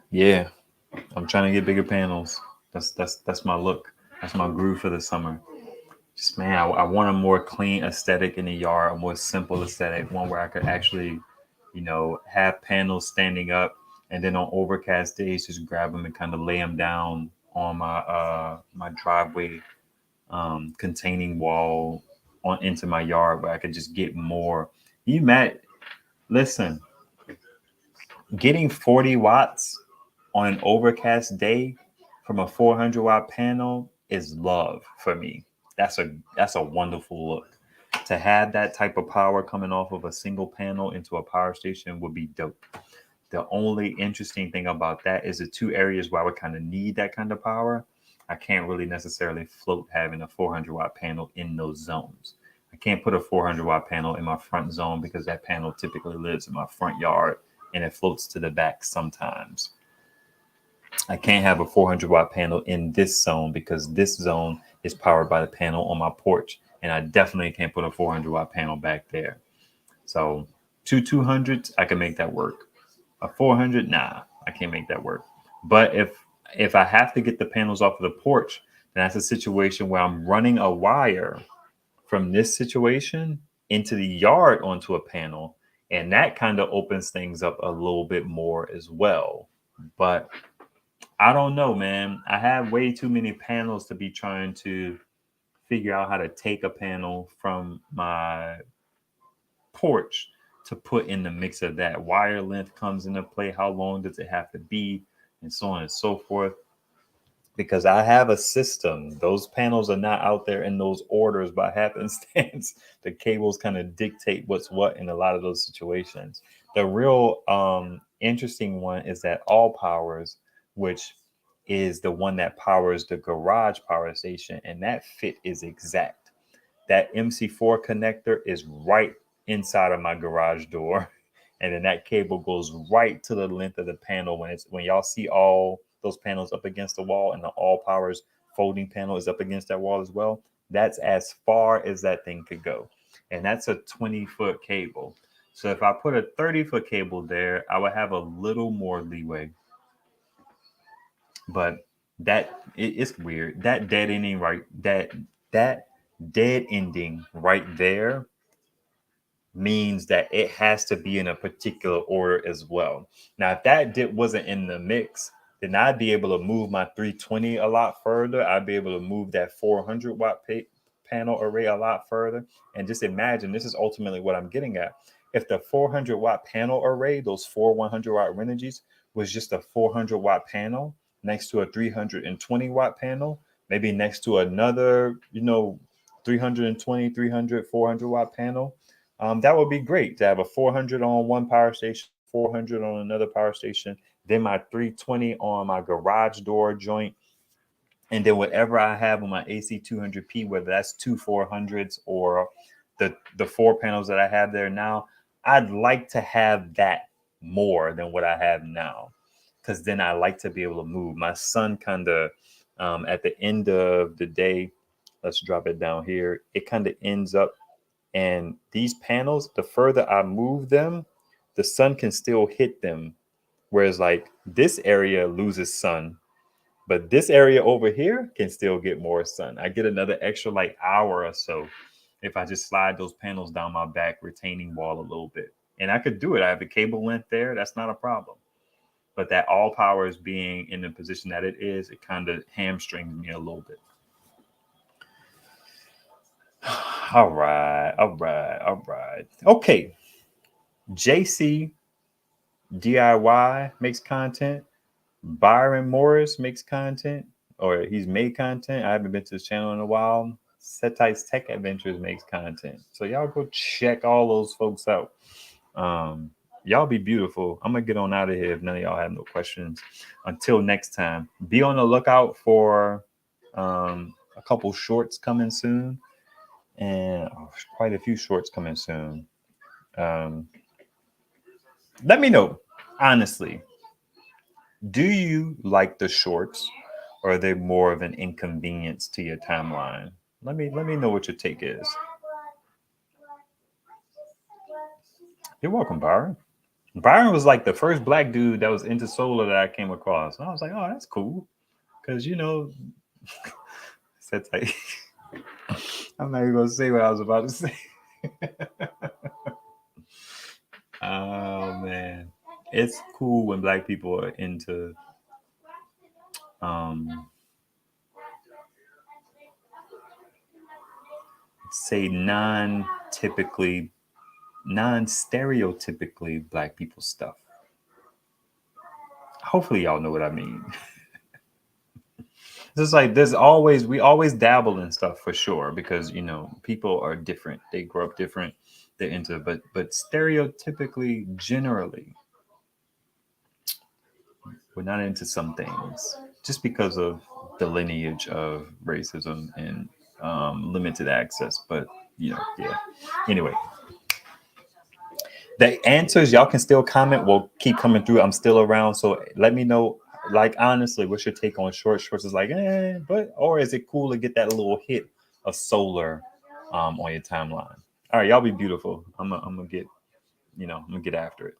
yeah, I'm trying to get bigger panels. That's my look. That's my groove for the summer. Just man, I want a more clean aesthetic in the yard, a more simple aesthetic, one where I could actually, have panels standing up, and then on overcast days, just grab them and kind of lay them down on my driveway, containing wall on into my yard where I could just get more. You Matt, listen, getting 40 watts on an overcast day from a 400-watt panel is love for me. That's a wonderful look. To have that type of power coming off of a single panel into a power station would be dope. The only interesting thing about that is the two areas where I would kind of need that kind of power. I can't really necessarily float having a 400-watt panel in those zones. I can't put a 400-watt panel in my front zone because that panel typically lives in my front yard and it floats to the back sometimes. I can't have a 400-watt panel in this zone because this zone is powered by the panel on my porch, and I definitely can't put a 400-watt panel back there. So 200s, I can make that work. A 400, nah, I can't make that work. But if I have to get the panels off of the porch, then that's a situation where I'm running a wire from this situation into the yard onto a panel, and that kind of opens things up a little bit more as well. But I don't know, man. I have way too many panels to be trying to figure out how to take a panel from my porch to put in the mix of that. Wire length comes into play. How long does it have to be? And so on and so forth. Because I have a system. Those panels are not out there in those orders by happenstance. The cables kind of dictate what's what in a lot of those situations. The real interesting one is that All Powers, which is the one that powers the garage power station, and that fit is exact. That MC4 connector is right inside of my garage door. And then that cable goes right to the length of the panel when y'all see all those panels up against the wall and the All Powers folding panel is up against that wall as well. That's as far as that thing could go. And that's a 20-foot cable. So if I put a 30-foot cable there, I would have a little more leeway. But it's weird. That dead ending right there means that it has to be in a particular order as well. Now, if that dip wasn't in the mix, then I'd be able to move my 320 a lot further. I'd be able to move that 400-watt panel array a lot further. And just imagine, this is ultimately what I'm getting at. If the 400-watt panel array, those four 100-watt Renogy's, was just a 400-watt panel next to a 320-watt panel, maybe next to another, 320, 300, 400-watt panel, that would be great to have a 400 on one power station, 400 on another power station, then my 320 on my garage door joint, and then whatever I have on my AC 200P, whether that's two 400s or the four panels that I have there now, I'd like to have that more than what I have now, because then I like to be able to move. My son kind of At the end of the day, let's drop it down here. It kind of ends up, and these panels, the further I move them, the sun can still hit them. Whereas like this area loses sun, but this area over here can still get more sun. I get another extra like hour or so if I just slide those panels down my back retaining wall a little bit. And I could do it. I have a cable length there. That's not a problem. But that all power is being in the position that it is, it kind of hamstrings me a little bit. All right, all right, all right. Okay. JC DIY makes content. Byron Morris makes content, or he's made content. I haven't been to his channel in a while. Setite's Tech Adventures makes content. So y'all go check all those folks out. Y'all be beautiful. I'm gonna get on out of here if none of y'all have no questions. Until next time, be on the lookout for a couple shorts coming soon, and quite a few shorts coming soon. Um, let me know, honestly, do you like the shorts, or are they more of an inconvenience to your timeline? Let me know what your take is. You're welcome, Byron. Byron was like the first black dude that was into solar that I came across. And I was like, oh, that's cool. Because, that's like, I'm not even going to say what I was about to say. Oh, man. It's cool when black people are into, um, say, non stereotypically black people stuff. Hopefully, y'all know what I mean. It's just like we always dabble in stuff for sure because people are different. They grow up different. They're into but stereotypically, generally, we're not into some things just because of the lineage of racism and limited access. But yeah. Anyway, the answers y'all can still comment. Will keep coming through. I'm still around, so let me know. Like honestly, what's your take on shorts? Shorts is like, but or is it cool to get that little hit of solar on your timeline? All right, y'all be beautiful. I'm gonna get after it.